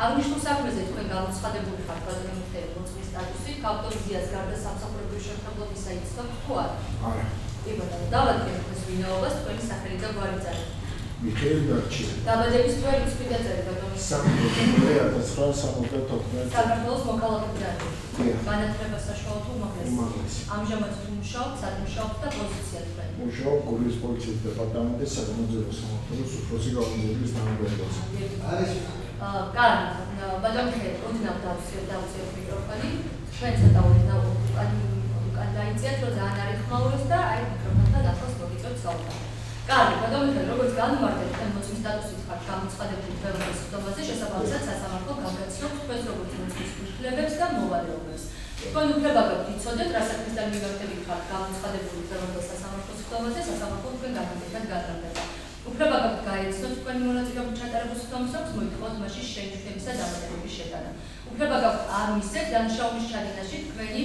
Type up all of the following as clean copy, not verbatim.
აღნიშნულ საქმეზე თქვენ გამოცხადებული ხართ ბატონო მიხეილ მოწმის სტატუსით, ავტორიზიას გარდა სამსახურებრივი შემთხვევებისა იცნობთ თუ არა? არა. კი ბატონო, დავადგენ თქვენს ვინაობას, თქვენი სახელი და გვარი წარეთ. მიხეილ გარჩია. დაბადების თვე რიცხვი დაწერეთ ბატონო. 1974. საქართველოს მოქალაქეობიდან. დიახ. განათლება საშუალო თუ უმაღლესი? უმაღლესი. ამჟამად თუ მუშაობთ, სად მუშაობთ და პოზიცია თქვენი? მუშაობ გურიის პოლიციის დეპარტამენტის საკანონმდებლო სამმართველოს უფროსი გამგებლობის თანამდებობაზე. კარგი, ბატონო მიხეილ, ოდნავ დავუწიოთ მიკროფონი. ჩვენ ცოტა ოდნავ დაიძიათ, რომ ძალიან არ ეხმაუროს და აი მიკროფონთან ახლოს მოგიწევთ საუბარი. კარგი, ბატონო მიხეილ, როგორც განმარტეთ, თქვენ მოწმის სტატუსით ხართ გამოცხადებული თვეების სხდომაზე, შესაბამისად სასამართლო გამგაცნობთ თქვენს როგორც მოწმის უფლებებს და მოვალეობებს. თქვენ უფლება გაქვთ იცოდეთ, რა საქმისგან მიმართებით ხართ გამოცხადებული თვეების სასამართლო სხდომაზე, სასამართლო თქვენ განმარტებად განმარტება. უფლება გაქვთ გაეცნოთ თქვენი მონაწილეობა ჩატარებულ სხდომას, მოითხოვოთ მასში შეჯიბრებისა და დამატებების შეტანა. უფლება გაქვთ არ მისცეთ დანაშაულის ჩადენაში თქვენი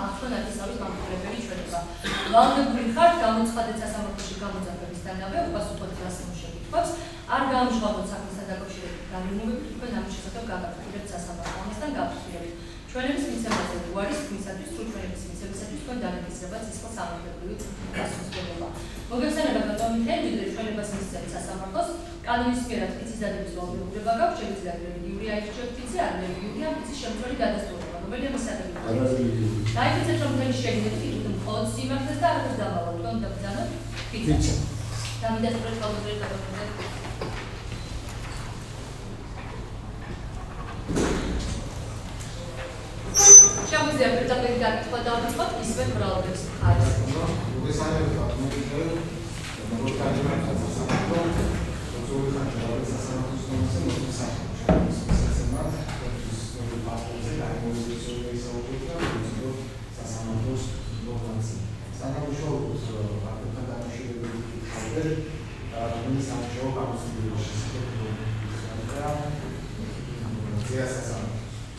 ახლო ნათესაობის დამკვირვებელი ჩვენება. ვალდებული ხართ გამოცხადეთ სასამართლოში გამოძახებისთანავე, უპასუხოთ რას შემოშეკითხვებს, არ გაამჟღავნოთ საქმესთან დაკავშირებით განმარტებით, თქვენ ამის შესახებ გაგაფრთხილებთ სასამართლო ამასთან გაფრთხილებთ. ჩვენების მიცემაზე უარის თქვენისათვის, თუ ჩვენების მიცემისათვის თქვენ დანებისებაც ისხო სამართლებრივი პასუხისმგებლობა. მოგეხსენებათ ბატონო მიხეილ, ვიდრე ჩვენებას მისცემთ სასამართლოს, კანონის მიერად ფიცის დადების ვალდებულება გაქვთ, შეგიძლიათ რელიგიური აირჩიოთ ფიცი, არ რელიგიური ან ფიცის შემცველი გადასტურება, რომელიც მისაღებია. დაიფიცეთ, რომ თქვენი შეგნით თვითონ მხოლოდ სიმართლეს და არაფერს დამალავთ, თქვენ უნდა ბრძანოთ ფიცით. დამიდასტურეთ ყოველდღიურ გადაწყვეტილებას. შეგვიძლია პირდაპირ გაკითხვა დავიწყოთ ისევე ბრალდებს ხარს.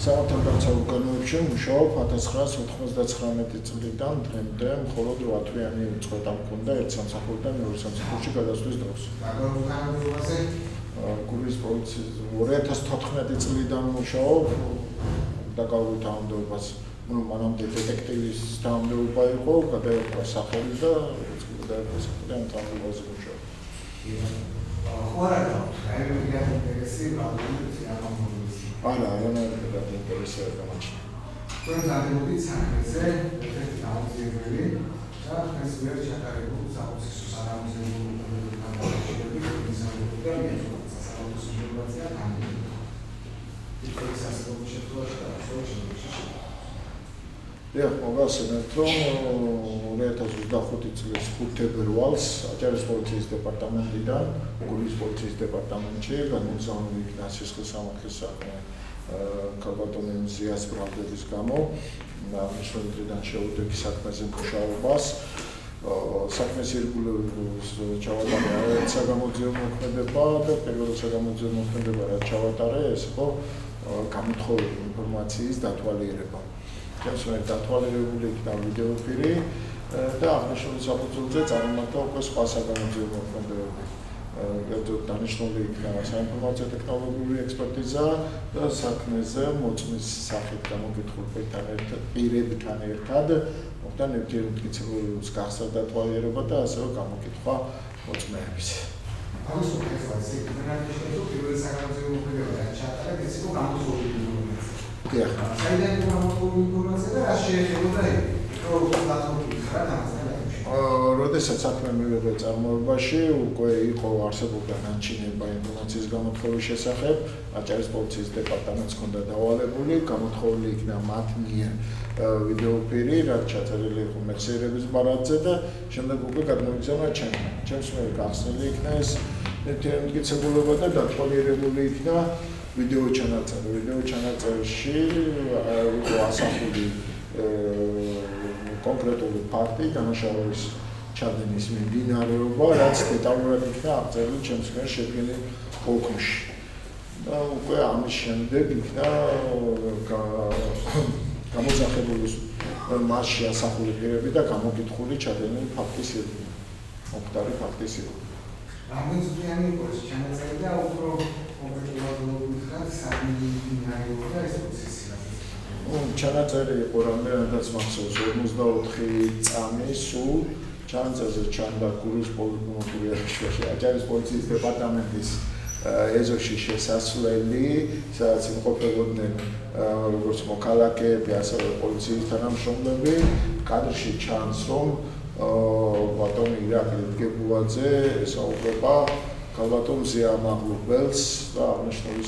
საავადმყოფო განავითარებაში მუშაობ 1999 წლიდან დღემდე, მხოლოდ 8 თვიანი უწყება მქონდა ერთ სამსახურიდან მეორე სამსახურში გადასვლის დროს. გურიის პოლიციის 2014 წლიდან მუშაობ დაკავებული თანამდებობას, მანამდე დეტექტივის თანამდებობა იყო, გადაერქვა სახელი და გადაერქვა სახელი ამ თანამდებობაზე მუშაობ. არა, არანაირად ინტერესია გამაჩნია. თქვენ გადმოდით საქმეზე, ერთ-ერთი დამოუკიდებელი და თქვენს მიერ ჩატარებულ საკუთრებულ საგამოძიებულ განავითარებაში მისაღებია სასამართლო სიტუაცია განმარტება. იქაც სასამართლო შეფასება და სოციალური დიახ, მოგახსენებთ, რომ 2025 წლის 5 ფებრუარს აჭარის პოლიციის დეპარტამენტიდან გურიის პოლიციის დეპარტამენტში განმგზავრული იქნა სისხლის სამართლის საქმე ქალბატონი ზიას ბრალდების გამო. აღნიშნული დღიდან შეუდგები საქმეზე მუშაობას. საქმეს ირგვლივ ჩავატარე ერთ საგამოძიებო მოქმედება და პირველი საგამოძიებო მოქმედება რაც ჩავატარე, ეს იყო გამოთხოვილი ინფორმაციის დათვალიერება. Când datoarele იქნა ვიდეოფილი და აღნიშნული საფუძველზე წარმართა უკვე სხვა საგამოძიებო მოქმედებები. დანიშნული იქნა საინფორმაციო ტექნოლოგიური ექსპერტიზა და საქმეზე მოწმის სახით გამოკითხულ პირებთან ერთად მოხდა ნებისმიერ მტკიცებულ მსგავსად დათვალიერება და ასევე გამოკითხვა მოწმეების. ამის უკეთესი ფინანსური პირველი საგამოძიებო მოქმედება ჩატარდა ეს იყო გამოთხოვილი ინფორმაცია. დიახ. საიდან გამოთხოვილი ინფორმაცია და რა შეეხებოდა რომ დათვალიერებული ხარ ამასთან როდესაც საქმე მივიღე წარმოებაში, უკვე იყო არსებობდა განჩინება ინფორმაციის გამოთხოვის შესახებ, აჭარის პოლიციის დეპარტამენტს ჰქონდა დავალებული, გამოთხოვილი იქნა მათ მიერ ვიდეოფილი, რაც ჩაწერილი იყო მეცნიერების ბარათზე და შემდეგ უკვე გადმოიგზავნა ჩემთან. ჩემს მიერ გახსნილი იქნა ეს მტკიცებულება და დათვალიერებული იქნა ვიდეო ჩანაწერი. ვიდეო ჩანაწერში იყო ასახული კონკრეტული ფაქტი დანაშაულის ჩადენის მიმდინარეობა, რაც დეტალურად იქნა აღწერილი ჩემს მიერ შედგენილ ოქროში. და უკვე ამის შემდეგ იქნა გამოძახებული მასში ასახული პირები და გამოკითხული ჩადენილი ფაქტის ირგვლივ. მოხდარი ფაქტის ირგვლივ. რამდენი წლიანი იყო ეს ჩანაწერი და უფრო კონკრეტულად სამინიმალურია ეს პროცესი. ჩანაწერი იყო რამდენადაც მახსოვს 54 წამი სულ ჩანაწერზე ჩანდა გურის პოლიტიკურიაში აჭარის პოლიციის დეპარტამენტის ეზოში შესასვლელი, სადაც იმყოფებოდნენ როგორც მოქალაქეები, ასევე პოლიციის თანამშრომლები. კადრში ჩანს, რომ ბატონი ირაკლი დგებუაძე ესაუბრება ქალბატონ ზია მაღლუბელს და აღნიშნული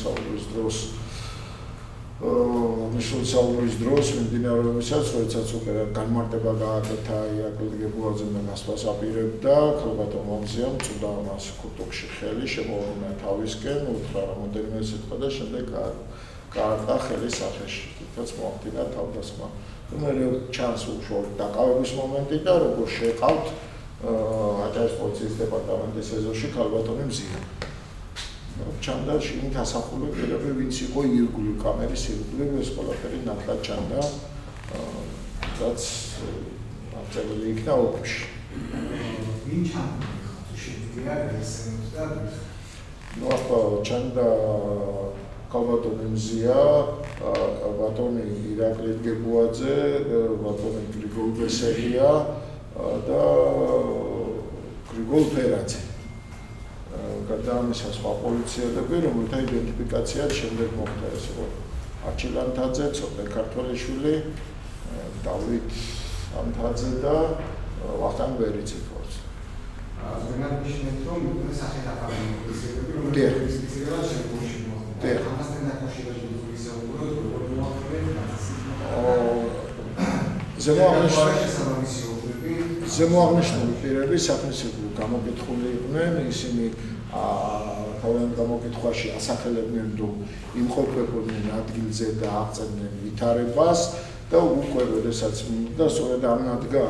საუბრის დროს მიმდინარეობისას, როდესაც უკვე განმარტება გააკეთა ირაკლი დგებუაძემ და გასვლას აპირებდა, ქალბატონ მამზიამ წუდა მას ქურთულში ხელი, შემოუռნა თავისკენ, უთხრა რამოდენიმე სიტყვა და შემდეგ გაარტყა ხელი სახეში. თვითონაც მოახდინა თავდასხმა. მე ჩანს უშუალოდ დაკავების მომენტი და როგორ შეყავთ აჭარის პოლიციის დეპარტამენტის ეზოში ქალბატონი მზია. ჩანდა შიგნით ასახული პირები, ვინც იყო ირგვლივ, კამერის ირგვლივ, ეს ყველაფერი ნათლად ჩანდა, რაც აღწერილი იქნა ოფისში. ვინ ჩანდა? შეგვიძლია ესენოთ და ნუ ახლა ჩანდა ქალბატონი მზია, ბატონი ირაკლი დგებუაძე, ბატონი გრიგოლ ბესელია და გრიგოლ ფერაძე. გარდა ამისა სხვა პოლიციელები, რომელთა იდენტიფიკაციაც შემდეგ მოხდა, ეს იყო არჩილ ანთაძე, ცოტნე ქართველიშვილი, დავით ანთაძე და ვახტანგ ვერიძე-ფორს. ზოგადად რომ სახეთ აკადემიური პოლიციელები, რომლებიც სპეციალურად შემოგვიყვანს. ამასთან დაკავშირებით ვისაუბროთ, როგორ ზემოაღნიშნული პირები საფრთხეში გამოკითხული იყვნენ, ისინი თავიანთ გამოკითხვაში ასახელებდნენ, რომ იმყოფებოდნენ ადგილზე და აღწერდნენ ვითარებას და უკვე როდესაც და სწორედ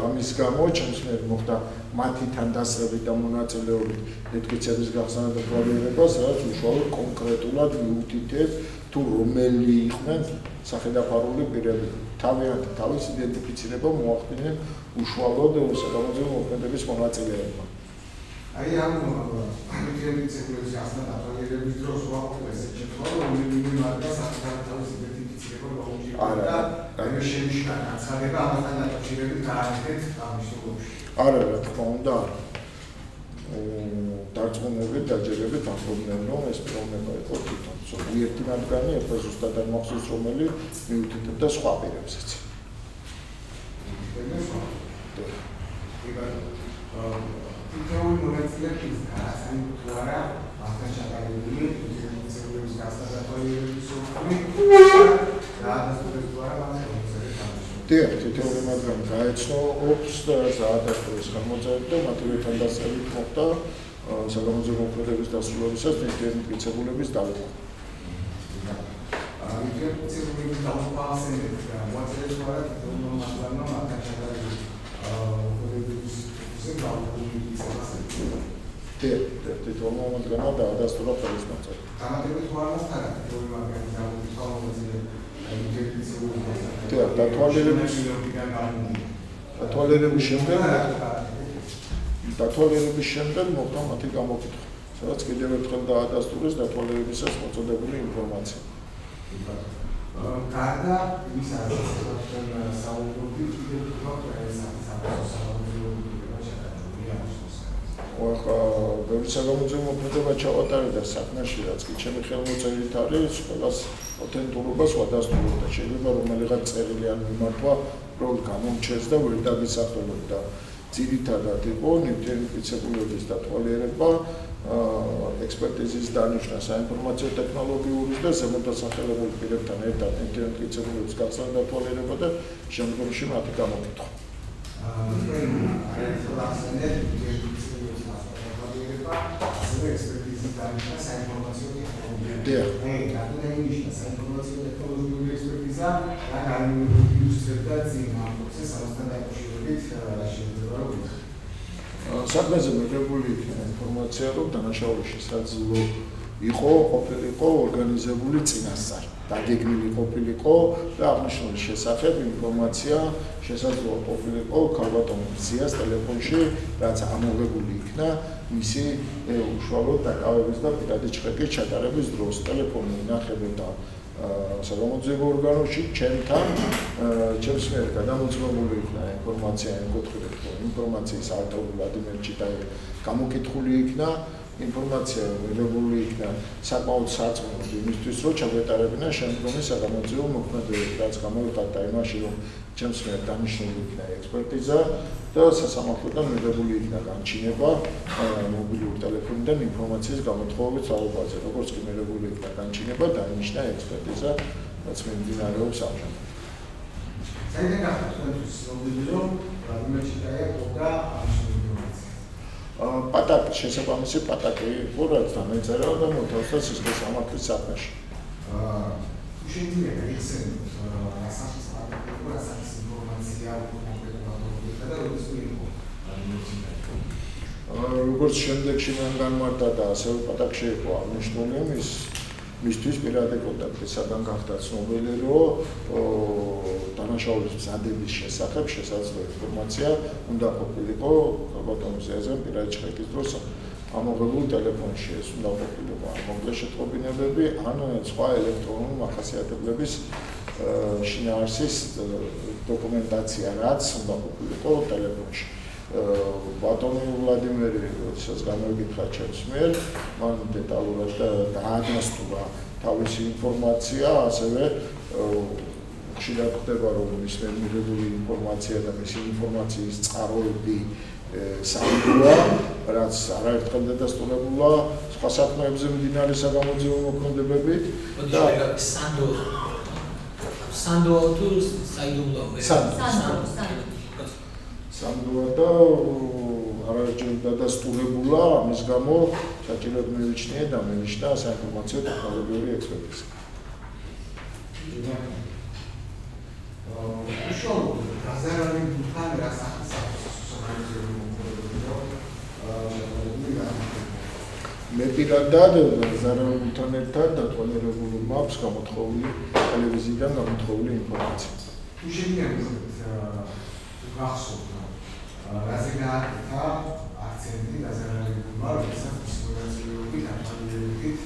ამის გამო ჩემს მიერ მოხდა მათი თანდასწრებით და მონაწილეობით მეთქეცების გახსნა და პრობლემებას, რაც უშუალოდ კონკრეტულად მიუთითებს თუ რომელი იყვნენ სახედაფარული პირები. თავის იდენტიფიცირება მოახდინეს უშუალოდ საკანონმდებლო მოქმედების მონაწილეებმა. აი ამ იდენტიფიცირების გახსნა და პრობლემების დროს ვაყოფ ეს შემთხვევა, რომ მიმართა სახედაფარული იდენტიფიცირება მოუჭირდა და აი შემიშკა განცხადება ამასთან დაკავშირებით გააკეთეთ აღნიშნულებში. არა, რა თქმა უნდა. დარწმუნებით, დაჯერებით ამბობდნენ, რომ ეს პრობლემა იყო თვითონ ზოგიერთი მათგანი, ახლა ზუსტად არ მახსოვს რომელი, მიუთითებდა სხვა პირებსაც. თითოეული მონაწილეების გასანი თუ არა, ახლა ჩატარებული იდენტიფიცირების გასადათვალიერების სურვილი და დასტურებს თუ არა მას თითოეული მათგანი გაეცნო ოფს და საადასტუროს ხელმოწერით და მათივე თანდასწრებით მოხდა საკანონმდებლო მოქმედების დასრულებისას იდენტიფიცირებულების დალოვა. იდენტიფიცირებულების დალოვა ასენებს და მოაწერეს თუ არა თითოეულ მათგანმა მათთან ჩატარებული მოქმედების თითოეულ მათგანმა დაადასტურა ხელისმოწერა. დამატებით თუ არა მასთან თითოეული მათგანი დათვალიერების შემდეგ მოხდა მათი გამოკითხვა, სადაც კიდევ ერთხელ დაადასტურეს დათვალიერებისას მოწოდებული ინფორმაცია. გარდა იმისა, რომ საუბრობთ, კიდევ თქვა ეს ბევრი საკანონმდებლო მოქმედება ჩავატარდა საქმეში, რაც კი ჩემი ხელმოწერით არის, ყველას ათენტურობას ვადასტურებდა. შეიძლება რომელიღაც წერილი ან მიმართვა უბრალოდ გამომჩეს და ვერ დაგისახელებდა. ძირითადად იყო იდენტიფიცირებულების დათვალიერება, ექსპერტიზის დანიშვნა საინფორმაციო ტექნოლოგიურის და ზემოდასახელებულ პირებთან ერთად იდენტიფიცირებულების გახსნა დათვალიერება და შემდგომში მათი გამოკითხვა. ასევე ექსპერტიზის დანიშნა საინფორმაციო ტექნოლოგიები. გადაინიშნა საინფორმაციო ტექნოლოგიური ექსპერტიზა და განმარტებდა წინ ამ პროცესს ამასთან დაკავშირებით შეიძლება რომ საქმეზე მიღებული ინფორმაცია, რომ დანაშაული შესაძლო იყო ყოფილიყო ორგანიზებული წინასწარ. დაგეგმილი ყოფილიყო და აღნიშნული შესახებ ინფორმაცია შესაძლოა ყოფილიყო ქალბატონ მზიას ტელეფონში, რაც ამოღებული იქნა მისი უშუალოდ დაკავების და პირადი ჩხეკის ჩატარების დროს ტელეფონი ინახებოდა საგამოძიებო ორგანოში ჩემთან ჩემს მიერ გადამოწმებული იქნა ინფორმაცია ეკუთვნით რომ ინფორმაციის ავტორი ვლადიმერ ჩიტაევი გამოკითხული იქნა ინფორმაცია მიღებული იქნა საკმაოდ სარწმუნოდ იმისთვის რომ ჩაგვეტარებინა შემდგომი საგამოძიებო მოქმედებები რაც გამოიხატა იმაში რომ ჩემს მიერ დანიშნული იქნა ექსპერტიზა და სასამართლოდან მიღებული იქნა განჩინება მობილური ტელეფონიდან ინფორმაციის გამოთხოვების საუბარზე როგორც კი მიღებული იქნა განჩინება დაინიშნა ექსპერტიზა რაც მიმდინარეობს ამჟამად საერთოდ გახსოვთ ცნობილი რომ ვლადიმერ ჩიტაევი ყოფნა პატაკი შესაბამისი პატაკი იყო რაც დამეწერა და მოთავსდა სისხლის სამართლის საქმეში შეიძლება იხსენოთ ასახის პატაკი იყო ასახის ინფორმაცია უკმოყრება და როდის მიიღო როგორც შემდეგში მან განმარტა და ასევე პატაკში იყო აღნიშნული მისთვის პირადი კონტაქტი საგან გახდა ცნობილი რომ დანაშაულის მზადების შესახებ შესაძლო ინფორმაცია უნდა ყოფილიყო ბატონ მზეაზე პირადი ჩხეკის დროს ამოღებულ ტელეფონში ეს უნდა ყოფილიყო ამოღლე შეტყობინებები ან სხვა ელექტრონული მახასიათებლების შინაარსის დოკუმენტაცია რაც უნდა ყოფილიყო ტელეფონში ბატონი ვლადიმერი როდესაც გამოვიკითხა ჩემს მიერ მან დეტალურად დაადასტურა თავისი ინფორმაცია ასევე ხშირად ხდება რომ მის მიერ მიღებული ინფორმაცია და მისი ინფორმაციის წყაროები სანდოა რაც არაერთხელ დადასტურებულა სხვა საქმეებზე მიმდინარე საგამოძიებო მოქმედებებით და სანდო თუ საიდუმლო სანდოა და არაერთხელ დადასტურებულა ამის გამო საჭიროდ მივიჩნია და მივიჩნდა საინფორმაციო ტექნოლოგიური ექსპერტიზა უშუალოდ გაზარალი თან რასახის მე პირადად ზარალთან ერთად დატოვებული მაქვს გამოთხოვილი ტელევიზიიდან გამოთხოვილი ინფორმაცია. თუ შეიძლება გახსოვთ რაზე გააკეთა აქცენტი გაზარალებულმა როდესაც სპეციალური დაწესებებით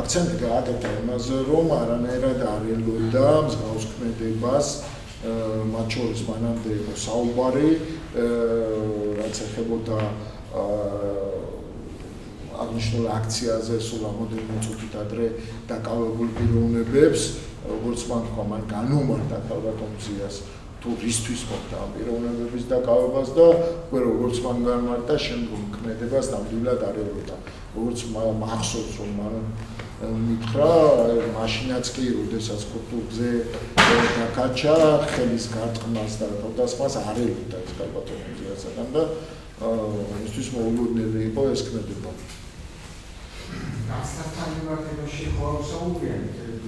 აქცენტი გააკეთა იმაზე რომ არანაირად არ ელოდა მსგავს ქმედებას მათ შორის მანამდე იყო საუბარი რაც ეხებოდა აღნიშნულ აქციაზე სულ რამოდენიმე წუთით ადრე დაკავებულ პიროვნებებს როგორც მან თქვა მან განუმარტა ქალბატონზიას თუ რისთვის მოხდა ამ პიროვნებების დაკავებას და უკვე როგორც მან განმარტა შემდგომ ქმედებას ნამდვილად არ ელოდა როგორც მახსოვს რომ მან მითხრა მაშინაც კი როდესაც კულტურზე დაკაჩა ხელის გარტყმას და თავდასხმას არ ელოდა ეს ქალბატონზიასთან და იმისთვის მოულოდნელი იყო ეს ქმედება გასთან მიმართებაში ხო საუბრია ტელევიზიის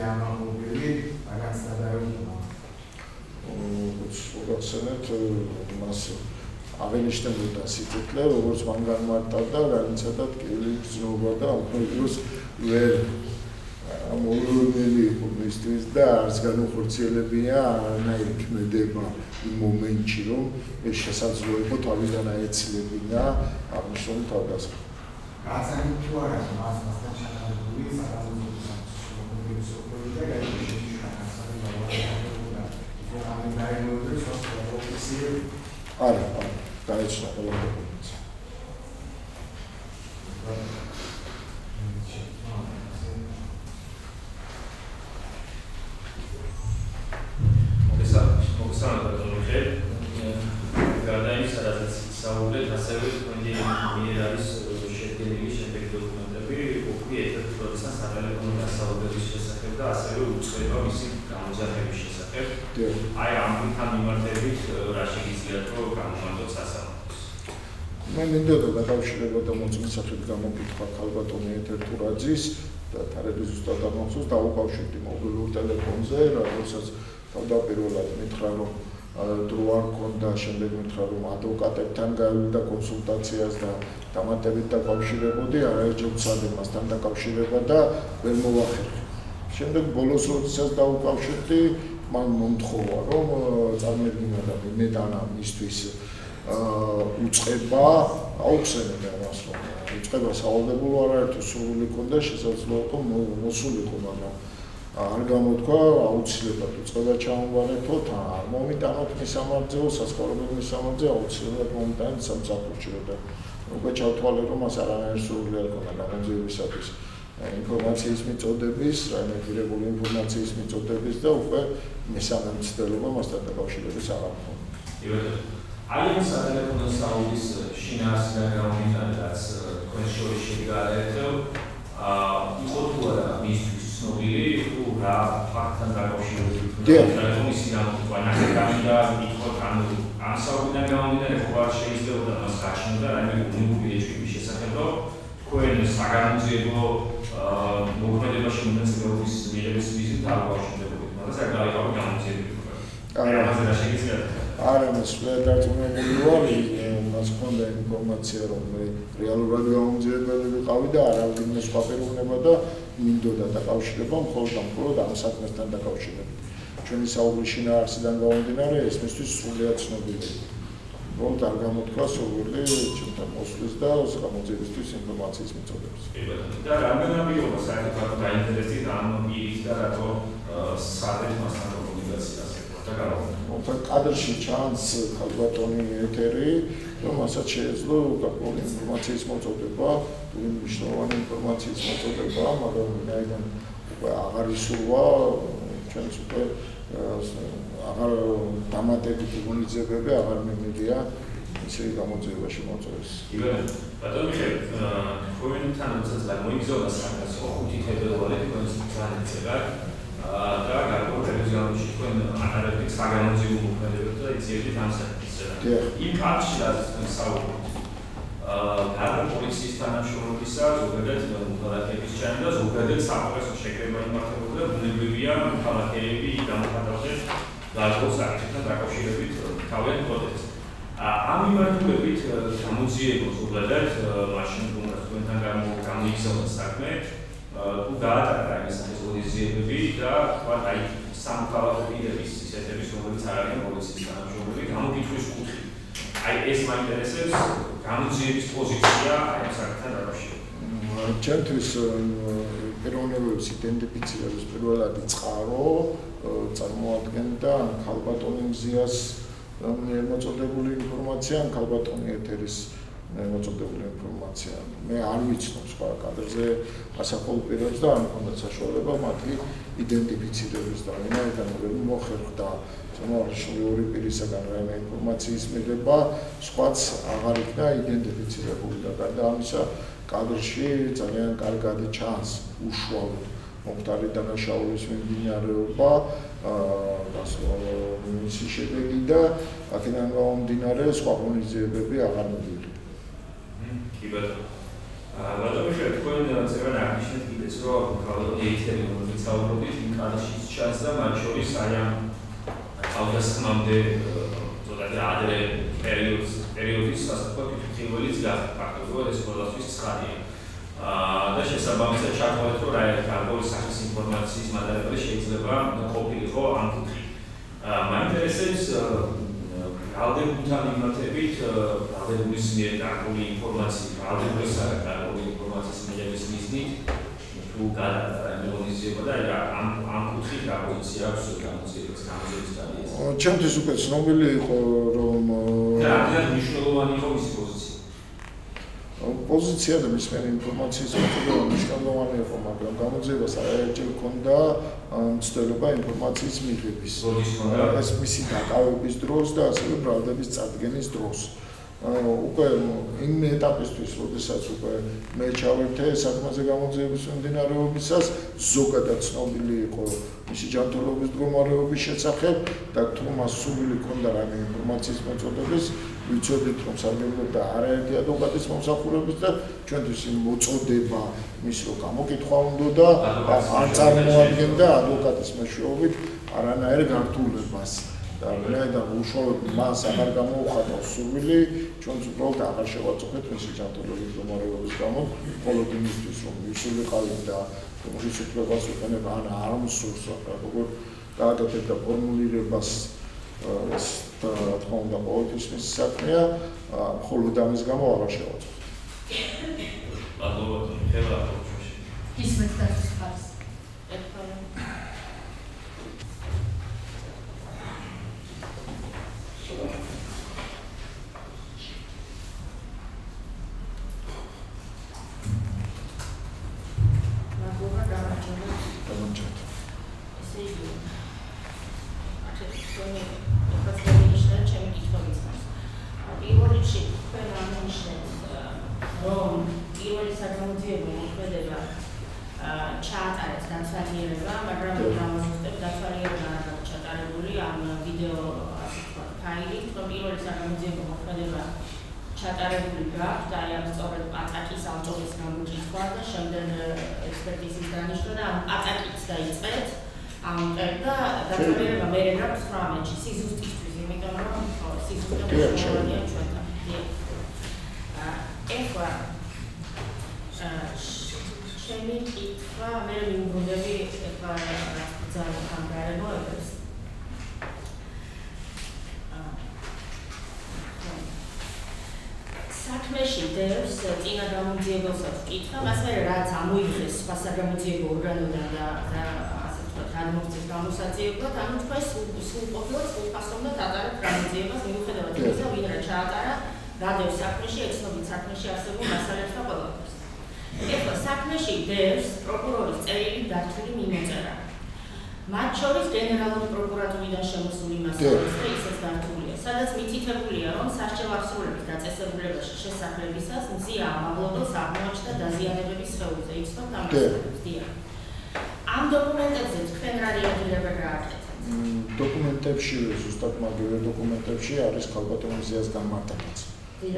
ზიანამობილი რაღაც დადარებულა უცბობაცენეთ მას აღენიშნებოდა სიტყვე როგორც მან განმარტა და განიცადა ტკივილი გრძნობა და ამხრივ ვერ მოულოდნელი იყო მისთვის და არც განუხორციელებია არანაირი ქმედება იმ მომენტში რომ ეს შესაძლო იყო თავიდან აეცილებინა აღნიშნული თავდასხმა გაცანი თუ არა მასთან ჩატარებული საკუთრების არა, გაეჩნა ყველა დოკუმენტი. გარდა იმისა, რაც საუბრეთ, ასევე მინერალის შედგენილი შემდეგ დოკუმენტები უკვე ერთ-ერთ პროცესს სატელეფონო გასაუბრების შესახებ და ასევე უწყება მისი გამოძახების შესახებ. აი ამ მიმართებით რა შეგიძლიათ რომ გამომართოთ სასამართლოს? მე მინდოდა დაკავშირება და მოწმის სახით გამოკითხვა ქალბატონი ეთერთურაძის და თარების ზუსტად ამახსოვს დაუკავშირდი მობილურ ტელეფონზე, როდესაც თავდაპირველად მითხრა რომ დრო არ ქონდა, შემდეგ მითხრა რომ ადვოკატებთან გავიდა კონსულტაციას და დამატებით დაკავშირებოდი, არაერთხელ ვცადე მასთან დაკავშირება და ვერ მოვახერხე. შემდეგ ბოლოს როდესაც დაუკავშირდი მან მომთხოვა რომ წარმოედგინა და ნეტანა მისთვის უწყება აუხსენებდა მას რომ უწყება სავალდებულო არაერთი სურვილი ჰქონდა შესაძლოა რომ მოსულიყო მაგრამ არ გამოთქვა აუცილებლად უწყება ჩამოვარეთოთ არ მომიტანოთ მისამართზე სასწავლებელი მისამართზე აუცილებლად მომიტანოთ სამსახურში და უკვე ჩავთვალე რომ მას არანაირი სურვილი არ ჰქონდა გამარჯვებისათვის ინფორმაციის მიწოდების, რაიმედირებული ინფორმაციის მიწოდების და უკვე მესამე მცდელობა მასთან დაკავშირების არ აქვს. აი ამ სატელეფონო საუბრის შინაარსიდან გამომდინარე, რაც თქვენ შორის შეგარეთ, იყო თუ არა მისთვის ცნობილი, თუ რა ფაქტთან დაკავშირებით ტელეფონის გამოთქვა ნახევრად იყო ამ საუბრიდან გამომდინარე, ხო არ შეიძლება მას გაჩნდა რაიმე უნიკალური ეჭვების შესახებ, რომ თქვენ საგამოძიებო მოქმედებაში მონაწილეობის მიღების ვიზით არ გვაშენდებოდით, მაგრამ საკმაოდ გამოძიებები იყო. არა, შეიძლება არა, მას დარწმუნებული ვარ, მას ჰქონდა ინფორმაცია, რომ მე რეალურად გამომძიებელი ვიყავი და არავინ სხვა პიროვნება და მინდოდა დაკავშირება მხოლოდ ამ საქმესთან დაკავშირებით. ჩვენი საუბრის შინაარსიდან გამომდინარე, ეს მისთვის სრულიად ცნობილია. რომ არ გამოთქვა სურვილი ჩემთან მოსვლის და გამოძიებისთვის ინფორმაციის მიწოდების. და რამდენადია საერთოდ დაინტერესდით ამ პირით და რატო სადეთ მასთან კომუნიკაციას ეხლა და კადრში ჩანს ქალბატონი ეთერი, რომ მასაც შეეძლო გარკვეული ინფორმაციის მოწოდება, მნიშვნელოვანი ინფორმაციის მოწოდება, მაგრამ ვინაიდან უკვე აღარ ისურვა, ჩვენს უკვე აღარ დამატებითი ღონისძიებები აღარ მიმდია ისე გამოძიებაში მოწვევს. იგივე, ბატონო მიხეილ, თქვენთან უცებ მოიგზავნა საკითხი 5 თებერვალი თქვენს განცხადად და გარკვეულ რეგიონში თქვენ ანალიტიკ საგამოძიებო მოქმედებებს და იცით ამ საკითხს. იმ პარტში რაც საუბრობთ, გარკვეულ პოლიციის თანამშრომლობისა, ზოგადად მოქალაქეების ჩანა და ზოგადად საყურესო შეკრება იმართებოდა, ბუნებრივია მოქალაქეები გამოხატავდნენ გარკვეულ საკითხთან დაკავშირებით თავიანთ კოდექსს. ამ მიმართულებით გამოძიებო ზოგადად მაშინ თუნდაც თქვენთან გამოიგზავნა საქმე, თუ გაატარა ეს ღონისძიებები და თქვა აი სამოქალაქო პირების ისეთების რომელიც არ არიან პოლიციის თანამშრომლები გამოკითხვის კუთხით. აი ეს მაინტერესებს გამოძიების პოზიცია აი ამ საკითხთან დაკავშირებით. ჩემთვის პიროვნებების იდენტიფიცირების პირველად წყარო წარმოადგენდა ქალბატონი მზიას მოწოდებული ინფორმაცია, ქალბატონი ეთერის მოწოდებული ინფორმაცია. მე არ ვიცნობ სხვა კადრზე ასაკულ პირებს და არ მქონდა საშუალება მათი იდენტიფიცირების და ვინაიდან ვერ მოხერხდა შემოარჩეული პირისაგან რაიმე ინფორმაციის მიღება, სხვაც აღარ იქნა იდენტიფიცირებული და გარდა ამისა კადრში ძალიან კარგად ჩანს უშუალოდ მომხდარი დანაშაულის მიმდინარეობა, მისი შედეგი და აქედან გამომდინარე სხვა ღონისძიებები აღარ მიდიოდა. კი ბატონო. ბატონო თქვენ წერან აღნიშნეთ კიდეც რომ ქალბატონი ეთერი რომელიც საუბრობთ იმ კადრშიც ჩანს და მათ შორის აი ამ თავდასხმამდე ზოგადად ადრე პერიოდის სასწავლო თითქმის გახდა ეს ყველასთვის ცხადია. და შესაბამისად ჩართვალეთ რომ გარკვეული სახის ინფორმაციის მატარებელი შეიძლება ყოფილიყო ამ კუთხით. მაინტერესებს ალდებულთან მიმართებით ალდებულის მიერ გარკვეული ინფორმაცია, ალდებულის გარკვეული ინფორმაციის მიღების მიზნით თუ გადაატარა ღონისძიება და ამ კუთხით რა პოზიცია აქვს გამოძიების გადიეს. ჩემთვის უკვე ცნობილი იყო რომ რამდენად მნიშვნელოვანი იყო მისი პოზიცია. პოზიცია და მისმენი ინფორმაციის მოწოდება მნიშვნელოვანი იყო, მაგრამ გამოძიებას არაერთი ჰქონდა მცდელობა ინფორმაციის მიღების. ეს მისი დაკავების დროს და ასევე ბრალდების წარდგენის დროს. უკვე იმ ეტაპისთვის, როდესაც უკვე მე ჩავერთე საქმეზე გამოძიების მიმდინარეობისას, ზოგადად ცნობილი იყო მისი ჯანმრთელობის მდგომარეობის შესახებ და თუ მას სურვილი ჰქონდა რაიმე ინფორმაციის მოწოდების, ვიცოდით რომ სარგებლობდა არაერთი ადვოკატის მომსახურების და ჩვენთვის იმ მოწოდება მის რო გამოკითხვა უნდა და არ წარმოადგენდა ადვოკატის მეშვეობით არანაირ გართულებას. და ვინაიდან უშუალოდ მას აღარ გამოუხატა სურვილი, ჩვენც უბრალოდ აღარ შევაწუხეთ მისი ჯანმრთელობის მდგომარეობის გამო, მხოლოდ იმისთვის რომ ვისულიყავით და მის უფლებას უყენებ ან არ მსურს, როგორ გააკეთებ და ფორმულირებას რა თქმა უნდა ყოველთვის მის საქმეა, მხოლოდ ამის გამო აღარ შევაწყვეტ. მადლობა, ხელა პროფესორი. ისმეთ დაცვის ხარს. მათ შორის გენერალური პროკურატურიდან შემოსული მასალები და ისეც დართულია, სადაც მითითებულია, რომ სასჯელ აღსრულების დაწესებულებაში შესახლებისას მზია ამაღლობელს აღმოაჩნდა დაზიანებების სხეულზე, იცნობთ ამ მასალებს. ამ დოკუმენტებზე თქვენ რა რეაგირება გააკეთეთ? დოკუმენტებში, ზუსტად მაგივე დოკუმენტებში არის ქალბატონ მზიას განმარტებაც,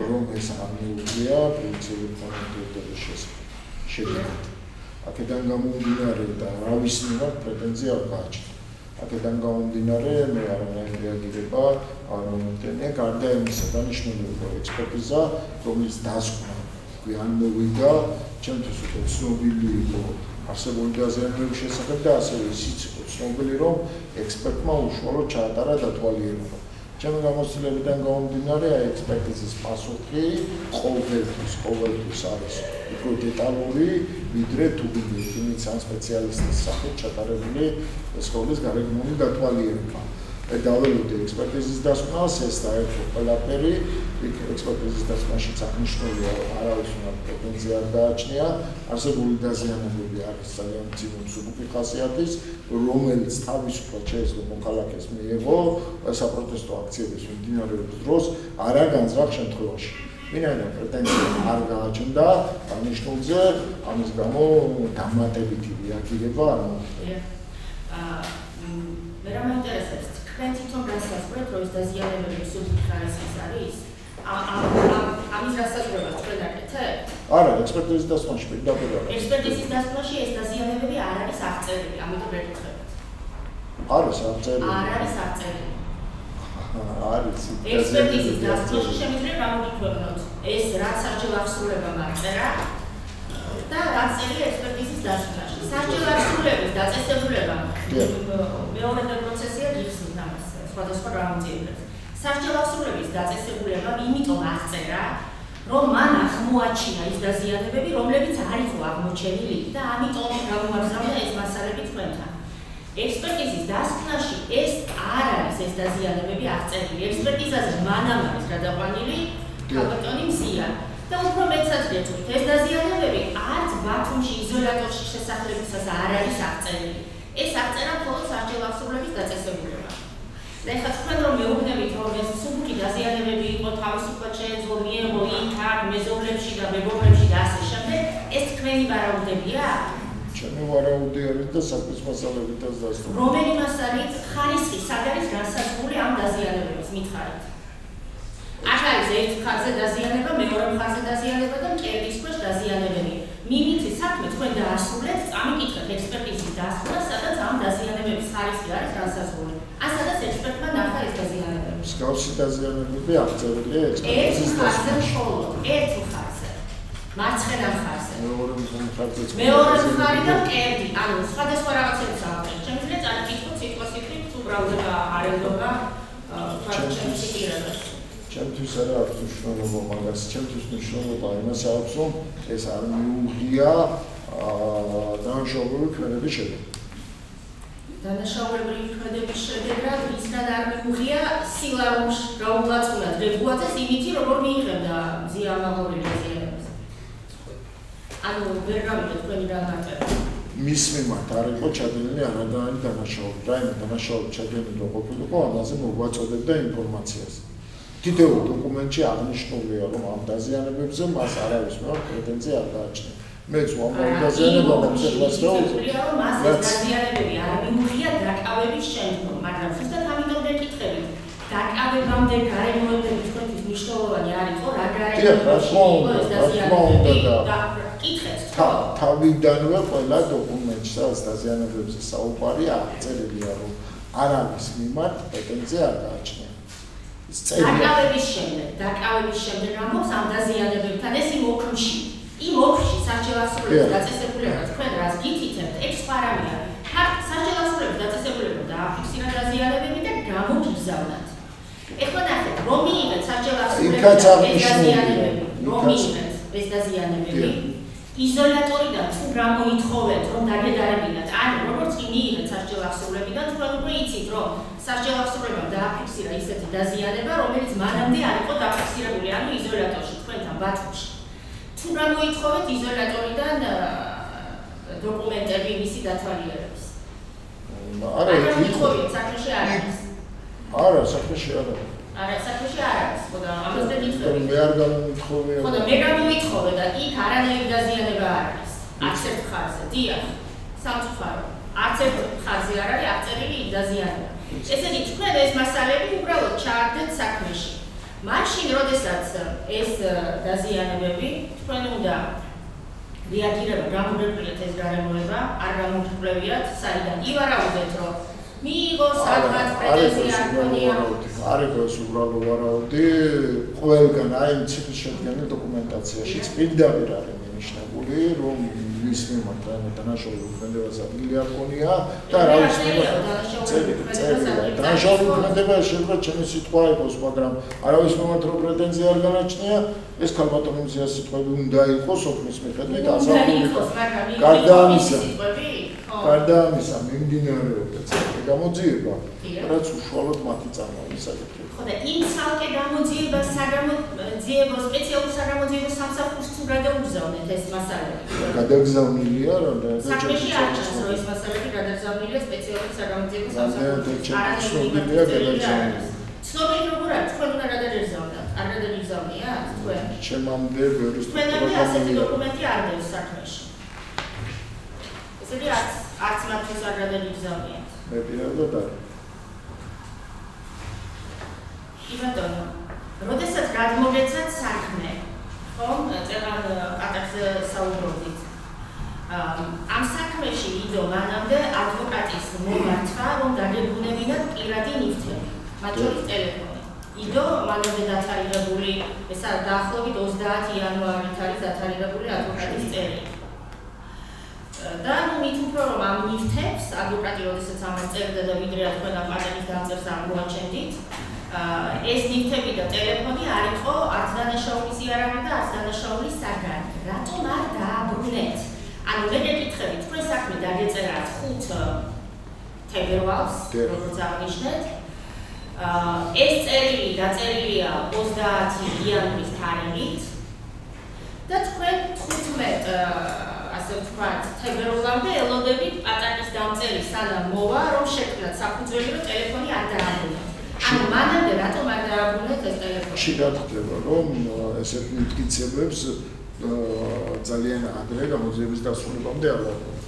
რომ ეს აღმოუჩნდა პრინციპი კონკრეტულ შედეგად. აქედან გამომდინარე და რავის მიმართ პრეტენზია არ გააჩნდა. აქედან გამომდინარე მე არანაირი რეაგირება არ მომიტანია, გარდა იმისა დანიშნული იყო ექსპერტიზა, რომლის დასკვნა გვიან მოვიდა, ჩემთვის უკვე ცნობილი იყო არსებული დაზიანებების შესახებ და ასევე ისიც იყო ცნობილი, რომ ექსპერტმა უშუალოდ ჩაატარა დათვალიერება. ჩემი გამოცდილებიდან გამომდინარე, ექსპერტიზის პასუხი ყოველთვის არის უფრო დეტალური, ვიდრე თუ გინდით ან სპეციალისტის სახით ჩატარებული სკოლის გარეგნული დათვალიერება. დაველოდე ექსპერტიზის დასკვნას, ეს დაერთო ყველაფერი, ექსპერტიზის დასკვნაშიც აღნიშნულია, რომ არავის უნდა პრეტენზია არ გააჩნია, არსებული დაზიანებები არის ძალიან მძიმე მსუბუქი ხასიათის, რომელიც თავისუფლად შეიძლება მოქალაქეს მიეღო საპროტესტო აქციების მიმდინარეობის დროს არა განზრახ შემთხვევაში. ვინაიდან პრეტენზია არ გააჩნდა აღნიშნულზე, ამის გამო დამატებითი რეაგირება არ მოხდა. მე რა მაინტერესებს, თქვენ თვითონ გასაზღვრეთ, რომ ეს დაზიანებები მსუბუქი ხარისხის არის? ამის გასაზღვრებას თქვენ აკეთებთ? არა, ექსპერტიზის დასკვნაში პირდაპირ არა. ექსპერტიზის დასკვნაში ეს დაზიანებები არ არის აღწერილი, ამიტომ ვეკითხებთ. არის აღწერილი. არ არის აღწერილი. არის. ექსპერტიზის დასკვნაში შემიძლია გამოგიქვეყნოთ ეს რაც სასჯელ აღსრულებამ აღწერა და რაც წერია ექსპერტიზის დასკვნაში. სასჯელ აღსრულების დაწესებულება მეორე პროცესია გიხსნით ამას სხვადასხვა რამოძიებლებს. სასჯელ აღსრულების დაწესებულება იმიტომ აღწერა, რომ მან აღმოაჩინა ის დაზიანებები, რომლებიც არ იყო აღმოჩენილი და ამიტომ გამოაგზავნა ეს მასალები თქვენთან. ექსპერტიზის დასკვნაში ეს არ არის ეს დაზიანებები აღწერილი. ექსპერტიზაზე მანამ არის გადაყვანილი ქალბატონი მზია და უფრო მეცად გეტყვით, ეს დაზიანებები არც ბათუმში იზოლატორში შესახლებისას არ არის აღწერილი. ეს აღწერა მხოლოდ სასჯელ აღსრულების დაწესებულება. და ეხლა თქვენ რომ მეუბნებით, რომ ეს მსუბუქი დაზიანებები იყო თავისუფლად შეეძლო მიეღო იქ, აქ, მეზობლებში და მეგობრებში და ასე შემდეგ, ეს თქვენი ვარაუდებია? ჩემი ვარაუდი არის და საქმის მასალებითაც დასტურდა. რომელი მასალით ხარისხი სად არის განსაზღვრული ამ დაზიანებების მითხარით? აქ არის ერთ მხარზე დაზიანება, მეორე მხარზე დაზიანება და მკერდის ქვეშ დაზიანებები. მიმითი საქმე თქვენ დაასრულეთ, წამიკითხეთ ექსპერტიზის დასკვნას, სადაც ამ დაზიანებების ხარისხი არის განსაზღვრული. სადაც ექსპერტმა ნახა ეს დაზიანებები. მსგავსი დაზიანებები აღწერილია ექსპერტიზის დასკვნაში. ერთ მხარზე. მარცხენა მხარზე. მეორე მხარზე. მეორე მხარი და მკერდი. ანუ სხვადასხვა რაღაცებს აღწერთ. შემიძლია წარკითხოთ სიტყვასიტყვი უბრალოდ არ ელოდება ჩემთვის პირადად. ჩემთვის არა აქვს მნიშვნელობა მაგას, ჩემთვის მნიშვნელობა იმას აქვს, რომ ეს არ მიუღია დანაშაულებრივი ქმედების შედეგი. დანაშაულებრივი ქმედების შედეგად ისრად არ მიუღია სილა რომ გაუღაწუნათ რეგულაციას იმითი როგორ მიიღებდა ზიამაღლობელი დაზიანებას. ანუ ვერ გავიგეთ თქვენი რა გაწერა. მის მიმართ არ იყო ჩადენილი არადანი დანაშაულები. რაიმე დანაშაულები ჩადენილი რო ყოფილიყო, ამაზე მოგვაწოდებდა ინფორმაციას. თითოეულ დოკუმენტში აღნიშნულია, რომ ამ დაზიანებებზე მას არავის მიმართ პრეტენზია არ გააჩნია. მეც ვამბობ დაზიანებამ შეხვას რა უზრია რომ მას ეს დაზიანებები არ მიუღია დაკავების შემდგომ, მაგრამ ზუსტად ამიტომ ვეკითხებით. დაკავებამდე გარემოებები თქვენთვის მნიშვნელოვანი არ იყო, რა გარემოებაში იყო ეს დაზიანებები და კითხეთ ხო? თავიდანვე ყველა დოკუმენტში, სადაც დაზიანებებზე საუბარია, აღწერილია, რომ არავის მიმართ პრეტენზია არ გააჩნია. დაკავების შემდეგ ამბობს ამ დაზიანებებთან ეს იმ ოქროში საარჩევნო ასრულების დაწესებულება თქვენ რას გითითებთ ეს პარამია საარჩევნო ასრულების დაწესებულება დააფიქსირა დაზიანებები და გამოგიგზავნათ ეხლა ნახეთ რომ მიიღეთ საარჩევნო ასრულების ეს დაზიანებები იზოლატორიდან თუ გამოითხოვეთ რომ დაგედარებინათ ანუ როგორც კი მიიღეთ საარჩევნო ასრულებიდან თქვენ უკვე იცით რომ საარჩევნო ასრულებამ დააფიქსირა ისეთი დაზიანება რომელიც მანამდე არ იყო დაფიქსირებული ანუ იზოლატორში თქვენთან ბათუმში თუ გამოითხოვეთ იზოლატორიდან დოკუმენტები მისი დათვალიერების არა ითხოვეთ საქმეში არ არის არა საქმეში არ არის არა საქმეში არ არის ხო და ამაზე გითხრები მე არ გამოითხოვე ხო და მე გამოითხოვე და იქ არანაირი დაზიანება არ არის არც ერთ ხაზზე დიახ სამწუხარო არც ერთ ხაზზე არ არის აღწერილი დაზიანება ესე იგი თქვენ ეს მასალები უბრალოდ ჩააგდეთ საქმეში მაშინ როდესაც ეს დაზიანებები თქვენ უნდა რეაგირება გამოგეკვლიათ ეს გარემოება არ გამოგეკვლიათ საიდან ივარაუდეთ რომ მიიღო სადღაც პრეტენზია არ ქონია არ იყო ეს უბრალო ვარაუდი ყველგან აი ციფრის შედგენილ დოკუმენტაციაშიც პირდაპირ არის მინიშნებული რომ მის მიმართ დანაშაულებრივ ქმედებას ადგილი არ ქონია და რა ვიცი დანაშაულებრივ ქმედება შეიძლება ჩემი სიტყვა იყოს მაგრამ არავის მიმართ რო პრეტენზია არ განაჩნია ეს ქალბატონიმზეა სიტყვები უნდა იყოს ოქმის მიხედვით ასაკობრივად გარდა ამისა მიმდინარეობდა ცალკე გამოძიება რაც უშუალოდ მათი წარმოების საკითხია ხო და იმ ცალკე გამოძიებას სპეციალურ საგამოძიებო სამსახურს თუ გადაუგზავნეთ ეს მასალები გადაგზავნილია რა საქმეში არ ჩანს რომ ეს მასალები გადაგზავნილია სპეციალურ საგამოძიებო სამსახურს ცნობილია გადაგზავნილი ცნობილი როგორ არის თქვენ უნდა გადაგზავნათ არ გადაგზავნია თქვენ ჩემამდე ბევრი თქვენამდე ასეთი დოკუმენტი არ დევს საქმეში ესეთი არც მათთვის არ გადაგზავნიათ მე პირადად არ იბატონო როდესაც გადმოგეცათ საქმე ხომ წეგან კატარზე საუბრობდით ამ საქმეში იდო მანამდე ადვოკატის მომართვა რომ დაგებუნებინათ პირადი ნივთები მათ შორის ტელეფონი იდო მანამდე დათარიღებული ესა დაახლოებით 30 იანვარით არის დათარიღებული ადვოკატის წერილი და ნუ მით უფრო რომ ამ ნივთებს ადვოკატი როდესაც ამას წერდა და ვიდრე თქვენ ამ პატენის დამწერს აღმოაჩენდით ეს ნივთები და ტელეფონი არ იყო არც დანაშაულის იარაღი და არც დანაშაულის საგანი. რატომ არ დააბრუნეთ? ანუ მე გეკითხებით, თქვენ საქმე დაგეწერათ 5 თებერვალს, როგორც აღნიშნეთ. ეს წერილი დაწერილია 30 იანვრის თარიღით და თქვენ 15 ასე ვთქვათ, თებერვალამდე ელოდებით პატანის დამწერის სანამ მოვა, რომ შექმნათ საფუძველი, რომ ტელეფონი არ დააბრუნოთ. ანუ მანამდე რატომ არ დააბრუნეთ ეს ტელეფონი? ხშირად ხდება, რომ ესეთ მტკიცებებს ძალიან ადრე გამოძიების დასრულებამდე არ დააბრუნებთ.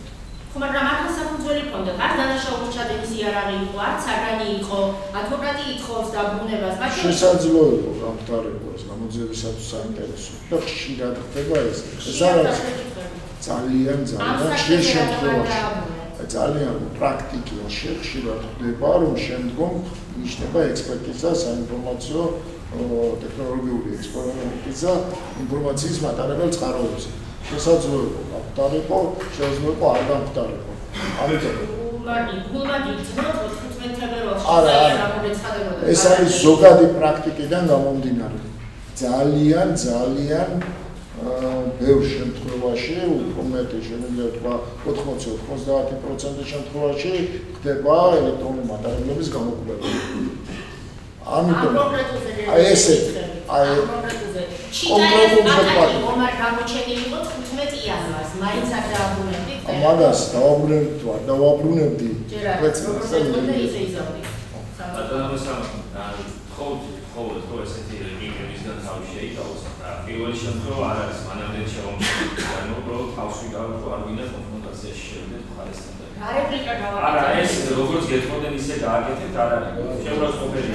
ხო, მაგრამ ახლა საფუძველი ჰქონდათ, არ დანაშაულის ჩადენის იარაღი იყო, არ საგანი იყო, ადვოკატი ითხოვს დაბრუნებას, მაგრამ შესაძლოა იყოს გამხდარიყოს გამოძიებისათვის საინტერესო და ხშირად ხდება ეს. ეს არის ძალიან ხშირ შემთხვევაში. ძალიან პრაქტიკაში ხშირად ხდება, რომ შემდგომ ნიშნება ექსპერტიზა, საინფორმაციო ტექნოლოგიური ექსპერტიზა ინფორმაციის მატარებელ წყაროებზე. შესაძლოა გამხდარიყო, შესაძლოა არ გამხდარიყო. ამიტომ გულმა გიძნოთ 15 თებერვალში არა, რა მოგეცხადებოდა. ეს არის ზოგადი პრაქტიკიდან გამომდინარე. ძალიან ბევრ შემთხვევაში, უფრო მეტი შემიძლია თქვა 80-90% შემთხვევაში ხდება ელექტრონული მატარებლების გამოკვლევა. ამიტომ აი ესე კონკრეტულად მომარ გამოჩენილი იყო 15 იანვარს, მაინც არ დააბრუნებდით. მაგას დავაბრუნებდი თუ არ დავაბრუნებდი. ხო ესეთი რეგიონისგან თავი შეიტოვოს და პირველი შემთხვევა არ არის მანამდე შემომწირებული ანუ უბრალოდ თავს ვიდავთ არ ვინდა კონფრონტაციაში შევიდეთ ხალხთან და რა რეპლიკა გავაკეთე არა ეს როგორც გეთხოვდნენ ისე გააკეთეთ არ არის შეურაცხ ყოფილი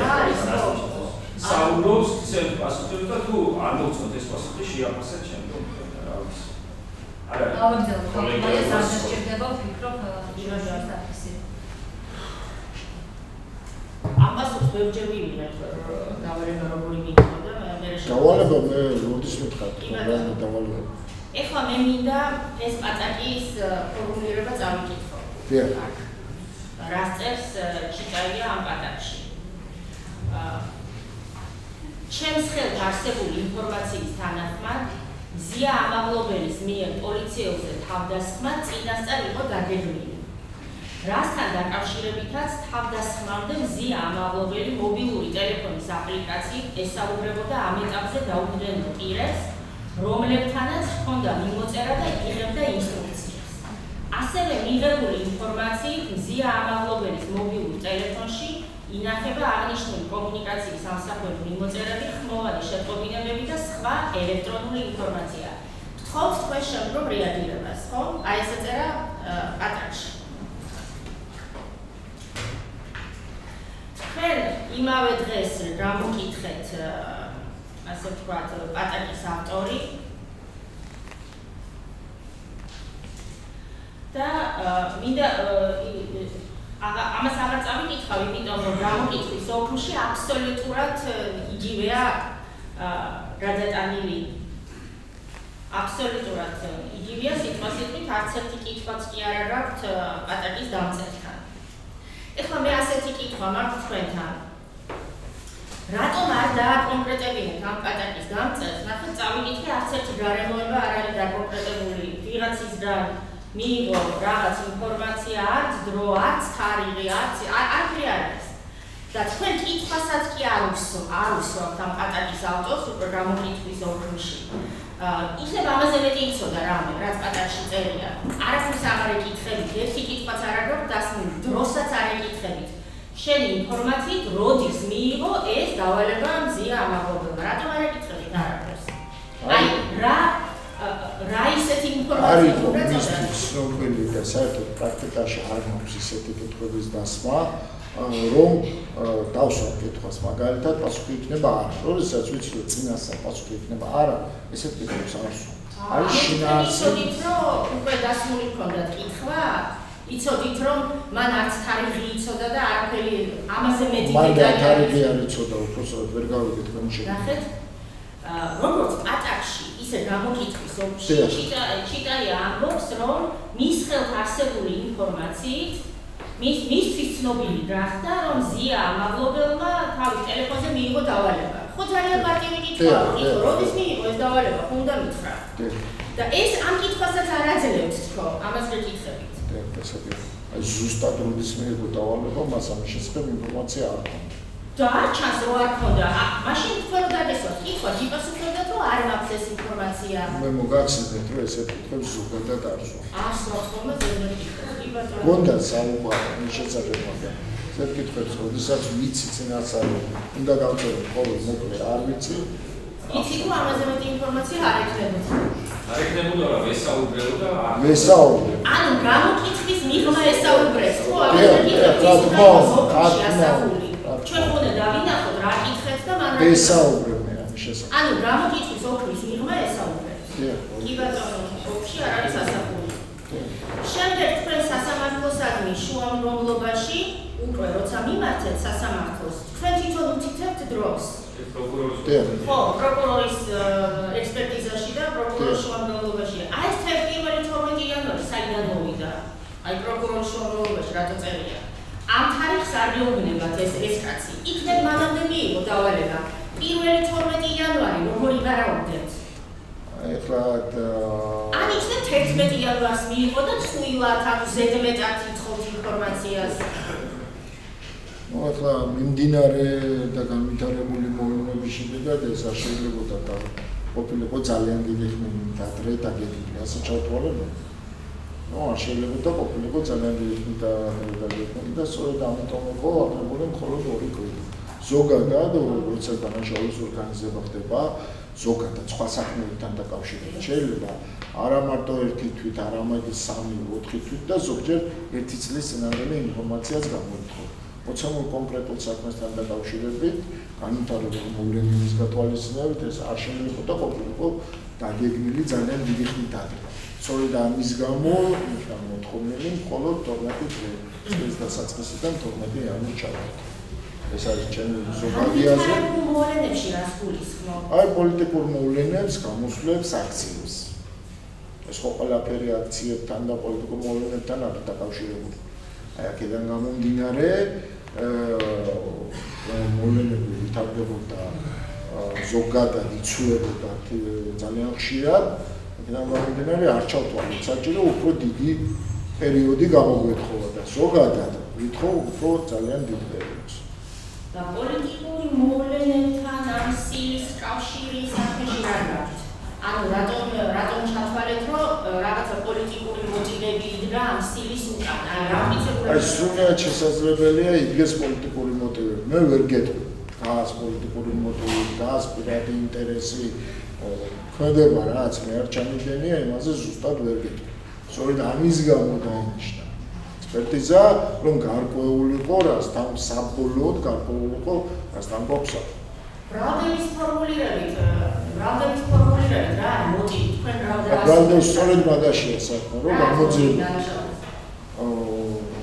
საუბრობს ცენ პასუხებს და თუ არ მოგწონთ ეს პასუხი შეაფასეთ შემდგომ რა ვიცი არა გავაგზავნე ხოლმე ეს შეჭდება ვფიქრობ ჟურნალისტი ამასობს ბევრჯერ მივიღეთ დავალება როგორი მითხოვდა მე დავალება მე როდის მითხრათ რა დავალება ეხლა მე მინდა ეს პატაკის ფორმულირება წავიკითხო რას წერს ჩიტაია ამ პატაკში ჩემს ხელთ არსებული ინფორმაციის თანახმად ზია ამაღლობელის მიერ პოლიციელზე თავდასხმა წინასწარ იყო დაგეგმილი რასთან დაკავშირებითაც თავდასხმამდე მზია ამაღლობელი მობილური ტელეფონის აპლიკაციით ესაუბრებოდა ამ ეტაპზე დაუბრუნებულ პირებს, რომლებთანაც ჰქონდა მიმოწერა და იღებდა ინსტრუქციას. ასევე მიღებული ინფორმაციით მზია ამაღლობელის მობილურ ტელეფონში ინახება აღნიშნული კომუნიკაციის ამსახველი მიმოწერები, ხმოვანი შეტყობინებები და სხვა ელექტრონული ინფორმაცია. გთხოვთ თქვენ შემდგომ რეაგირებას, ხო? აი ეს წერა პატაკში. თქვენ იმავე დღეს გამოგკითხეთ ასე ვთქვათ პატაკის ავტორი და მინდა ამას აღარ წავიკითხავ, იმიტომ რომ გამოგკითხვის ოქროში აბსოლუტურად იგივეა რა დატანილი. აბსოლუტურად იგივეა სიტყვასიტყვით, არც ერთი კითხვაც კი არ გაქვთ პატაკის დამწერთან. ეხლა მე ასეთი კითხვა მაქვს თქვენთან. რატომ არ დააკონკრეტებინეთ ამ პატაკის დამწერს? ნახეთ, წავიკითხე, არც ერთი გარემოება არ არის დაკონკრეტებული. ვიღაცისგან მიიღო რაღაც ინფორმაცია, არც დრო, არც თარიღი, არაფერი არ არის. და თქვენ კითხვასაც კი არ უსვამთ ამ პატაკის ავტორს უკვე გამოკითხვის ოქროში. იქნება ამაზე მეტი იცოდა რამე, რაც პატაკში წერია. არაფერს აღარ ეკითხებით, ერთი კითხვაც არ აქვს დასმული, დროსაც არ ეკითხებით. შენი ინფორმაციით როდის მიიღო ეს დავალება მზია ამაღლობელმა? რატომ არ ეკითხებით არაფერს? აი, რა ისეთი ინფორმაცია უნდა წოდეთ? ცნობილი და საერთოდ პრაქტიკაში არ მაქვს ისეთი კითხვების დასმა, რომ დავსვამ კითხვას მაგალითად პასუხი იქნება არა. როდესაც ვიცი რომ წინასწარ პასუხი იქნება არა, ესეთ კითხვებს არ ვსვამ. არის შინაარსი. იცოდით რომ უკვე დასმული ჰქონდათ კითხვა? იცოდით რომ მან არც თარიღი იცოდა და არაფერი ამაზე მეტი დეტალი თარიღი არ იცოდა, უბრალოდ ვერ გავიგეთ კონჩი. ნახეთ, როგორც პატაკში, ისე გამოკითხვის ოფისში ჩიტაია ამბობს, რომ მის ხელთ არსებული ინფორმაციით მისთვის ცნობილი გახდა, რომ ზია ამაღლობელმა თავის ტელეფონზე მიიღო დავალება. ხო ძალიან პარტიული კითხვა, როდის მიიღო ეს დავალება, ხო უნდა მითხრა. და ეს ამ კითხვასაც არ აძლევთ თქო, ამას ვერ კითხებით. აი ზუსტად როდის მიიღო დავალება, მას ამის შესახებ ინფორმაცია არ ჰქონდა. და არ ჩანს რომ არ ჰქონდა. მაშინ თქვენ რომ დაგესვათ კითხვა, იპასუხებდათ რომ არ მაქვს ეს ინფორმაცია. მე მოგახსენეთ რომ ესეთ კითხვებს ზოგადად არ ვსვამ. ასვამს ხოლმე ზოგადად კითხვებს. გონდა საუბარი მის შესახებ, მაგრამ ესეთ კითხვებს, როდესაც ვიცი წინასწარ უნდა გავწერო ყოველ მოკლე არ ვიცი. იცი თუ ამაზე მეტი ინფორმაცია არ ექნებოდა. არ ექნებოდა რა ვესაუბრებოდა? ვესაუბრე. ანუ გამოკითხვის მიღმა ესაუბრეს, ხო? ამაზე კითხვის ჩვენ უნდა დავინახოთ რა კითხეთ და მან ესაუბრებნე ამის შესახებ. ანუ გამოკითხვის ოქრის მიღმა ესაუბრეს. კი ბატონო, ოქში არ არის ასახული. შემდეგ თქვენ სასამართლოსადმი შუამდგომლობაში უკვე როცა მიმართეთ სასამართლოს, თქვენ თვითონ უთითებთ დროს. ხო, პროკურორის ექსპერტიზაში და პროკურორის შუამდგომლობაში. აი ეს 12 იანვარი საიდან მოვიდა? აი პროკურორის შუამდგომლობაში რატო წერია. ამ თარიღს არ მეუბნებათ ეს კაცი. იქნებ მანამდე მიიღო დავალება. 1-12 იანვარი როგორი ვარაუდებთ? ეხლა ან იქნებ 11 იანვარს მიიღო და წვილად ან ზედმეტად ითხოვთ ინფორმაციას. ეხლა მიმდინარე და განვითარებული მოვლენების შედეგად ეს არ შეიძლებოდა და ყოფილიყო ძალიან დიდი ხმები დადრე და გეგმილი ასე ჩავთვალებო. არ შეიძლება ყოფილიყო ძალიან დიდი ხმები და გეგმილი და სწორედ ამიტომ იყო აღებული მხოლოდ 2 კვირი. ზოგადად როცა დანაშაულის ორგანიზება ხდება, ზოგადად სხვა საქმეებთან დაკავშირებით შეიძლება არა მარტო ერთი თვით, არამედ 3-4 თვით და ზოგჯერ ერთი წლის წინამდე ინფორმაციას გამოითხოვა. მოცემულ კონკრეტულ საქმესთან დაკავშირებით, განვითარებული მოვლენების გათვალისწინებით ეს არ შეიძლება და ყოფილიყო დაგეგმილი ძალიან დიდი ხნით ადრე. სწორედ ამის გამო მოთხოვნილი მხოლოდ 12 წლის დასაწყისიდან 12 იანვარი ჩავარდა. ეს არის ჩემი ზოგადი აზრი. მოვლენებში რას გულისხმობ? აი პოლიტიკურ მოვლენებს, გამოსვლებს, აქციებს. ეს ხო ყველაფერი აქციებთან და პოლიტიკურ მოვლენებთან არის დაკავშირებული. აი აქედან გამომდინარე მოვლენები ვითარდებოდა ზოგადად იცვლებოდა ძალიან ხშირად. აქედან გამომდინარე არ ჩავთვალეთ საჭირო უფრო დიდი პერიოდი გამოგვეთხოვა და ზოგადად ვითხოვ უფრო ძალიან დიდ პერიოდს. და პოლიტიკური მოვლენებთან ამ სილის კავშირი საქმეში რა გაქვთ? ანუ რატომ ჩათვალეთ, რომ რაღაცა პოლიტიკური მოტივები იდგა ამ სილის უკან? აი სრულად შესაძლებელია იდგეს პოლიტიკური მოტივები. მე ვერ გეტყვი. გას პოლიტიკური მოტივი, გას პირადი ინტერესი ხდება რაც მე არ ჩამიგდენია, იმაზე ზუსტად ვერ გეტყვი. სწორედ ამის გამო დაინიშნა ექსპერტიზა, რომ გარკვეულიყო რასთან საბოლოოდ გარკვეულიყო რასთან გვაქვს. ბრალდების ფორმულირებით რა მოტივი თქვენ ბრალდებს სწორედ მაგაშია საქმე, რომ გამოძიება.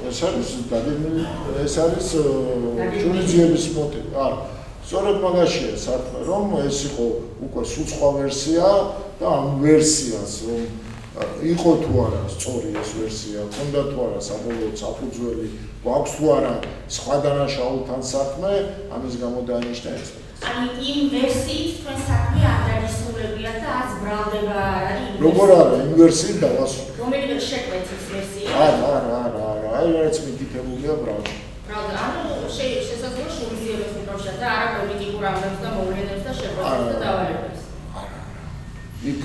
ეს არის შურიძიების მოტივი. არა, სწორედ მაგაშია საქმე, რომ ეს იყო უკვე სულ სხვა ვერსია და ამ ვერსიას რომ იყო თუ არა სწორი ეს ვერსია, ქონდა თუ არა საბოლოოდ საფუძველი, გვაქვს თუ არა სხვა დანაშაულთან საქმე, ამის გამო დაინიშნა ეს. ანუ იმ ვერსიით თქვენ საქმე არ დაგისრულებიათ და არც ბრალდება არ არის. როგორ არა, იმ ვერსიით დავასრულე. რომელიღაც შეკვეთ ის ვერსია? არა, აი რაც მითითებულია ბრალდა. ბრალდა, ანუ შესაძლოა შურიძიების მიკროფონში და არა პოლიტიკურ ამბებს და მოვლენებს და შეკვეთებს და დავალებებს. იქ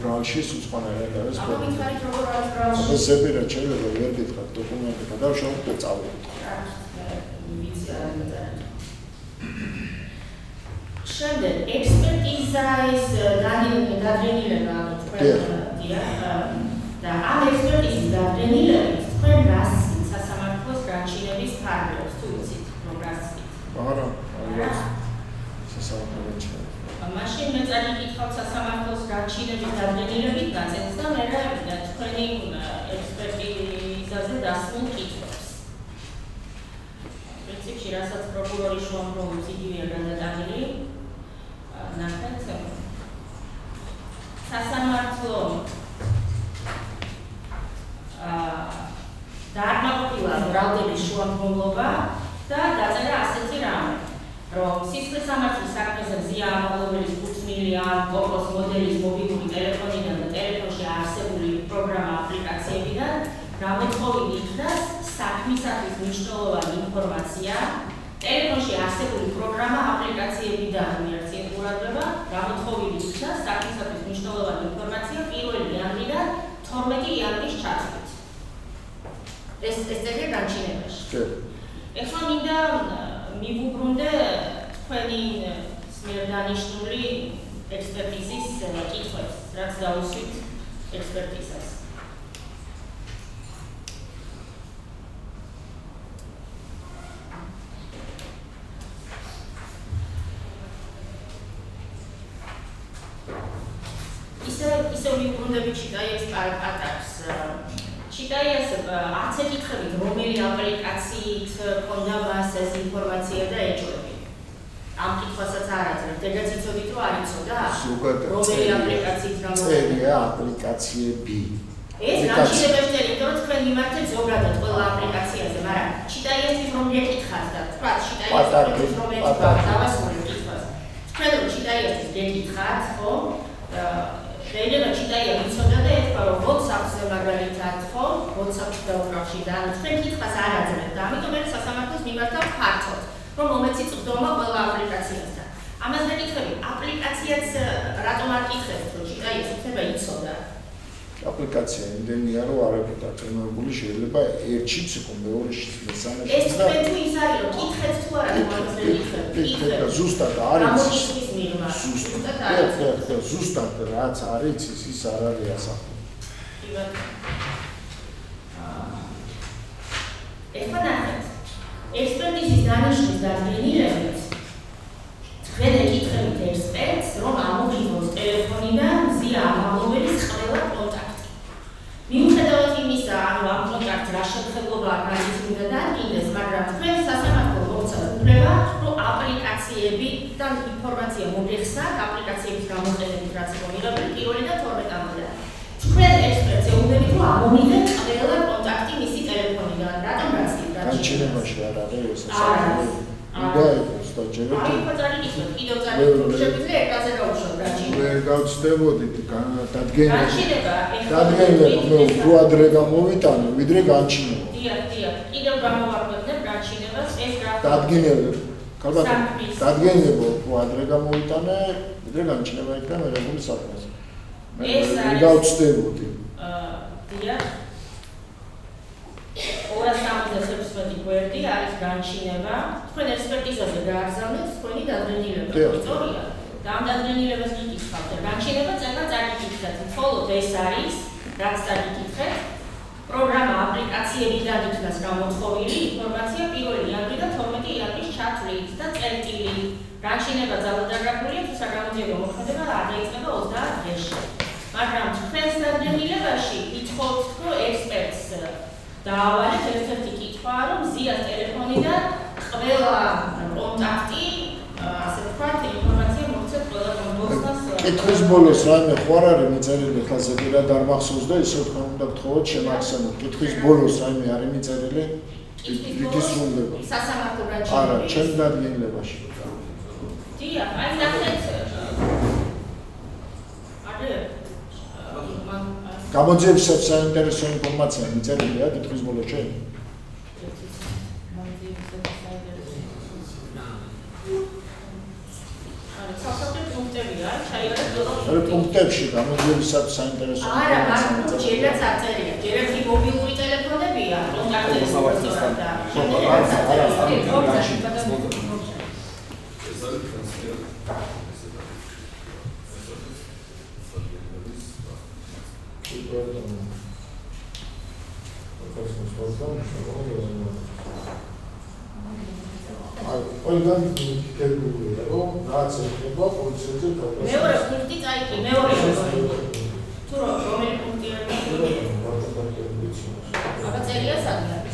ბრალში სხვანაირად არის პრობლემა. ანუ მითხარით როგორ არის ბრალში? ეს ზეპირად შეიძლება ვერ გითხრათ დოკუმენტი გადავშალოთ და წავიდეთ. ვიცი არ მიწარეთ. შემდეგ ექსპერტიზის დადრენილება თქვენ და ამ ექსპერტიზის დადრენილებით თქვენ რას სასამართლოს განჩინების ფარგლებს თუ იცით პროგრამით? არა, სასამართლო განჩინება. მაშინ მე წარიკითხავ სასამართლოს განჩინების დადრენილებით გაწეთს და მე თქვენი ექსპერტიზაზე დასმულ კითხვებს. პრინციპში რასაც პროკურორი შუამდგომლობს იგივეა გადატანილი. ნახეთ სასამართლო დაარღვევა ბრალდების შუამდგომლობა და დაწერა ასეთი რამე, რომ სისხლის სამართლის საქმეზე მზია ამაღლობელის კუთვნილი ან კოკოს მოდელის მობილური ტელეფონიდან და ტელეფონში არსებული პროგრამა აპლიკაციებიდან გამეთხოვილი იქნას საქმისათვის მნიშვნელოვანი ინფორმაცია ტელეფონში არსებული პროგრამა აპლიკაციებიდან მიაღწია ყურადღება, გამოთხოვილი იქნას საქმისათვის მნიშვნელოვანი ინფორმაცია 1 იანვრიდან 12 იანვრის ჩათვლით. ეს წერია განჩინებაში. ეხლა მინდა მივუბრუნდე თქვენი მიერ დანიშნული ექსპერტიზის კითხვებს, რაც დაუსვით ექსპერტიზას. ისე ვიბრუნდები ჩიტაიას პატარს. ჩიტაიას არც ეკითხებით, რომელი აპლიკაციით ქონდა მას ეს ინფორმაცია და ეჭვები. ამ კითხვასაც არ აძლევთ. ეგაც იცოდით, რომ არ იცოდა? რომელი აპლიკაციით გამოიყენა? წერია აპლიკაციები. ეს განშილებაში წერია, იმიტომ რომ თქვენ მიმართეთ ზოგადად ყველა აპლიკაციაზე, მაგრამ ჩიტაიასთვის რომ გეკითხათ და თქვათ ჩიტაიასთვის რომ დავასრულებ კითხვას. თქვენ რომ ჩიტაიასთვის გეკითხათ, ხო? შეიძლება ჩიტაია ვიცოდა და ეთქვა რომ WhatsApp-ზე მაგალითად, ხო? WhatsApp-ში დაუკავშირი და თქვენ კითხვას არ აძლევთ და ამიტომ მე სასამართლოს მიმართავ ფართოდ, რომ მომეცი წვდომა ყველა აპლიკაციასთან. ამას მეკითხები, აპლიკაციაც რატომ არ კითხებთ, რომ ჩიტაიას იქნება იცოდა? აპლიკაცია იმდენია რომ არ აქვს დაწინაურებული შეიძლება ერთშიც იყო მეორეშიც მესამეშიც ეს თქვენ თუ ის არის რომ კითხეთ თუ არა კითხეთ და ზუსტად არის ზუსტად რაც არის ის არ არის ასახული ეხლა ნახეთ ექსპერტიზის დანიშნვის დადგენილებით თქვენ ეკითხებით ექსპერტს რომ ამოიღოს ტელეფონიდან მზია ამაღლობელის ყველა კონტაქტი მიუხედავად იმისა, ანუ ამ კონტაქტს რა შემთხვევაა განიც უნდა დადგინდეს, მაგრამ თქვენ სასამართლო მოგცათ უფლება, რომ აპლიკაციებიდან ინფორმაცია მოგეხსნათ, აპლიკაციების გამოყენებით რაც იყო მიღებული 1 და 12-მდე. თქვენ ექსპერტს ეუბნებით, რომ ამომიღეთ ყველა კონტაქტი მისი ტელეფონიდან, რატომ გაცდით რა? განჩინებაში არ არის ეს სასამართლო. უნდა იყოს და ჯერა აი, პაწარი ისო, კიდევ წარიდგინე, შეგვიძლია ეკაზე გავუშვათ განჩინება. ვერ გავცდებოდით დადგენილება. განჩინება, დადგენილება მე უფრო ადრე გამოვიტანე, ვიდრე განჩინება. დიახ, კიდევ გამოვაკვეთებ განჩინებას, ეს რა? დადგენილება. კალბატონ, დადგენილება უფრო ადრე გამოვიტანე, ვიდრე განჩინება იქნა მერებული საქმეს. მე ვერ გავცდებოდი. დიახ. 276 გვერდი არის განჩინება. თქვენ ექსპერტიზაზე გააგზავნეთ თქვენი დადგენილება. ისტორია. და ამ დადგენილებას გიკითხავთ. განჩინება წერა წაგიკითხეთ. მხოლოდ ეს არის, რაც წაგიკითხეთ. პროგრამა აპლიკაციებიდან იქნას გამოთხოვილი ინფორმაცია 1 იანვრი და 12 იანვრის ჩათვლით და წერტილი. განჩინება ძალადაგებულია, თუ საგამოძიებო მოქმედება არ დაიწყება 30 დღეში. მაგრამ თქვენს დადგენილებაში ითხოვთ, რომ ექსპერტს დაავალეთ ერთ-ერთი კითხვა, რომ ზიას ტელეფონიდან ყველა კონტაქტი, ასე ვთქვათ, ინფორმაცია მოგცეთ ყველა კონტაქტს. კითხვის ბოლოს რაიმე ხო არ არის მიწერილი ხა ზედირად არ მახსოვს და ისე თქვენ უნდა გთხოვოთ შემახსენოთ. კითხვის ბოლოს რაიმე არის მიწერილი? კითხვის სრულდება. სასამართლო განჩინება. არა, ჩემ დადგენილებაში. დიახ, აი ნახეთ. არის გამოძიებისას საინტერესო ინფორმაცია მიწერილია კითხვის ბოლოში? პუნქტებში გამოძიებისას საინტერესო არა, მაგრამ ჯერაც არ წერია. ჯერაც მობილური ტელეფონებია, კონტაქტების მოსწორა და ყველგან გიგებულია, რომ რაც ეხება პოლიციაზე გადასვლას. მეორე პუნქტი წაიკი, მეორე თუ რომელი პუნქტი არის? აბა წერია სადღაც.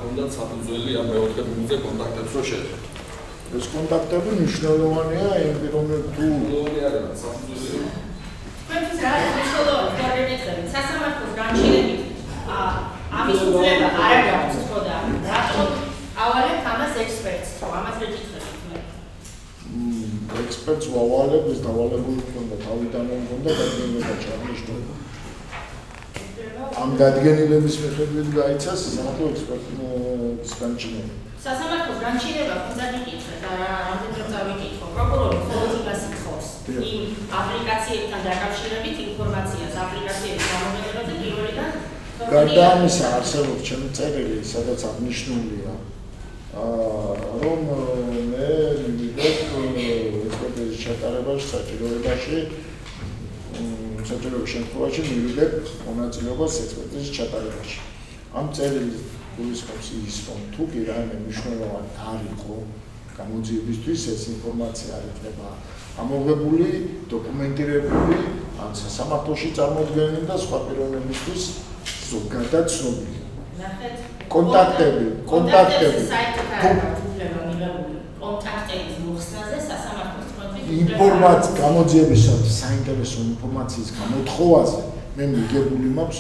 კონდაც საფუძველი ამ მეოთხე პუნქტზე კონტაქტებს რო შეეძლო. ეს კონტაქტები მნიშვნელოვანია, იმიტომ თუ არის საფუძველი. თქვენთვის რა არის მნიშვნელოვანი? გარდაიწყებით სასამართლოს განჩინებით ამის უფლება არ აქვს ხო და რატომ ავალებთ ამას ექსპერტს, ხო? ამას რა გითხრით მე? ექსპერტს ვავალებ, ეს დავალებული ქონდა თავიდანვე მქონდა დადგენილება ჩანიშნული. ამ დადგენილების მიხედვით გაიცა სასამართლო ექსპერტის განჩინება. სასამართლოს განჩინება უნდა გიკითხეთ, რამდენჯერ წავიკითხო. პროკურორი მხოლოდ იმას ითხოვს. იმ აპლიკაციებთან დაკავშირებით ინფორმაციას აპლიკაციების გამოყენებაზე 1-დან 12. გარდა ამისა არსებობს ჩემი წერილი, სადაც აღნიშნულია, რომ მე მივიდეთ ექსპერტიზის ჩატარებაში, საჭირო შემთხვევაში მივიდეთ მონაწილეობას ექსპერტიზის ჩატარებაში. ამ წერილის გულისხმობს ის, რომ თუ კი რაიმე მნიშვნელოვანი არ იყო გამოძიებისთვის ეს ინფორმაცია არ იქნება ამოღებული, დოკუმენტირებული, ან სასამართლოში წარმოდგენილი და სხვა პიროვნებისთვის ზოგადად ცნობილი. კონტაქტები. კონტაქტების მოხსნაზე სასამართლოს კონტროლი. ინფორმაცია გამოძიებისათვის საინტერესო ინფორმაციის გამოთხოვაზე მე მიგებული მაქვს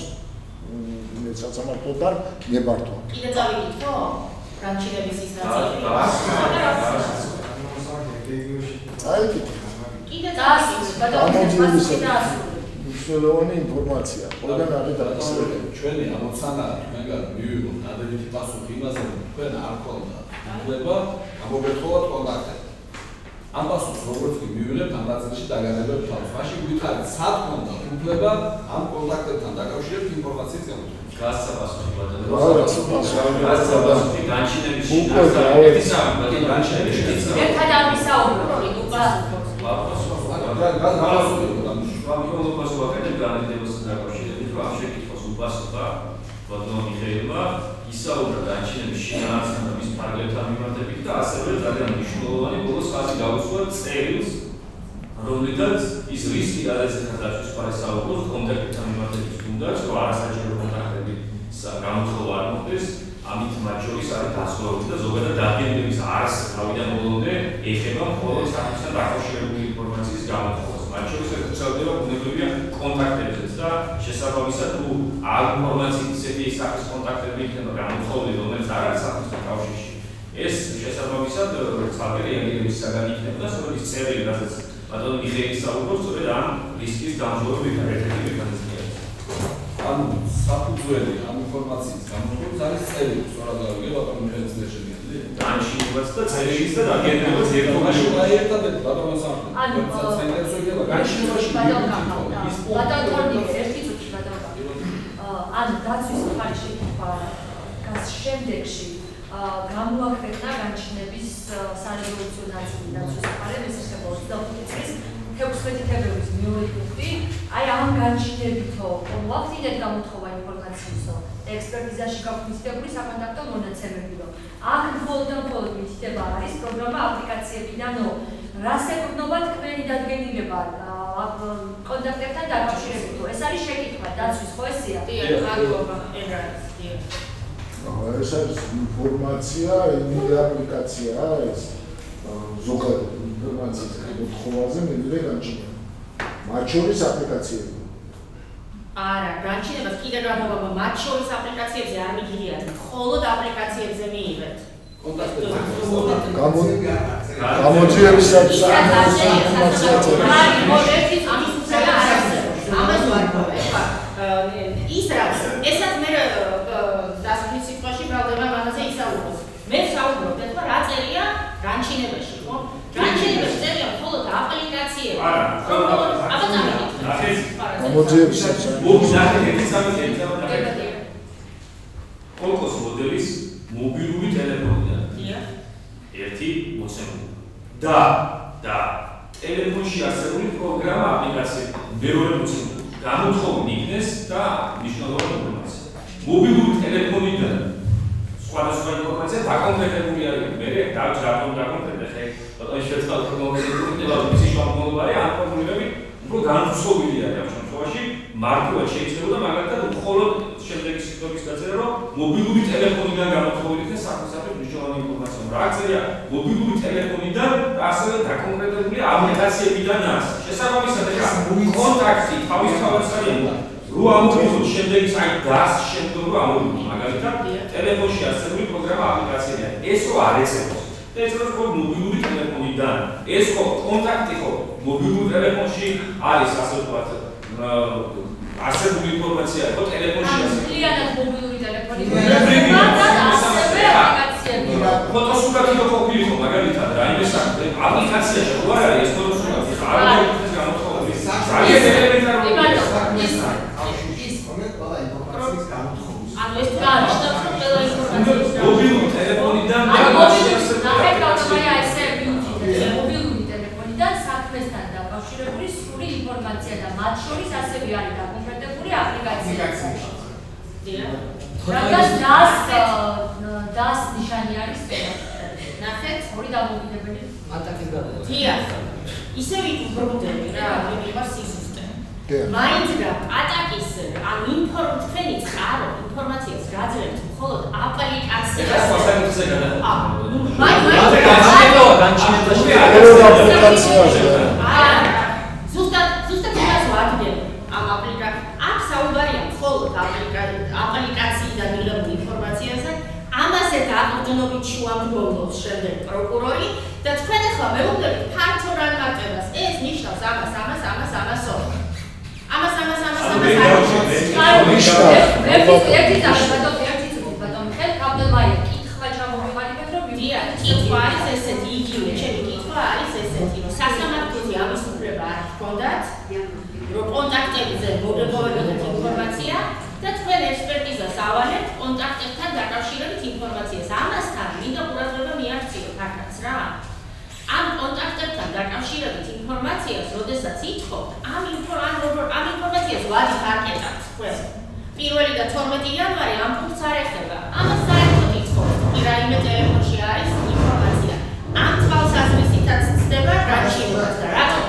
სასამართლოდან ნებართვა. კიდე წავიდით ხო? რანჩინების ის ნაწილი. კიდე წავიდით, გამოძიებისათვის მნიშვნელოვანი ინფორმაცია. ყველგან არის დაფიქსირებული. ჩვენი ამოცანა თქვენგან მივიღოთ დადებითი პასუხი იმაზე, რომ თქვენ არ ქონდა უფლება გამოგეთხოვათ კონტაქტები. ამ პასუხს როგორც კი მივიღებთ, ამ ნაწილში დაგანებებთ თავს. მაშინ გითხარით, სად ქონდა უფლება ამ კონტაქტებთან დაკავშირებით ინფორმაციის გამოთქმის. გასცა პასუხი ბატონო. გასცა პასუხი განჩინების განჩინების ერთად არ ვისაუბროთ, რიგ უპასუხოთ. ბატონო მიხეილმა ისაუბრა განჩინების შინაარსთან და მის ფარგლებთან მიმართებით და ასევე ძალიან მნიშვნელოვანი ბოლოს ხაზი გაუსვა წერილს, რომლითაც ის რისკი გადაეცეთა დაცვის პარისაუბროს კონტაქტებთან მიმართებით თუნდაც, რომ არასაჯარო კონტაქტები გამოთხოვა არ მოხდეს, ამით მათ შორის არის დასწორებული და ზოგადად დადგენილების არს თავიდან ბოლომდე ეხება მხოლოდ საკითხთან დაკავშირებული ინფორმაციის გამოთხოვას. მათ შორის ეხება ბუნებრივია კონტაქტებზეც და შესაბამისად თუ ამ ინფორმაციის ისეთი სახის კონტაქტები იქნება გამოთხოვილი, რომელიც არ არის საკითხთან კავშირში. ეს შესაბამისად ცალკე რეაგირების საგანი იქნება და სწორედ ის წერილი, რასაც ბატონო მიხეილი საუბრობს, სწორედ ამ რისკის დამჟღავნებით ერთ-ერთი მექანიზმია. ანუ საფუძველი ამ ინფორმაციის გამოთქმის არის წერილი, სწორად გავიგე ბატონო მიხეილის შეგვიძლია. განშინებას და წერილს და დაგენებას ერთობაში ერთადერთი ბატონო სამყარო. ანუ საინტერესო იქნება განშინებაში ბატონო თორნიკე ერთი წუთი ბატონო. ანუ დაცვის მხარის შეკითხვა გას შემდეგში გამოაქვეყნა განჩინების სარეზოლუციო ნაწილი დაცვის მხარემ ეს ხება 25 წლის 16 თებერვლის მეორე პუნქტი. აი ამ განჩინებითო მოაქვს იმედ გამოთხოვა ინფორმაციისო ექსპერტიზაში გაქვეყნებული საკონტაქტო მონაცემებიო. აქ მხოლოდ და მხოლოდ მითითება არის პროგრამა აპლიკაციებიდანო რას ეკუთვნობა თქვენი დადგენილება კონტაქტებთან დაკავშირებითო. ეს არის შეკითხვა დაცვის ხო ესეა? დიახ, ეგრეა. ეს არის ინფორმაცია, იმედი აპლიკაციაა ეს ზოგადად ინფორმაციის გამოთხოვაზე მივიდე განჩინება. მათ შორის აპლიკაციები. არა, განჩინებას კიდე გამოვა მათ შორის აპლიკაციებზე არ მიგიღიათ, მხოლოდ აპლიკაციებზე მიიღეთ. გამოძიებისათვის ინფორმაცია წერა. ამას ვარქვა, ეხლა ის რაც ესაც მე დასკვნის სიტყვაში ბრალდება მანაზე ისაუბროს. მე საუბრობ, ეხლა რა წერია განჩინებაში, ხო? განჩინებაში წერია მხოლოდ აპლიკაციები. არა, აბა წამიდით. გამოძიებისათვის კოლკოს მოდელის მობილური ტელეფონიდან. ერთი მოცემული. და ტელეფონში არსებული პროგრამა აპლიკაციები მეორე მოცემული. გამოთხოვილი იქნეს და მნიშვნელოვანი ინფორმაცია. მობილური ტელეფონიდან სხვადასხვა ინფორმაცია დაკონკრეტებული არის. მე რატომ დაკონკრეტებული? ბატონო შეცვალ კონკრეტული და მისი შემოგმოვარი ამ პრობლემები უფრო განსხვავებული არის ამ შემთხვევაში. მარტივად შეიძლება მაგალითად მხოლოდ შემდეგი სიტყვების დაწერა, რომ მობილური ტელეფონიდან გამოთხოვილი იქნეს საკუთარი მნიშვნელოვანი ინფორმაცია. რა წერია მობილური ტელეფონიდან და ასევე დაკონკრეტებული აპლიკაციებიდან არის. შესაბამისად ეხლა კონტაქტი თავისთავად არის. რო ამოვიღოთ შემდეგი აი დას შემდგომ რო ამოვიღოთ მაგალითად ტელეფონში არსებული პროგრამა აპლიკაციებია. ეს რო არ ეწევს. და ეს რო მობილური ტელეფონიდან ეს ხო კონტაქტი ხო მობილურ ტელეფონში არის ასე ვთქვათ არსებული ინფორმაცია ხო ტელეფონში არის. ლიანად მობილური ტელეფონი და ასევე აპლიკაციები. ფოტოსურათი რო ყოფილი ხო მაგალითად რა იმეს აპლიკაციაში რო არ არის ეს ფოტოსურათი არ არის გამოთხოვილი. ძალიან ელემენტარული ანუ ეს გააჩნდათ რომ ყველა ინფორმაცია მობილური ტელეფონიდან მობილური ტელეფონიდან საქმესთან დაკავშირებული სრული ინფორმაცია და მათ შორის ასევე არის დაკონკრეტებული აპლიკაციები. რადგან დას ნიშანი არის ნახეთ, ორი დამოუკიდებელი ატაკის გადავა. დიახ. ისევ უბრუნდები რა, ვიღარ სიზუსტე. მაინც რა ატაკის ან თქვენი წყარო ინფორმაციას გაძლევთ მხოლოდ აპლიკაციას. ეს მოსაგებზე გადავა. ზუსტად იმას ვაგდებ ამ აქ საუბარია მხოლოდ აპლიკაციიდან მიღებულ ინფორმაციაზე. ამაზე დაყრდნობით შუამდგომლობს შემდეგ პროკურორი და თქვენ ახლა მეუბნებით ფართო რანმარტებას. ეს ნიშნავს ამას. კითხვა არის ესეთი, იგივე, ჩემი კითხვა არის ესეთი, რომ სასამართლოზე ამის უფლება არ ჰქონდათ, რომ კონტაქტებზე მოგებოვებოდეთ ინფორმაცია და თქვენ ექსპერტიზას ავალებთ კონტაქტებთან დაკავშირებით ინფორმაციას. ამასთან მინდა ყურადღება მიაქციოთ აქაც რა. ამ კონტაქტებთან დაკავშირებით ინფორმაციას, როდესაც ითხოვთ, ამ ინფორმაციას ვადით არ კეტავთ თქვენ. 1 და 12 იანვარი ამ ფუნქციას არ ეხება. ამას საერთოდ ითხოვთ, რაიმე ტელეფონში არის ინფორმაცია. ამ თვალსაზრისითაც ცდება განჩინებას და რატომ?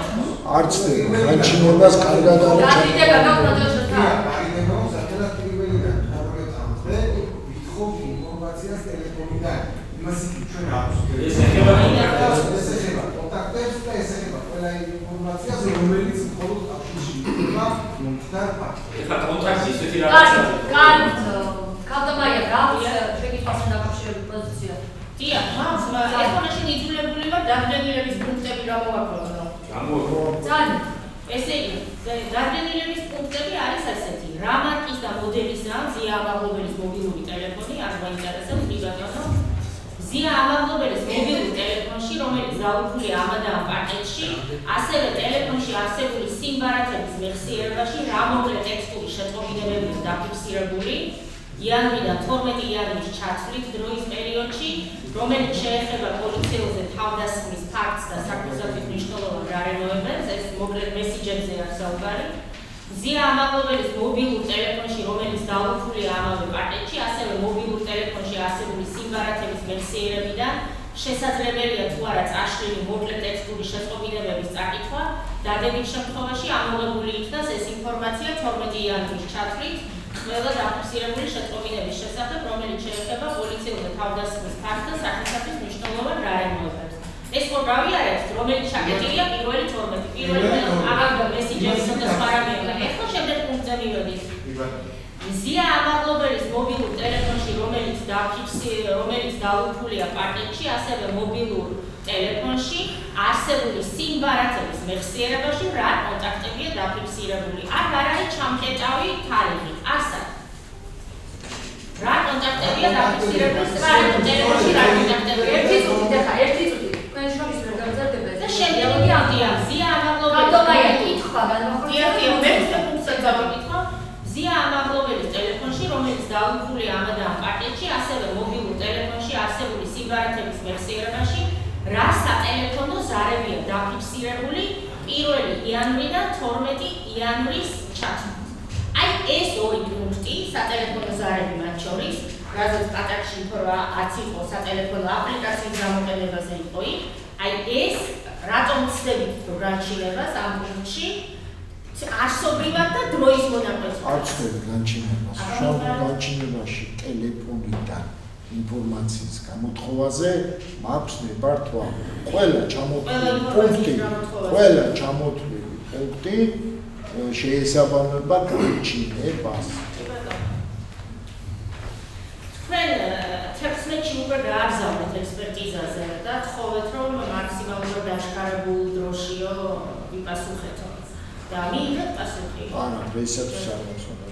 არ ცდება, განჩინებას კარგად არ ჩანს. დაგიდება გაკვრადოშთა. არიდება საქართველოს პირველიდან 12 წამზე ვითხოვთ ინფორმაციას ტელეფონიდან. იმას ჩვენ აქვს. ეს ეხება კონტაქტებს და ეს ეხება ყველა ინფორმაციას, რომელიც მხოლოდ კავშირში იქნება მომხდარ ფაქტს. ეხლა კონტრაქტი ისეთი რაღაცაა. კალდამაია გაქვს შეკითხვასთან დაკავშირებით პოზიცია. დიახ, მაქვს, ეხლა მაშინ იძულებული ვარ დადგენილების პუნქტები რა მოვაქცევო. ძალიან. ესე იგი, დადგენილების პუნქტები არის ასეთი. რა მარკის და მოდელისაა ზია ამაღლობელის მობილური ტელეფონი, არ მაინტერესებს მიგატანო. ზია ამაღლობელის მობილურ ტელეფონში, რომელიც დაუქმულია ამადამ პაკეტში, ასევე ტელეფონში არსებული სიმბარათების მეხსიერებაში რა მოკლე ტექსტური შეტყობინებებია დაფიქსირებული იანვრიდან 12 იანვრის ჩათვლით დროის პერიოდში, რომელიც შეეხება პოლიციელზე თავდასხმის ფაქტს და საკუთრივ მნიშვნელოვან გარემოებებს, ეს მოკლედ მესიჯებზე არის საუბარი. ზია ამაღლობელის მობილურ ტელეფონში, რომელიც დაუქმულია ამავე პაკეტში, ასევე მობილურ ტელეფონში არსებული სიმბარათების მეხსიერებიდან შესაძლებელია თუ არა წაშლილი მოკლე ტექსტური შეტყობინებების წაკითხვა, დადებით შემთხვევაში ამოღებული იქნას ეს ინფორმაცია 12 იანვრის ჩათვლით ყველა დაფიქსირებული შეტყობინების შესახებ, რომელიც შეეხება პოლიციელზე თავდასხმის ფაქტს და საკუთრივ მნიშვნელოვან გარემოებებს. ეს მოგავიარებთ, რომელიც ჩაკეტილია 1-12 აღარ მესიჯების და სხვა რამეებია. ეხლა შემდეგ პუნქტზე მივედით. ზია ამაღლობელის მობილურ ტელეფონში, რომელიც დაუქმულია პაკეტში, ასევე მობილურ ტელეფონში არსებული სიმბარათების მეხსიერებაში რა კონტაქტებია დაფიქსირებული. აქ არ არის ჩამკეტავი თარიღი. ასა. რა კონტაქტებია დაფიქსირებული ტელეფონში რა კონტაქტებია? ერთი წუთი ახლა, ერთი წუთი. თქვენ შორის ვერ გავზარდება ეს. და შემდეგ ამდია ზია ამაღლობელის კითხვა განმახორციელებელი. ზია ამაღლობელის ტელეფონში, რომელიც დაუქმულია ამადამ პაკეტში, ასევე მობილურ ტელეფონში არსებული სიმბარათების მეხსიერებაში რა სატელეფონო ზარებია დაფიქსირებული 1 იანვრიდან 12 იანვრის ჩათვლით. აი ეს ორი პუნქტი სატელეფონო ზარები მათ შორის, რაზეც პაკეტში არც იყო სატელეფონო აპლიკაციის გამოყენებაზე იყო იქ. აი ეს რატომ ცდებით განჩინებას ამ პუნქტში? არსობრივად და დროის მონაკვეთში. არ ცდები განჩინებას. შუა განჩინებაში ტელეფონიდან ინფორმაციის გამოთხოვაზე მაქვს ნებართვა ყველა ჩამოთვლილი პუნქტი შეესაბამება განჩინებას. თქვენ 16-ში უკვე გააგზავნეთ ექსპერტიზაზე და თხოვეთ რომ მაქსიმალურად დაშკარებულ დროშიო ვიპასუხეთო. და მიიღეთ პასუხი. არა, დღეისათვის არ მოცონა.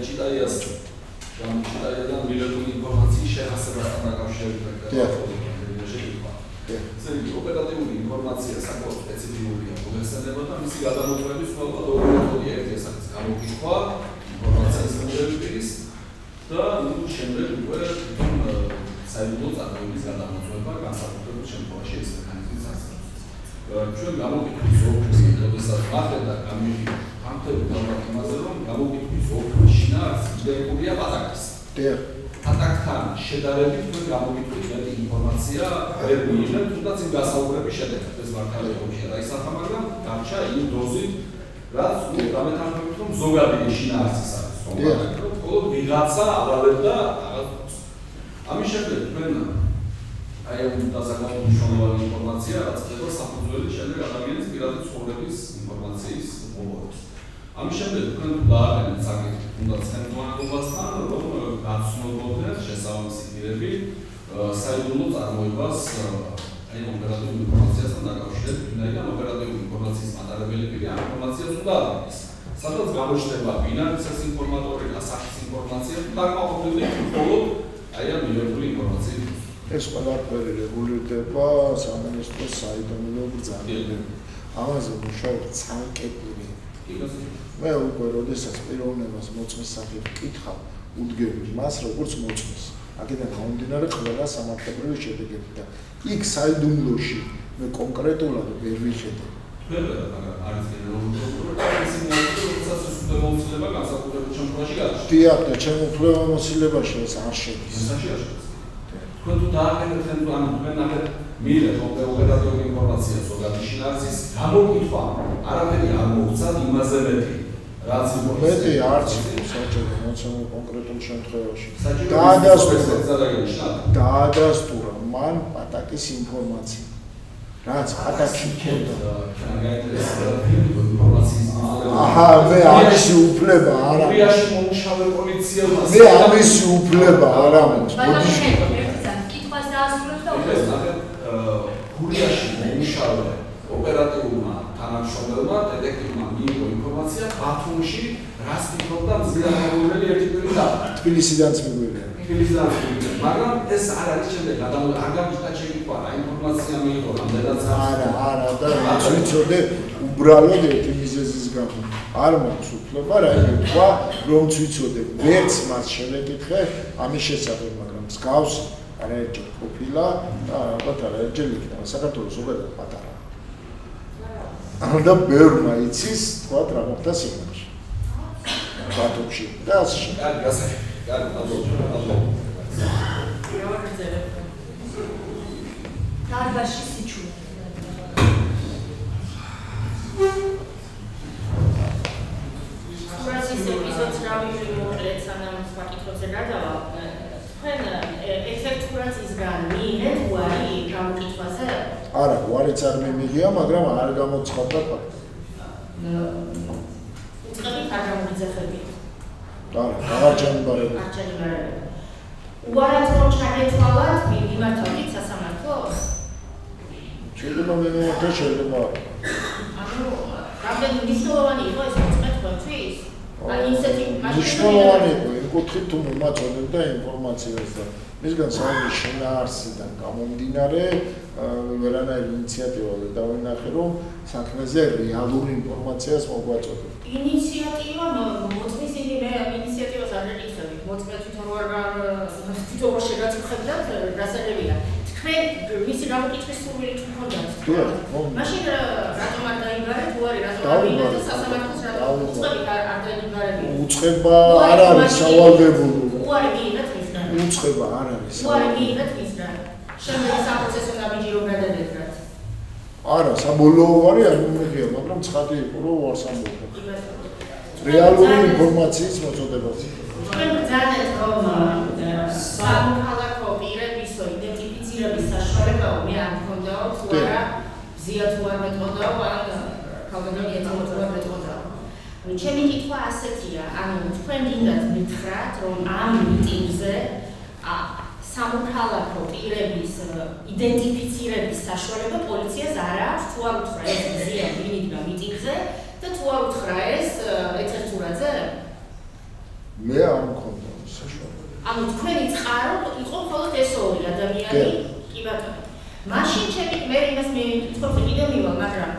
ჩიტაიასთან მიღებული ინფორმაციის შეხასებასთან დაკავშირებით ზეგი ოპერატიული ინფორმაცია საკმაოდ სპეციფიკურია მოხსენება და მისი გადამოყრების ყველა ორი მეთოდია ეს არის გამოკითხვა ინფორმაციის მიღების და შემდეგ უკვე საიდუმლო წარმოების გადამოწმება განსაკუთრებულ შემთხვევაში ეს მექანიზმი არსებობს. ჩვენ გამოგიქვი ზოგიერთი როდესაც მახეთ და გამიგივი ფაქტები დავარ იმაზე რომ გამოგიქვი ზოგიერთი შინაარსი იდენტურია პატაკის. პატაკთან შედარებით თქვენ გამოგიქვით მეტი ინფორმაცია ვერ მიიღეთ, თუნდაც იმ გასაუბრების შედეგად ეს მართალია რომ შეაისახა, მაგრამ დარჩა იმ დოზით, რაც დამეთანხმებით რომ ზოგადი შინაარსის არის. რომ მხოლოდ ვიღაცა ავალებდა რაღაც. ამის შემდეგ თქვენ აი ამ დასაკავებულ მნიშვნელოვანი ინფორმაცია, რაც ხდება საფუძველი შემდეგ ადამიანის პირადი ცხოვრების ინფორმაციის მოპოვებას. ამის შემდეგ თქვენ დააყენეთ საკითხი თუნდაც ხელმძღვანელობასთან, რომ გაცნობოდნენ შესაბამისი პირები საიდუმლო წარმოებას აი ოპერატიული ინფორმაციასთან დაკავშირებით, ვინაიდან ოპერატიული ინფორმაციის მატარებელი პირი ამ ინფორმაციას უნდა აღიაროს. სადაც გამოჩნდება ვინ არის ეს ინფორმატორი, რა სახის ინფორმაცია, დაკავებული მხოლოდ აი ამ მიღებული ინფორმაციით. ეს ყველაფერი რეგულირდება სამინისტროს საიდუმლო ბრძანებებით. ამაზე მუშაობს ცალკე-პირი. მე უკვე როდესაც პიროვნებას მოწმის სახით ვკითხავ, უდგები მას როგორც მოწმის. აქედან გამომდინარე ყველა სამართლებრივი შედეგები და იქ საიდუმლოში მე კონკრეტულად ვერ ვიხედე. დიახ, და ჩემ უფლებამოსილებაში ეს არ შედის. თქვენ თუ დააყენეთ ანუ თქვენ ნახეთ მიიღეთ ოპერატიული ინფორმაცია ზოგადი შინაარსის გამოკითხვა, არაფერი არ მოგცათ იმაზე მეტი. რაც ინფორმაცია მეტი არც საჭირო მოცემულ კონკრეტულ შემთხვევაში. დაადასტურა მან პატაკის ინფორმაცია. რაც პატაკი ქონდა. აჰა, მე ამისი უფლება არ აქვს. გურიაში მომუშავე პოლიცია მას. მე ამისი უფლება არ აქვს. კითხვას დაასრულებს და ეს ნახეთ გურიაში მომუშავე ოპერატიულმა თანამშრომელმა დეტექტივმა მიიღო ინფორმაცია ბათუმში რას ფიქრობდა მზიარაული ერთი პირი და თბილისიდანაც მიგვიღია. მაგრამ ეს არ არის შემდეგ არ გამიშთა შეკითხვა რა ინფორმაცია მიიღო რამდენად არა და რაც ვიცოდე უბრალოდ ერთი მიზეზის გამო არ მაქვს უფლება რაიმე თქვა რომ ვიცოდე ვერც მას შევეკითხე ამის შესახებ მაგრამ მსგავს არაერთხელ ყოფილა და ალბათ არაერთხელ იქნება საქართველოს ზოგადად პატარა და ბევრმა იცის თქვა რა მოხდა სიმონში ბათუმში და ასე დარბაზში სიჩუმე. Kuracīs epizodes rāvīšu mokrēt sanām spakītos ir radavā. Თქვენ ეფექტურაცისგან მიიღეთ უარი გამოკითხვაზე? არა, უარიც არ მიმიღია, მაგრამ არ გამოცხადდა ფაქტი. უწყებით არ გამოგიძახებით. არ ჩამიბარებია. არ ჩამიბარებია. უარად რომ ჩაგეცვალათ, მიმართავთ სასამართლოს? შეიძლება მიმართა, შეიძლება. ანუ, რამდენი მნიშვნელოვანი იყო ეს უწყეთ თქვენთვის? ან ისეთი მნიშვნელოვანი იყო, იმ კუთხით თუ მომაწონებდა ინფორმაციას და მისგან საუბრის შინაარსიდან გამომდინარე, ვერანაირ ინიციატივა ვერ დავინახე, რომ საქმეზე რეალურ ინფორმაციას მოგვაწოდებ. ინიციატივა მოწმის ინიციატივას არ ეკითხები. მოწმე თვითონ თვითონ შეგაწუხებდათ, რასაკვირველია. თქვენ მისი გამოკითხვის სურვილი თუ გქონდათ? მაშინ რატომ არ დაიბარეთ უარი, რატომ არ მიიღეთ და სასამართლოს რატომ უწყებით არ დაიბარებია? უწყება არ არის სავალდებულო. უარი მიიღეთ მისგან. უწყება არ არის. უარი მიიღეთ მისგან. შემდეგ საპროცესო ნაბიჯი რომ გადადედგათ. არა, საბოლოო უარი არ მომიღია, მაგრამ ცხადი იყო რომ უარს ამბობდა. რეალური ინფორმაციის მოწოდებაზე. თქვენ ბრძანეთ რომ სამოქალაქო პირებისო იდენტიფიცირების საშუალებაა მე არ მქონდაო თუ არა ზია თუ არ მეტყოდაო ან ქალგანია თუ არ მეტყოდაო. ჩემი კითხვა ასეთია, ანუ თქვენ გინდათ მითხრათ რომ ამ მიტინგზე სამოქალაქო პირების იდენტიფიცირების საშუალება პოლიციას არ აქვს თუ არ უთხრა ეს ზია ვინიდგა მიტინგზე და თუ არ უთხრა ეს ეთერთურაძე? მე არ მქონდა საშუალება. ანუ თქვენი წყარო იყო მხოლოდ ეს ორი ადამიანი, კი ბატონო. მაშინ ჩემი მე იმას მეთქვა კიდე მივა, მაგრამ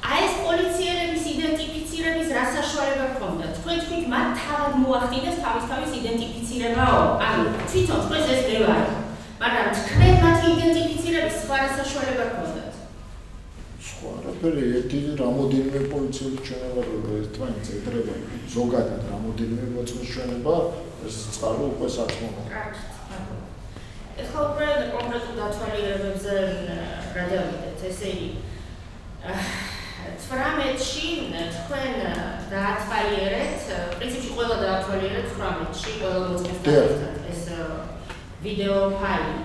აი ეს პოლიციერების იდენტიფიცირების რა საშუალება ჰქონდა? თქვენ თქვით მათ თავად მოახდინეს თავის იდენტიფიცირებაო? ანუ თვითონ თქვენ ეს მე ვარ. მაგრამ თქვენ მათი იდენტიფიცირების სხვა რა საშუალება ჰქონდათ? სხვა რა ყველაფერი ერთი რამოდენიმე პოლიციელი ჩვენება ერთმანეთს ედრება ზოგადად რამოდენიმე მოწმის ჩვენება ეს წყარო უკვე საწმოა. ეხლა უკვე კონკრეტულ დათვალიერებებზე რა დავიდეთ, ესე იგი 18-ში თქვენ დაათვალიერეთ, პრინციპში ყველა დაათვალიერეთ 18-ში ყველა მოწმის ეს ვიდეო ფაილი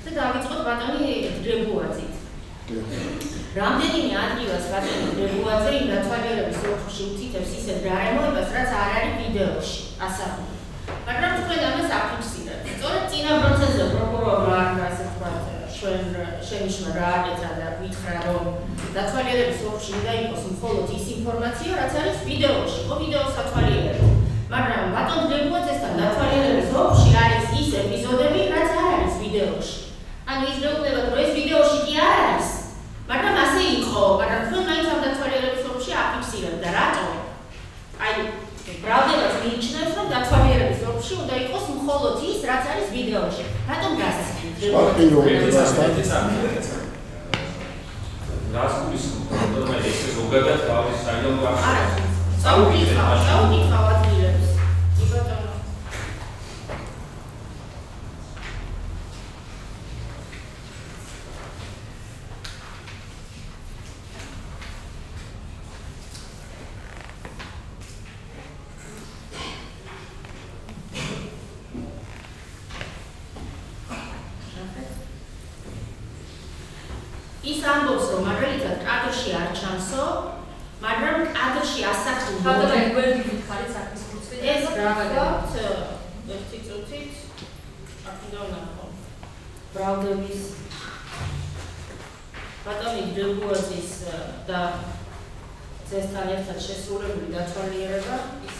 და დავიწყოთ ბატონი დრებუაძით. რამდენიმე ადგილას ბატონი დრებუაძე იმ დათვალიერების ოქროში უთითებს ისეთ გარემოებას, რაც არ არის ვიდეოში ასახული. მაგრამ თქვენ ამას აფიქსირებთ. სწორედ წინა პროცესზე პროკურორმა ასე ვთქვათ, შენიშნა რა აკეთა და ვითხრა, რომ დათვალიერების ოქროში უნდა იყოს მხოლოდ ის ინფორმაცია, რაც არის ვიდეოში, ხო ვიდეოს ათვალიერებთ. მაგრამ ბატონ დრებუაძესთან დათვალიერების ოქროში არის ის ეპიზოდები, რაც არ არის ვიდეოში. ანუ იზრეულებათ, რომ ეს ვიდეოში კი არ არის, მაგრამ ასე იყო, მაგრამ თქვენ მაინც ამ დათვალიერების ოქროში აფიქსირებთ და რატომ? აი ბრალდებას მიიჩნევს, რომ დათვალიერების ოქროში უნდა იყოს მხოლოდ ის, რაც არის ვიდეოში. რატომ გასცდით? გასულის პრობლემა ეს ზოგადად თავის საიდუმლო არა, წაუკითხავ ადგილებს. იბატონო. ის ამბობს, რომ მაგალითად კადრში არ ჩანსო, მაგრამ კადრში ასახული თავდაპირველად გვერდით ხარით საქმის ხუცი ეს გაგავთ ერთი წუთით აქედან ნახო. ბრალდების ბატონი დრებუაძის და ძესთან ერთად შესრულებული დათვალიერება ის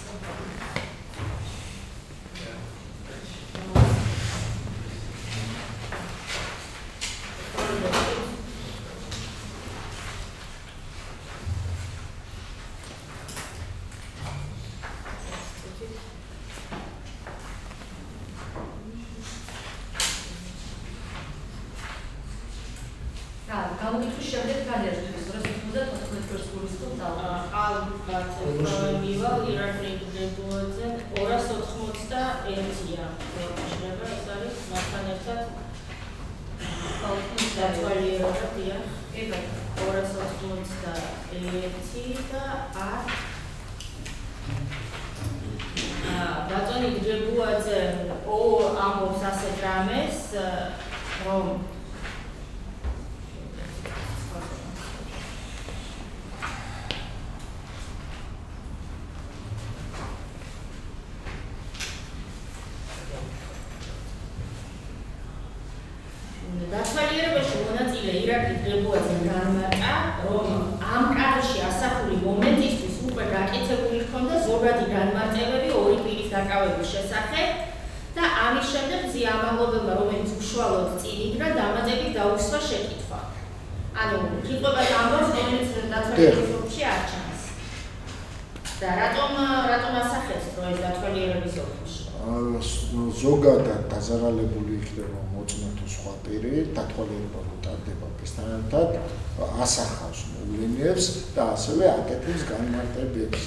გამოდიხვის შემდეგ განერჩევს, რომ 94 წლის გულისხმობ დავა. ალბათ მივალ ირაკლი დრებუაძე 281-ია. შეიძლება ეს არის მასთან ერთად დათვალიერება დია. 281 და ბატონი დრებუაძე ამბობს ასეთ რამეს, რომ დათვალიერებაში მონაწილე ირაკლი დრებუაძემ განმარტა, რომ ამ კადრში ასახული მომენტისთვის უკვე გაკეთებული ჰქონდა ზოგადი განმარტებები ორი პირის დაკავების შესახებ და ამის შემდეგ ზიამაღლობელმა, რომელიც უშუალოდ წინ იდგა, დამატებით დაუსვა შეკითხვა. ანუ იყვება ამბობს, რომელიც დათვალიერების ოქროში არ ჩანს. და რატომ ასახეთ რო ეს დათვალიერების ოქროში? ზოგადად დაზარალებული იქნება მოწმე თუ სხვა პირი, დათვალიერება რო ტარდება პირთან, ასახავს მოვლენებს და ასევე აკეთებს განმარტებებს.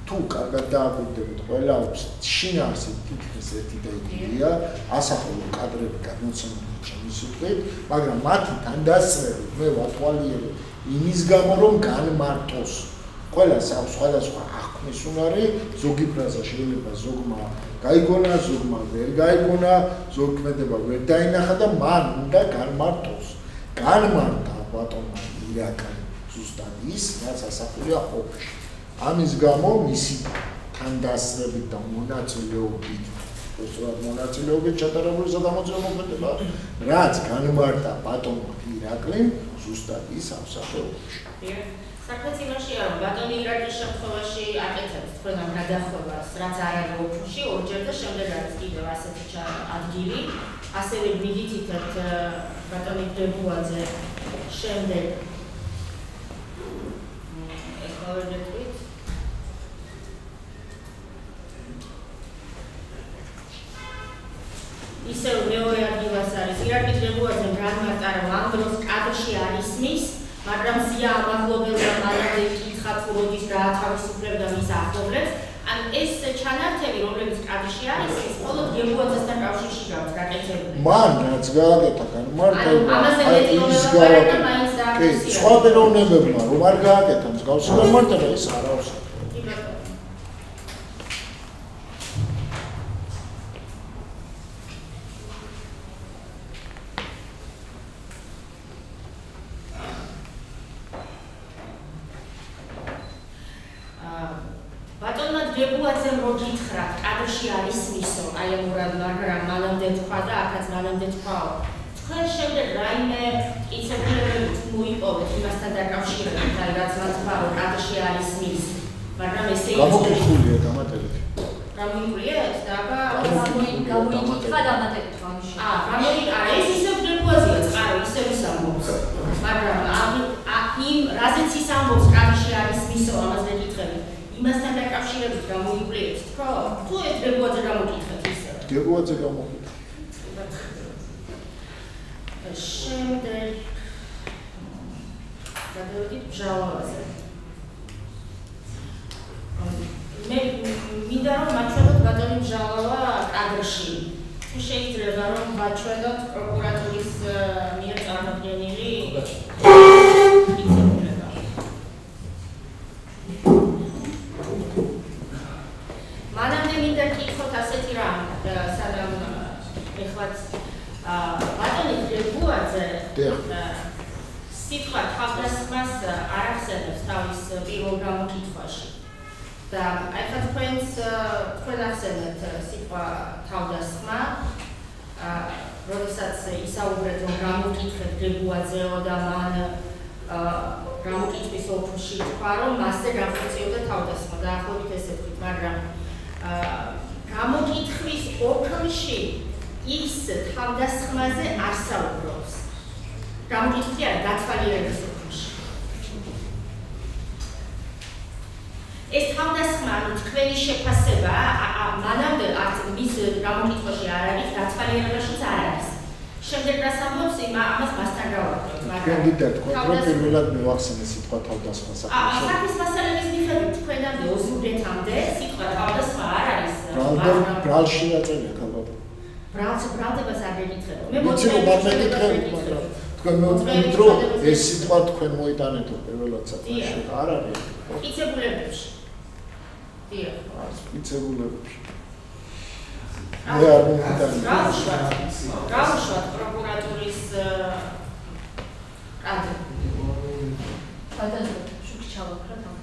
თუ კარგად დააკვირდებით, ყველა შინაარსი თითქმის ერთი და იგივეა, ასახულო კადრები გადმოცემული შემოსუხეთ, მაგრამ მათი თანდასწრებით მე ვათვალიერებ იმის გამო, რომ განმარტოს. ყველას აქვს სხვადასხვა აღქმის უნარი, ზოგი ფრაზა შეიძლება ზოგმა გაიგონა, ზოგმა ვერ გაიგონა, ზოგმედება ვერ დაინახა და მან უნდა განმარტოს. განმარტა ბატონმა ირაკლი ზუსტად ის, რაც ასახულია ყოფში. ამის გამო მისი თანდასწრებით და მონაწილეობით, უბრალოდ მონაწილეობით ჩატარებული სადამოწმო მოქმედება, რაც განმარტა ბატონმა ირაკლიმ, ზუსტად ის ამსახურებში. საქმეც იმაშია, რომ ბატონი ირაკლის შემთხვევაში აკეთებთ თქვენ ამ გადახვევას, რაც არ არის ოქროში, ორჯერ და შემდეგ არის კიდევ ასეთი ადგილი. ასევე მიდითითებთ ბატონი დრებუაძე შემდეგ ეხლა ვერ გეტყვით. ისევ მეორე ადგილას არის ირაკლი დრებუაძემ განმარტა, რომ ამ დროს კადრში არ ისმის, მაგრამ ზია ამაღლობელმა მანამდე იკითხა თუ როდის რა თავისუფლებდა მის ახლობლებს. ან ეს ჩანართები, რომლებიც კადრში არის, ის მხოლოდ გებუაძესთან კავშირში გაქვს გაკეთებული. მან რაც გააკეთა განმარტება, ამაზე მეტი მომენტი მაინც დააკისრა. კი, სხვა პიროვნებებმა რომ არ გააკეთა მსგავსი განმარტება, ის არ აქვს. ბატონმა გებუაძემ რო გითხრა, კადრში არის მისო, აი ამურად, მაგრამ მანამდე თქვა და აქაც მანამდე თქვაო. თქვენ შემდეგ რაიმე მტკიცებულებებით მოიპოვეთ იმასთან დაკავშირებით, აი რაც მათ თქვა, რომ კადრში არის მისო, მაგრამ ესე იგი გამოკითხულია დამატებით. გამოიკლიეთ და აბა გამოიკითხა დამატებით ამაში. ეს ისე გებუაძეა წყარო, ისე ის ამბობს. მაგრამ იმ რაზეც ის ამბობს, კადრში არის მისო, ამაზე გითხებით. იმასთან დაკავშირებით გამოიკლიეთ, თქო? თუ ეს გებუაძე გამოკითხეთ ისე. გებუაძე გამოკითხა. შემდეგ გადავიდით ბჟალავაზე. მე მინდა რომ მაჩვენოთ ბატონი ბჟალავა კადრში. თუ შეიძლება რომ მაჩვენოთ პროკურატურის მიერ წარმოქმნილი მტკიცებულება. მანამდე მინდა გითხოთ ასეთი რამ, სანამ ეხლაც ბატონი გებუაძე სიტყვა თავდასხმას არ ახსენებს თავის პირველ გამოკითხვაში. და ახლა თქვენ ახსენებთ სიტყვა თავდასხმა, როდესაც ისაუბრეთ რომ გამოკითხეთ გებუაძეო და მან გამოკითხვის ოქროში თქვა რომ მასზე განხორციელდა თავდასხმა დაახლოებით ესე ვთქვით, მაგრამ გამოკითხვის ოქროში ის თავდასხმაზე არ საუბრობს. გამოკითხვა არა დათვალიერების ოქროში. ეს თავდასხმა, ანუ თქვენი შეფასება, მანამდე არც მის გამოკითხვაში არ არის, დათვალიერებაშიც არ არის. შემდეგ რას ამბობს, ამას მასთან გავაკეთებ, მაგრამ გითხრათ, თქვენ პირველად მივახსენე სიტყვა თავდასხმა საკითხში. საქმის მასალების მიხედვით თქვენამდე ოზურგეთამდე სიტყვა თავდასხმა არ არის. ბრალში აწერია ქალბატონო. ბრალდებას არ გეკითხება. მე მოცემ მაგრამ თქვენ მოვიწყდით რომ ეს სიტყვა თქვენ მოიტანეთო პირველად საკითხში. არ არის. მტკიცებულებებში. დიახ. მტკიცებულებებში. მე არ მომიტანე. გავუშვათ პროკურატურის კადრი. ბატონო, შუქი ჩავაქრა თან.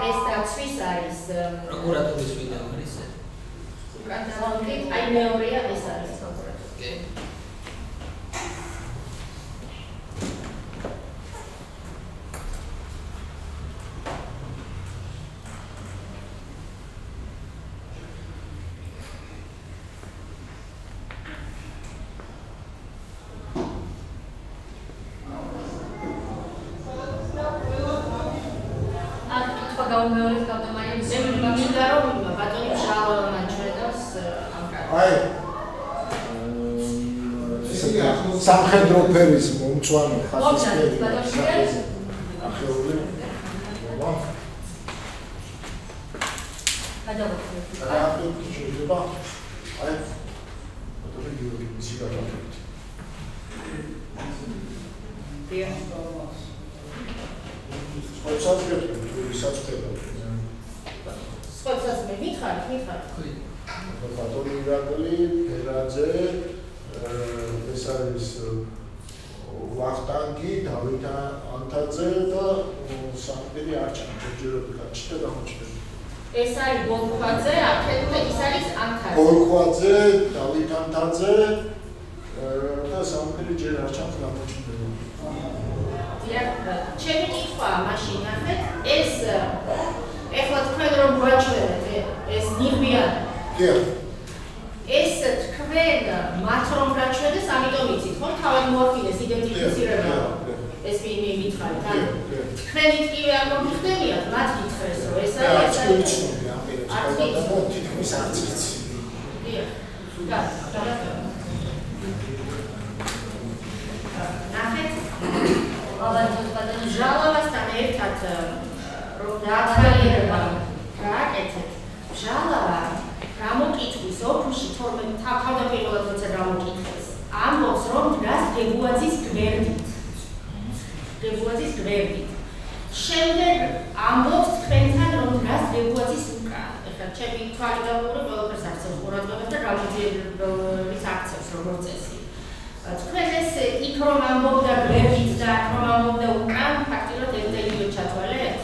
ეს დაცვის არის პროკურატურის ვიდეო არის ეს. აი მეორეა ეს არის პროკურატურა. გაუმეორებს გაბმაიებს. მე მინდა რომ ბატონი ბჟალავა მაჩვენოს ამ კადრს. აი სამხედრო ფერის მომწვანო ხასისფერი. ახეული. გადავაკეთებ. შეიძლება აი ბატონი გიორგი მიციგავთ. დიახ. ხოცას გეტყვი ვისაც ხდება. ხოცას მე მითხარ. ბატონი ირაკლი, ფერაძე, ეს არის ვახტანგი, დავით ანთაძე და სამფერი არჩევანი ჯერჯერობით გაჩნდა გამოჩნდა. ეს არის ბოლქვაძე, აქედან ის არის ანთაძე. ბოლქვაძე, დავით ანთაძე და სამფერი ჯერ არჩევანს გამოჩნდა. ჩემი კითხვაა მაშინ ნახეთ ეს ეხლა თქვენ რომ გვაჩვენეთ ეს ნიღბიან ეს თქვენ მათ რომ გაჩვენეს ამიტომ იცით ხო თავად მოახდინეს იდენტიფიცირება ეს მითხარით, ანუ თქვენი ტკივე არ მომიხდენიათ, მათ გითხრეს, რომ ეს არის ჟალავასთან ერთად რომ დაათვალიერება გააკეთეთ, ჟალავა გამოკითხვის ოფისში 12 თავდაპირველად როცა გამოკითხეს, ამბობს რომ დგას დებუაძის გვერდით. შემდეგ ამბობს თქვენთან რომ დგას დებუაძის უკან. ეხლა ჩემი თვალი გაუღურე ყველაფერს აქცევს ყურადღებას და გამოძიების აქცევს როგორც წესი. თქვენ ეს იქ რომ ამბობდა გვერდით და აქ რომ ამბობდა უკან, ფაქტიურად ერთდაიგივე ჩათვალეთ?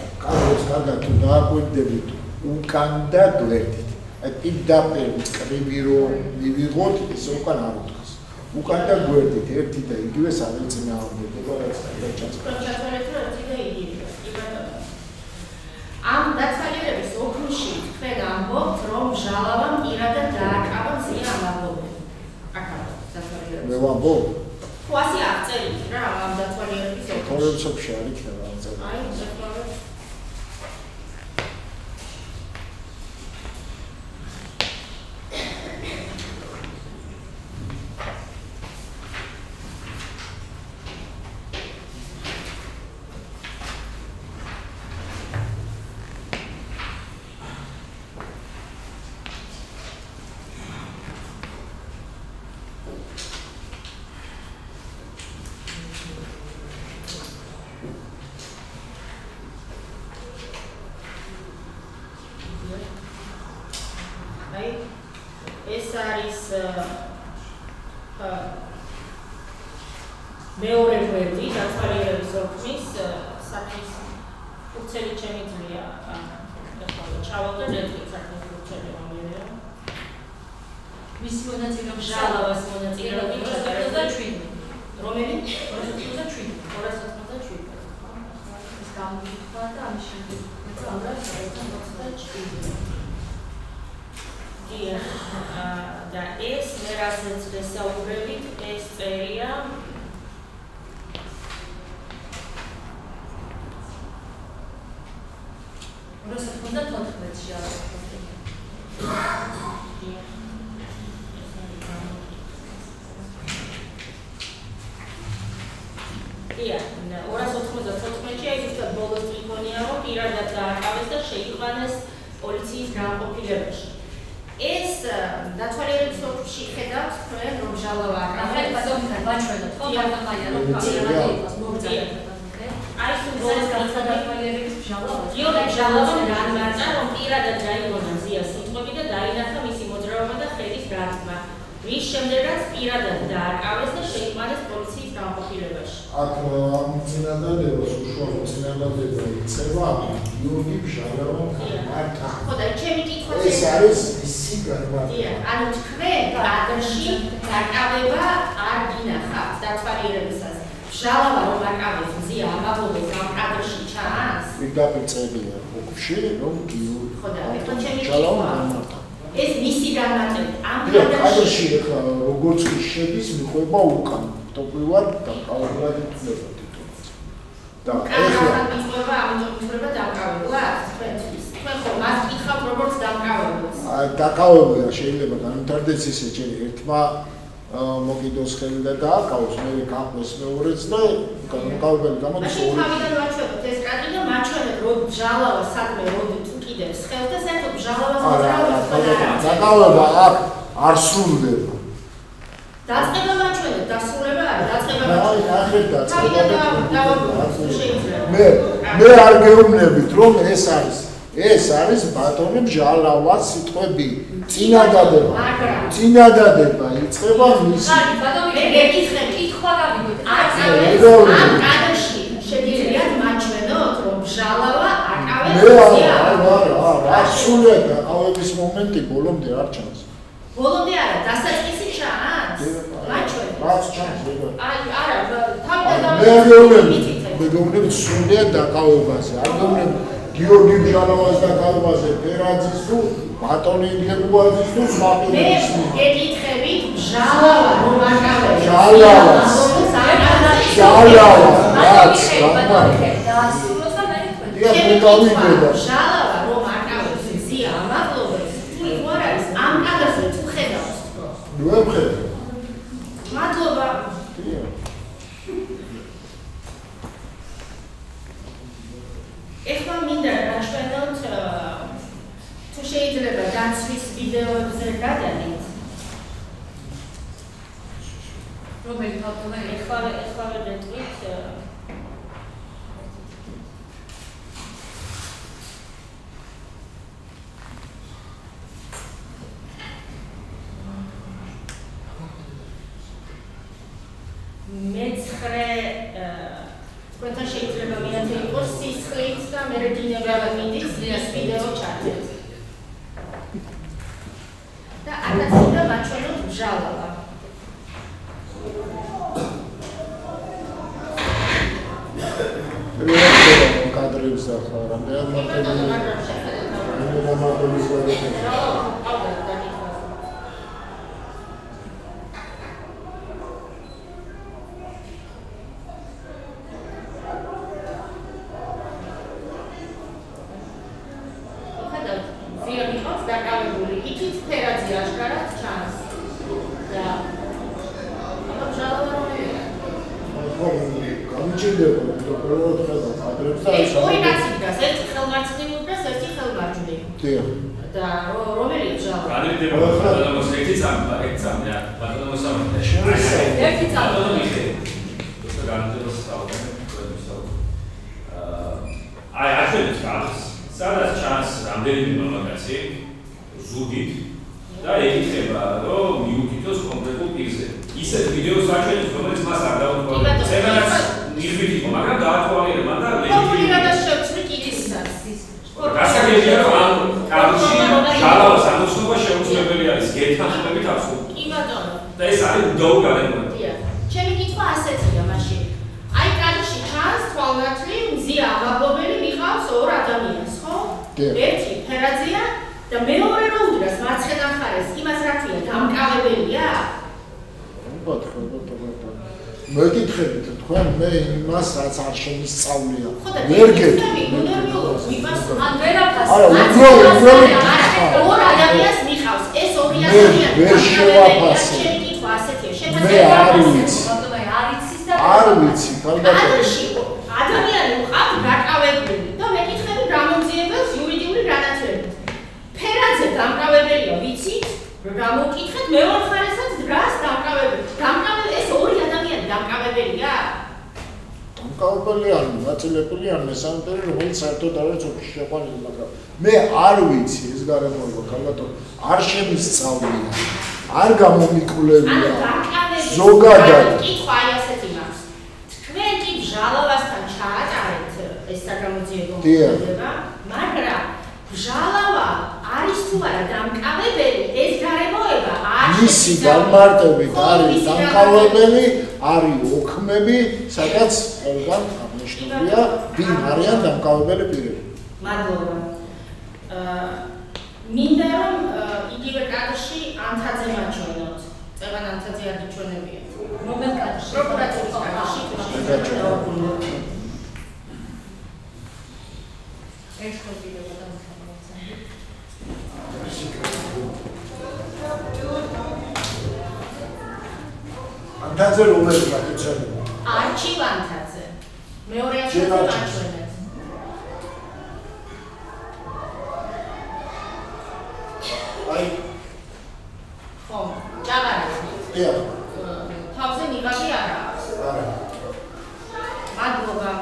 კარგად თუ დააკვირდებით უკან და გვერდით. პირდაპირ წკრივი რომ მივიღოთ, ეს უკან არ უთქავს. უკან და გვერდით ერთი და იგივე სარეწინააღმდეგო რაც ჩაწყდა. ჩათვალეთ რომ ერთი და იგივე. ამ დათვალიერების ოქროში თქვენ ამბობთ, რომ ჟალავამ პირადად დააკავა მზია ამ ამბობენ. აქ ამბობთ დათვალიერების. მე ვამბობ? თუ ასე აღწერით რა ამ დათვალიერების ოქროში. თორემსოფში არ იქნება ამ წერილი. აი, ზოგადად ეს არის მეორე გვერდი დათვალიერების ოქმის საქმის უცელი ჩემი ძმია ეხლა ჩავალდა ერთი საქმის უცელი მომიერია მისი მონაწილეობა ჟალავას მონაწილეობა 287 რომელი 287 ეს გამოგიხდა და ამის შემდეგ მეცალა 287 და ეს მე რასაც ვესაუბრებით, ეს წერია ბოლოს ტელეფონია რომ პირადად დააკავეს და შეიყვანეს პოლიციის განყოფილებაში. ეს დათვალიერების ოქროში ხედავთ თქვენ რომ ჟალავა აკავეს ბატონთან ვაჩვენოთ ხო ბატონმაია რომ კამერა იყოს მოგწევთ აი თუ ბოლოს დათვალიერების ჟალავა განმარტა რომ პირადად დაიგონა მზია სიტყვები და დაინახა მისი მოძრაობა და ხედის გართმა რის შემდეგაც პირადად დააკავეს და შეიყვანეს პოლიციის განყოფილებაში. აქ ამ წინადადებას უშუალო წინადადება იწება გიორგი ჟალავამ მართა. ხო და ჩემი კითხვა ეს არის ისი განმარტება. ანუ თქვენ კადრში დაკავება არ გინახავთ დათვალიერებისას. ჟალავა რომ აკავეს მზია ამბობენ ამ კადრში ჩანს. პირდაპირ წერია ოქროში რომ გიორგი ხო და ეხლა ჩემი ჟალავამ მართა. ეს მისი განმარტებით ამ კადრში ეხლა როგორც შედის მიყვება უკან ტოპივარ დაკავებლად ითვლება თვითონაც და ეხლა მიყვება ამიტომ მიყვება დაკავებლად თქვენთვის თქვენ ხო მას კითხავთ როგორც დაკავებულს დაკავებულა შეიძლება განვითარდეს ისე ჯერ ერთმა მოგიდოს ხელი და დააკავოს მე გაყვეს მეორეც და განკავებელი გამოდის ორი თავიდან ვაჩვენოთ ეს კადრი და მაჩვენეთ რომ ჟალავა სადმე როდი თუ კიდევს ხელს და საერთოდ ჟალავას მოძრაობს დაკავება აქ არ სრულდება დაწყება მაჩვენეთ დასრულება არის დაწყება მე არ გეუბნებით რომ ეს არის ბატონი ჟალავას სიტყვები წინადადება იწყება მისი ბატონი კითხვა გავიგოთ ამ კადრში შეგიძლიათ მაჩვენოთ რომ ჟალავა აკავეს არ სულეთ აკავების მომენტი ბოლომდე არ ჩანს ბოლომდე არა დასაწყისი ჩანს მაჩვენეთ რაც ჩანს აი არა თავიდან მე გეუბნებით სრულიად დაკავებაზე არ გეუბნებით გიორგი ჟალავას დაკავებაზე ფერაძის თუ ბატონი ლებუაძის თუ მე სპაპირის გეკითხებით ჟალავა რომ აკავეს ჟალავას ჟალავა რომ აკავებს ზია ამაღლობებს თუ არ არის ამ კადრზე თუ ხედავს ნუ ხედავ მადლობა ეხლა მინდა გაჩვენოთ თუ შეიძლება დაცვის ვიდეოებზე გადადით რომელი ფოტოა ეხლა ვეძებთ მეცხრე თქვენთან შეიძლება მეათე იყოს სისხლით და მე დინება მიდის ეს ვიდეო ჩართეთ და აქაც უნდა მაჩვენოთ ჟალავა კადრებს ახლა რამდენად არ გამომიკვლევია ზოგადად კითხვა აი ასეთი მაქვს თქვენ კი ჟალავასთან ჩაატარეთ ეს საგამოძიებო მოქმედება მაგრამ ჟალავა არის თუ არა დამკავებელი ეს გარემოება არ მისი განმარტებით არის დამკავებელი არის ოქმები სადაც ყველგან აღნიშნულია ვინ არიან დამკავებელი პირები მადლობა მინდა რომ იგივე კადრში ანთაძე მაჩვენოთ. წევან ანთაძე არ გიჩვენებია. რომელ კადრში? პროკურატურის კადრში. ეს ხოდება დამხმარებელს. ანთაძე რომელი მაჩვენებია? არჩილ ანთაძე. მეორე ასეთი მაჩვენეთ. აი ხო, ჯაგარი. დიახ. თავზე ნიღაბი არა. არა. მადლობა.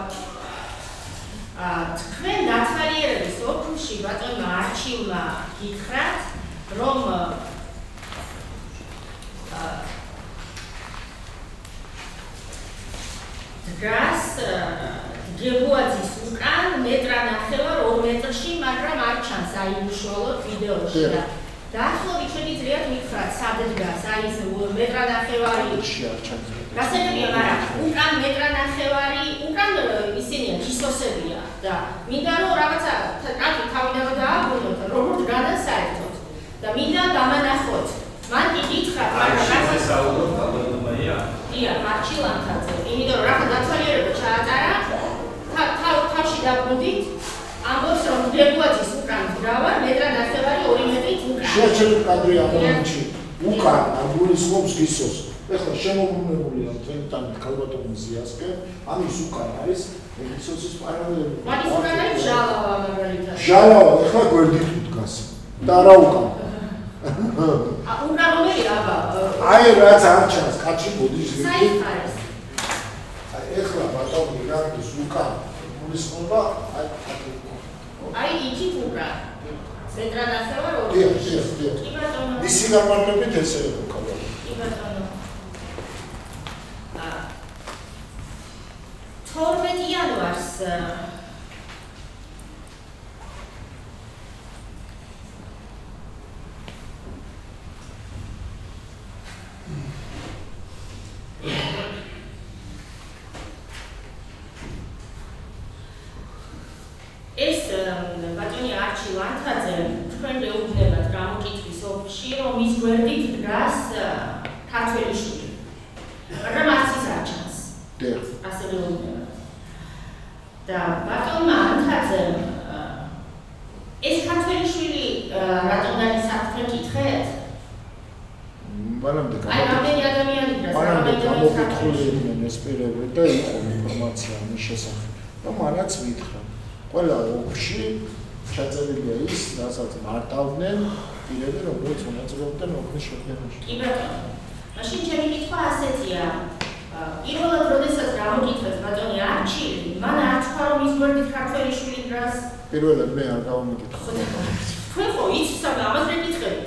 თქვენ დათვალიერების ოფისში ბატონმა არჩილმა გითხრათ, რომ დგას გებუაძის უკან მეტრანახევარ 2 მეტრში, მაგრამ არ ჩანს აი უშუალოდ ვიდეოში და დაახლოებით შეგიძლიათ მითხრათ სად დგას აი ეს მეტრანახევარი არ ჩანს. გასაგებია, მაგრამ უკან მეტრანახევარი, უკან ისინია ჩისოსებია და მინდა რომ რაღაცა კაცი თავიდან დააბრუნოთ, როგორ დგანან საერთოდ და მინდა დამანახოთ. მან კი გითხრათ, მაგრამ რაღაცა საუბრობ ბატონებია? დიახ, არჩილ ანთაძე. იმიტომ რომ რაღაც შეგეჩერეთ კადრი ამონჩი. უკან აგულისხმობს გისოს. ეხლა შემოგვიმებულია თქვენ თანით ქალბატონი ზიასკე, ამის უკან არის გისოსის პარალელები. მაგის უკან არის ჟალავა მაგალითად. ჟალავა ეხლა გვერდით დგას. და რა უკან? უკან რომელი აბა? აი რაც არ ჩანს, კაცი მოდის რიგი. საით არის? ეხლა ბატონი რამის უკან გულისხმობა აი იქით უკან. ცენტრად ასე ვარ ორი. დიახ. კი ბატონო. ისი გამარჯვებით ესე ვქალა. კი ბატონო. 12 იანვარს ეს ბატონი არჩი ვანთაძე თქვენ მეუბნებათ გამოკითხვის ოფისში რომ ის გვერდით დგას ქართველი შვილი. მაგრამ არც ის არ ჩანს. დიახ. ასე მეუბნებათ. და ბატონმა ანთაძემ ეს ქართველი შვილი რატომ დაის საფრთხე კითხეთ? მანამდე რამდენი ადამიანი დგას? გამოკითხული იყვნენ ეს პირები და იყო ინფორმაცია მის შესახებ. და მანაც მითხრა. ყველა ოფისში ჩაწერილია ის, რასაც მარტავდნენ პირები, როგორც მონაწილეობდნენ ოფისის შექმნაში. კი ბატონო. მაშინ ჩემი კითხვა ასეთია. პირველად როდესაც გამოკითხეს ბატონი არჩილი, მან არ თქვა რომ ის გვერდით ქართველი შვილი დგას. პირველად მე არ გავამიკითხე. თქვენ ხო იცით სამ ამას მეკითხებით.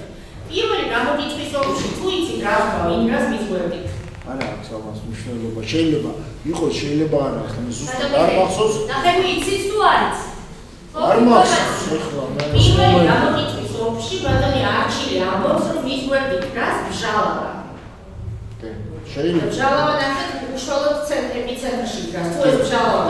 პირველი გამოკითხვის ოფისში თუ იცით რა თქვა იმ დგას მის გვერდით. არა აქვს ამას მნიშვნელობა. შეიძლება იყოს, შეიძლება არ აქვს, მე ზუსტად არ მახსოვს. ნახევი იცით თუ არ იცით? არ მახსოვს ეხლა მე. პირველი გამოკითხვის ოფისში ბატონი არჩილი ამბობს რომ მის გვერდით დგას ჟალავა. შეიძლება. ჟალავა ნახეთ უშუალოდ ეპიცენტრში დგას, თუ ეს ჟალავა.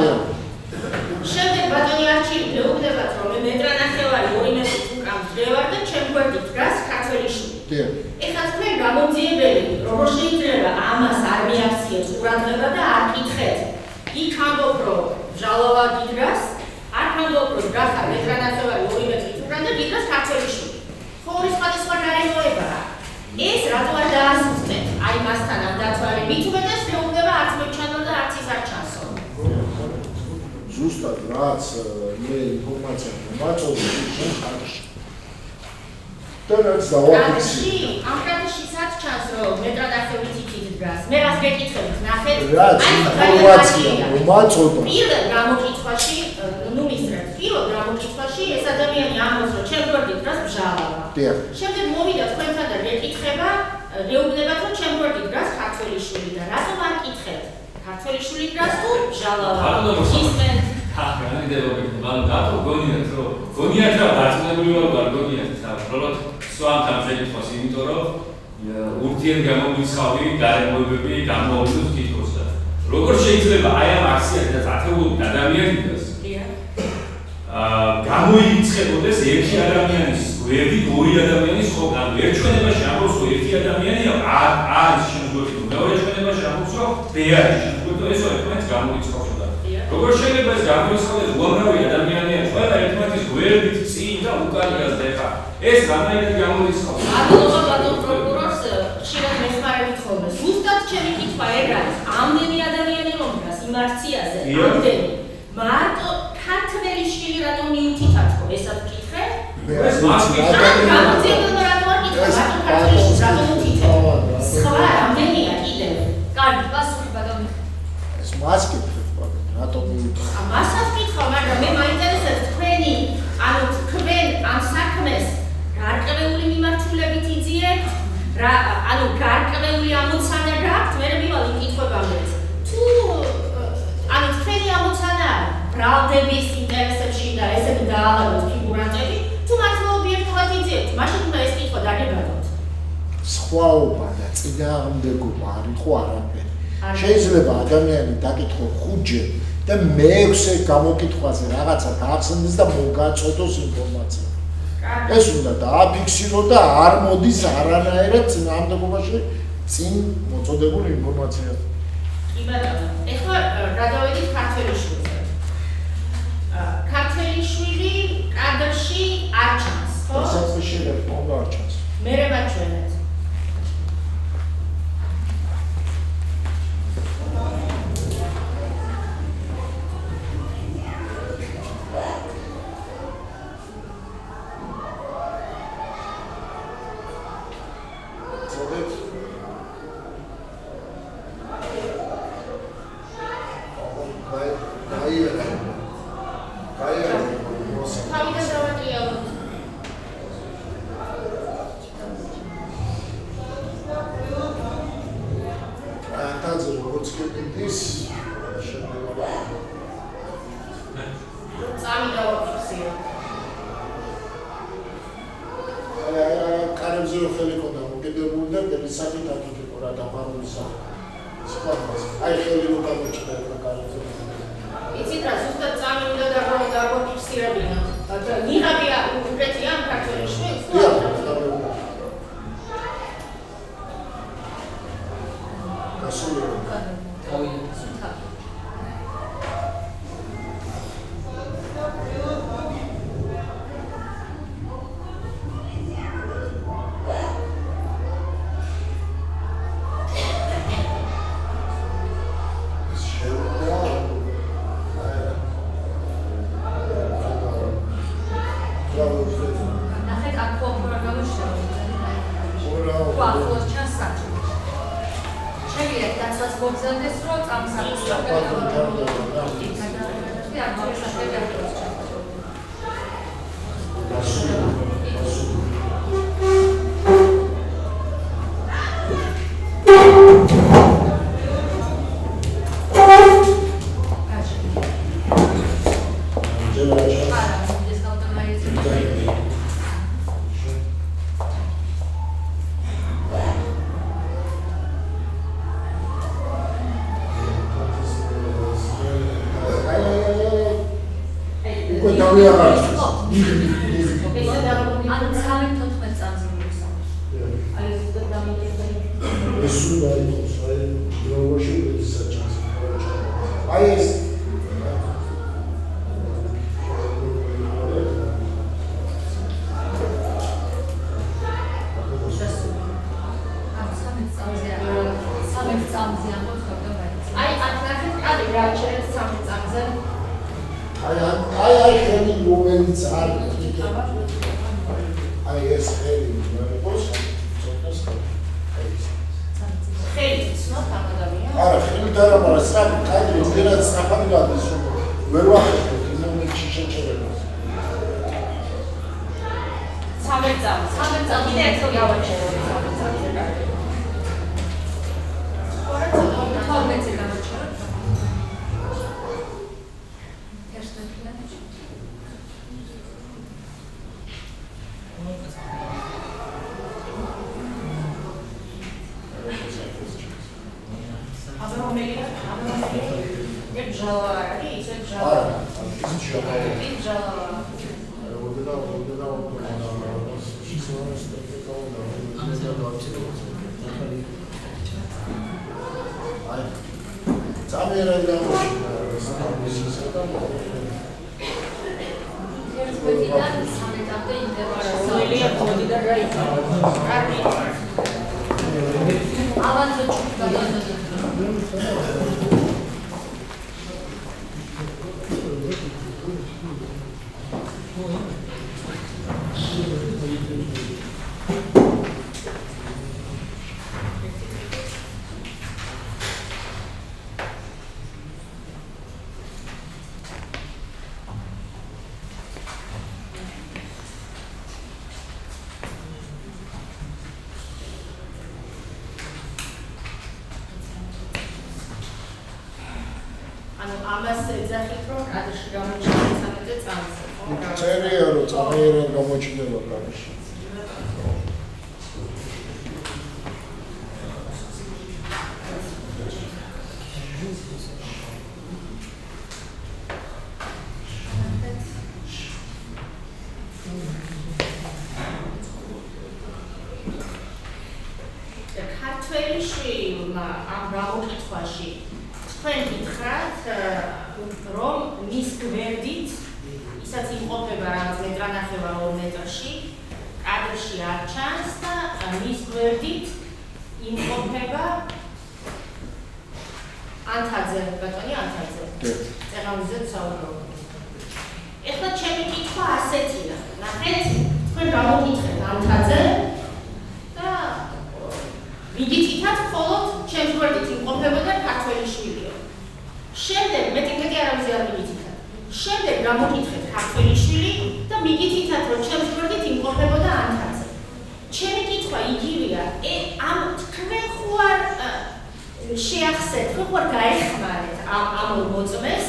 შემდეგ ბატონი არჩილი მეუბნებათ რომ მე მეტრანახევარი 2 მეტრით უკან ვდევარ და ჩემ გვერდით დგას ქართველი შვილი. ეხლა თქვენ გამომძიებელი როგორ შეიძლება ამას არ მიაქციეთ ყურადღება და არ კითხეთ. იქ ამბობ რომ ჟალავა დგას, აქ ამბობ რომ დგას მეტრანახევარი 2 მეტრით უკან და დგას ქართველი შვილი. ხო ორი სხვადასხვა გარემოებაა. ეს რატო არ დაასუსტეთ? აი მასთან ამ დათვალე მით უმეტეს მეუბნება არც მეჩანო და არც ის არ ჩანსო. ზუსტად რაც მე ინფორმაცია მომაწოდე ჩვენ ხარში. და რაც დავაფიქსირე. ამ კადრში სად ჩანს რომ მეტრანახევრით იქით დგას? მე რას გეკითხებით? ნახეთ. რაც ინფორმაცია მომაწოდე. პირველ გამოკითხვაში, ნუ მისწრეთ. პირველ გამოკითხვაში ეს ადამიანი ამბობს რომ ჩემ გვერდით დგას ჟალავა. დიახ. შემდეგ მოვიდა თქვენთან და გეკითხება, მეუბნებათ რომ ჩემ გვერდით დგას ქართველი შვილი და რატომ არ კითხეთ? ქართველი შვილი დგას თუ ჟალავა? ისმენ განიდებობთ, მაგრამ რატო გონიათ რომ გონიათ რა დაწუნებული ვარ გონიათ რა უბრალოდ სვამთან შეკითხვას იმიტომ რომ ურთიერთ გამოგვიცხავი გარემოებები გამოუვლის თითქოს და როგორ შეიძლება აი ამ აქციაზე და ათეული ადამიანი დგას გამოიცხებოდეს ერთი ადამიანის გვერდით ორი ადამიანის ყოფნა ერთ ჩვენებაში ამბობს რომ ერთი ადამიანი არის შემდგომი მეორე ჩვენებაში ამბობს რომ მე არის შემდგომი და ეს ერთმანეთს გამოიცხავს როგორ შეიძლება ეს გამოიცხადეს უამრავი ადამიანია ყველა ერთმანეთის გვერდით წინ და უკან დგას და ეხა ეს რანაირად გამოიცხავს ბატონ პროკურორს ხშირად მეხმარებით ხოლმე ზუსტად ჩემი კითხვა ეგ არის ამდენი ადამიანი რომ დგას იმ აქციაზე ამდენი მარტო ქართველი შვილი რატომ მიუთითათ ხო ესაც ვკითხე ეს მასკის გამოცემულმა რატომ არ კითხა რატომ ქართველი შვილი რატომ უთითეთ სხვა რამდენია კიდევ კარგი პასუხი ბატონო ეს მასკი რატომ მიუთითეთ მასაც ვკითხავ მაგრამ მე მაინტერესებს თქვენი ანუ თქვენ ამ საქმეს გარკვეული მიმართულებით იძიებთ რა ანუ გარკვეული ამოცანა გაქვთ მე მივალ იმ კითხვებამდე თუ ანუ თქვენი ამოცანა ბრალდების ინტერესებში და ესეთი დაალაგოთ ფიგურანტები თუ მართლობიერთულად იძიებთ მაშინ უნდა ეს კითხვა დაგებადოთ სხვაობა და წინააღმდეგობა არ იყო არაფერი შეიძლება ადამიანი დაკითხო 5-ჯერ და მე-6 გამოკითხვაზე რაღაცა გაახსენდეს და მოგაწოდოს ინფორმაცია ეს უნდა დააფიქსირო და არ მოდის არანაირად წინააღმდეგობაში წინ მოწოდებული ინფორმაცია კი ბატონო ეხლა გადავედით ქართველი შვილზე ქართველი შვილი კადრში არ ჩანს ხო? საწყისში უნდა არ ჩანს მერე მაჩვენეთ. ისაც იმყოფება რაღაც მეტრანახევა 2 მეტრში, კადრში არ ჩანს და მის გვერდით იმყოფება ანთაძე, ბატონი ანთაძე. წეღავიზე საუბრობ. ეხლა ჩემი კითხვა ასეთია. ნახეთ, თქვენ რა მოგითხრეთ ანთაძე და მიგითითათ მხოლოდ ჩემს გვერდით იმყოფებოდა ქართველი შვილიო. შემდეგ მეტი არავის არ მიგითითათ. შემდეგ რა მოგითხრეთ ქართველი შვილი და მიგითითათ რომ ჩემს გვერდით იმყოფებოდა ანთაძე. ჩემი კითხვა იგივეა, ამ თქვენ ხوار შეახსენეთ, თუ ხوار გაეხმარეთ ამ მოწმეს,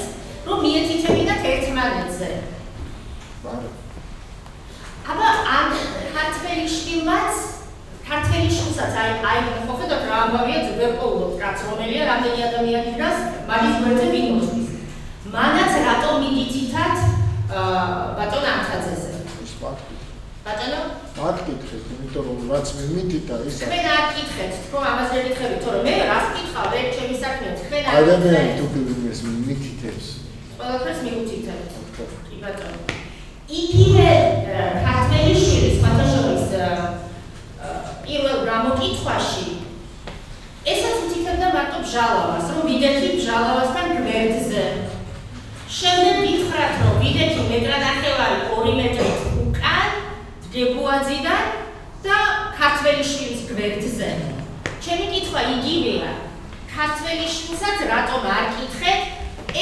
რომ მიეთითებინათ ერთმანეთზე. აბა ამ ქართველი შვილმაც აი ხო ხედავთ რა ამბავია ზოგადად კაც რომელია რამდენი ადამიანი დგას მაგის გვერდზე ვინმოსთვის. მანაც რატომ მიგითითათ ბატონ ანთაძეზე? ბატონო? არ გითხეთ, იმიტომ რომ რაც მიმითითა ის არის. თქვენ არ გითხეთ, რომ ამას ვერ გითხებით, თორემ მე რას გითხავ, ვერ ჩემი საქმეა, თქვენ არ ადამიანი თუ გივიმეს მიმითითებს. ყველაფერს მიუთითებთ. კი ბატონო. იგივე ქართველი შვილი სხვათაშორის პირველ გამოკითხვაში ესაც უთითებდა მარტო ბჟალავას, რომ ვიდექი ბჟალავასთან გვერდზე. შემდეგ გითხრათ, რომ ვიდექი მეტრანახევარი 2 მეტრით უკან დებუაძიდან და ქართველი შვილის გვერდზე. ჩემი კითხვა იგივეა. ქართველი შვილსაც რატომ არ გითხეთ?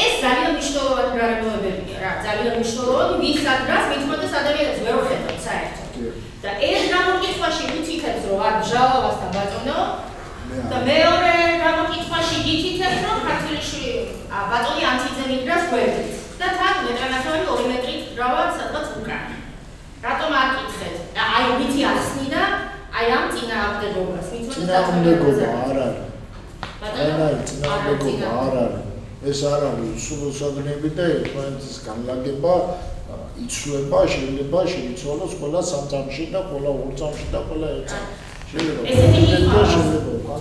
ეს ძალიან მნიშვნელოვანი გარემოებებია რა, ძალიან მნიშვნელოვანი, ვის ადგას მithmodes ადამიანებს ვერ ვხედავთ საერთოდ. და ეს გამოკითხვაში ვითითებთ, რომ არ ბჟალავასთან ბატონო და მეორე გამოკითხვაში გითითებთ, რომ ქართველი შვილი ბატონი ანთაძე მიდგას გვერდით და თან მეტრანახევარი 2 მეტრით გრავა სადღაც უკან. რატომ არ გითხეთ? აი ვითი ახსნიდა აი ამ წინააღმდეგობას. წინააღმდეგობა არ არის. ბატონო, წინააღმდეგობა არ არის. ეს არ არის სულოსაგნები და ერთმანეთის განლაგება იცვლება, შეიძლება შეიცვალოს ყველა სამწამში და ყველა ორწამში და ყველა ერთწამში. ესეთი იქნება.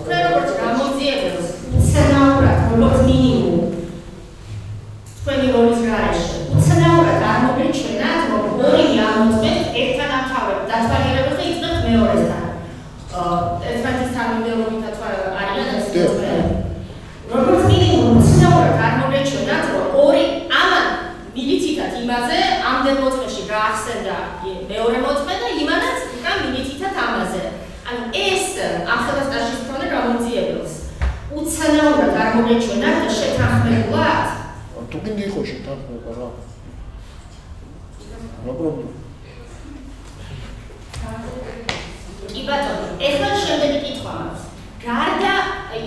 თქვენ როგორც გამოძიებელს უცნაურად, როგორც მინიმუმ თქვენი როლის გარეშე უცნაურად არ მოგეჩვენათ, რომ ორივე ამოწმეთ ერთთან ამთავრებთ დათვალიერებელს და იწყებთ მეორესთან. ერთმანეთის თანმიმდევრობითაც არიან ეს პრობლემები. როგორც მინიმუმ უცნაურად არ მოგეჩვენათ, რომ ორი ამან მიგითითათ იმაზე, ამდენ მოწმეში გაახსენდა მეორე მოწმე და იმანაც უკან მიგითითათ ამაზე. ანუ ეს ამ ხელსაყრელის მქონე გამოძიებელს უცნაურად არ მოგეჩვენათ და შეთანხმებულად. თუ გინდა იყო შეთანხმება რა. რა პრობლემა? კი ბატონო, ეხლა შემდეგი კითხვა მაქვს. გარდა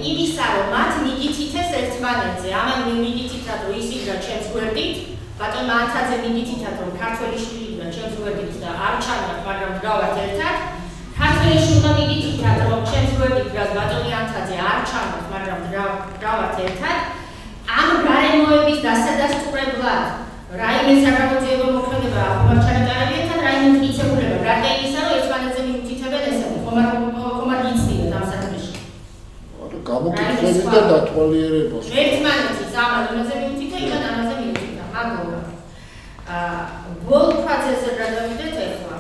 იმისა, რომ მათ მიგითითეს ერთმანეთზე, ამან მიგითითათ, რომ ის იდგა ჩემს გვერდით, ბატონ ანთაძე მიგითითათ, რომ ქართველი შვილი იდგა ჩემს გვერდით და არ ჩანდა, მაგრამ დგავართ ერთად. ქართველი შვილმა მიგითითათ, რომ ჩემს გვერდით დგას ბატონი ანთაძე, არ ჩანდა, მაგრამ დგავართ ერთად. ამ გარემოების დასადასტურებლად რაიმე საგამოძიებო მოქმედება არ ჩაიტარებიათ, რაიმე მტკიცებულება, გარდა იმისა, რომ ერთმანეთზე მიუთითებენ ესენი, ხომ არ გიცნიათ ამ საქმეში. გამოკითხვები და დათვალიერება. ერთმანეთის ამან იმაზე მიუთითა, იმან ამაზე მიუთითა. მაგობრა. ბოლქვაძეზე რა დავიდეთ ეხლა?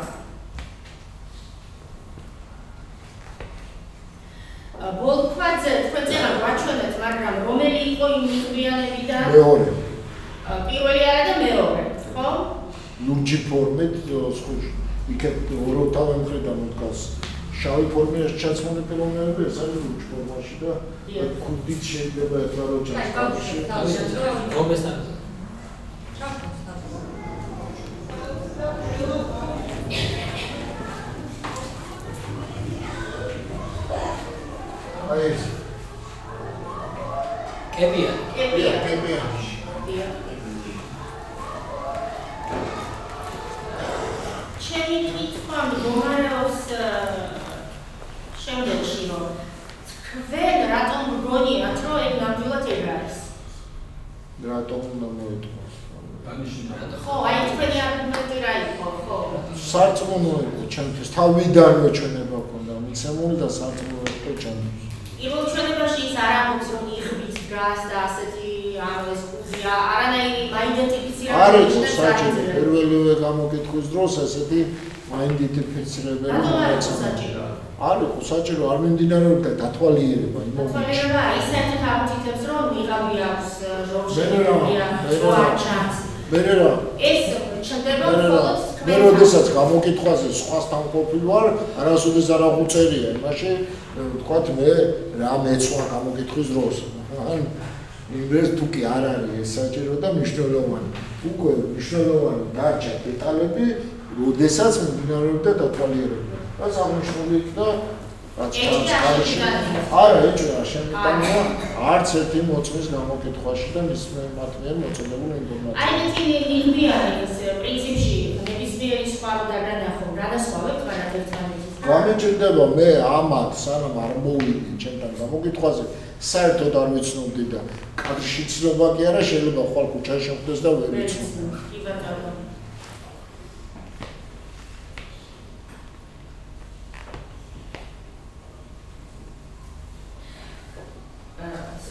ბოლქვაძე თქვენ წერა გვაჩვენეთ, მაგრამ რომელი იყო იმ მიგრიანებიდან? მეორე. პირველი არა და მეორე, ხო? ლურჯი ფორმით სხვაში. იქეთ ორთავე მხრიდან დგას შავი ფორმაში ჩაცმული პიროვნებები, ეს არის ლურჯ ფორმაში და ქუდით შეიძლება ეხლა რო ჩასწავლში. რომესთან. აი ეს. კებია. კებია. ჩემი კითხვა მდგომარეობს შემდეგში, რომ თქვენ რატომ გგონიათ, რომ ეგ ნამდვილად ეგ არის? რატომ უნდა მოეთხოვოს? ხო, აი თქვენი არგუმენტი რა იყო, ხო? სარწმუნო იყო ჩემთვის, თავიდანვე ჩვენება ჰქონდა მიცემული და სარწმუნო იყო ჩემთვის. პირველ ჩვენებაში ის არ ამბობს, რომ იღბით დგას და ასეთი ეს კუზია, არანაირი მაიდენტიფიცირება არ იყო საჭირო, პირველივე გამოკითხვის დროს ასეთი მაიდენტიფიცირებელი მონაცემები. არ იყო საჭირო არ მიმდინარეობდა დათვალიერება იმ მომენტში. დათვალიერება ის საერთოდ ამოწითებს რომ მიღავი აქვს ჟორჟი მერერა ეს ჩნდება მხოლოდ მე როდესაც გამოკითხვაზე სხვასთან ყოფილ ვარ, არასოდეს არ აღუწერია, იმაში ვთქვათ მე რა მეცვა გამოკითხვის დროს. ან იმეს თუ კი არ არის ეს საჭირო და მნიშვნელოვანი. უკვე მნიშვნელოვანი დარჩა დეტალები, როდესაც მიმდინარეობდა დათვალიერება. რაც აღნიშნული იქნა რაც არა ეჭვია შემიტანია არც ერთი მოწმის გამოკითხვაში და მის მათ მიერ მოწოდებული ინფორმაცია. აი ეს ნიღბიანი ეს პრინციპში ნებისმიერი სხვა და განახო გადასხავებთ მაგრამ ერთმანეთს. გამიჭირდება მე ამათ სანამ არ მოვიდი ჩემთან გამოკითხვაზე საერთოდ არ ვიცნობდი და კადრში ცნობა კი არა შეიძლება ხვალ ქუჩაში შეხვდეს და ვერ ვიცნობ. კი ბატონო.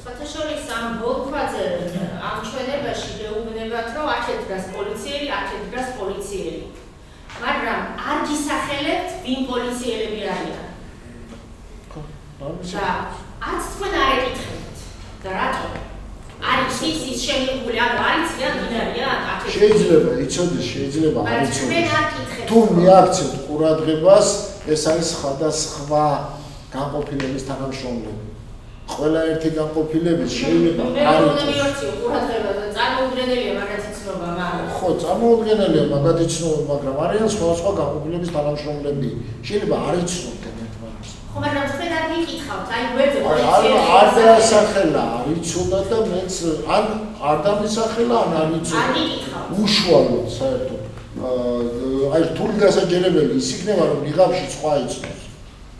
სპეციალისტ ამ ბოლქვაზე ამ ჩვენებაში გეუბნებათ რომ აქეთ დგას პოლიციელი, აქეთ დგას პოლიციელი. მაგრამ არ გისახელებთ ვინ პოლიციელები არიან. და არც თქვენ არ ეკითხებთ. და რატო? არის ის შემიგული, ანუ არის ძალიან მინარია აქეთ. შეიძლება იცოდეს, შეიძლება არ იცოდეს. თქვენ არ კითხებთ. თუ მიაქცევთ ყურადღებას, ეს არის სხვადასხვა განყოფილების თანამშრომლები. ყველა ერთი განყოფილების შეიძლება არ მიორციო ყურადღებას და წარმოუდგენელია მაგათი ცნობა, მაგრამ ხო, წარმოუდგენელია მაგათი ცნობა, მაგრამ არიან სხვადასხვა განყოფილების თანამშრომლები. შეიძლება არ იცნობდნენ ერთმანეთს. ხო, მაგრამ თქვენ არ გიკითხავთ, აი გვერდზე არ დაასახელა, არ იცოდა და მეც ან არ დამისახელა, ან არ იცოდა. არ გიკითხავთ. უშუალოდ საერთოდ. აი რთული გასაჯერებელი ის იქნება, რომ ნიღაბში სხვა იცნობს.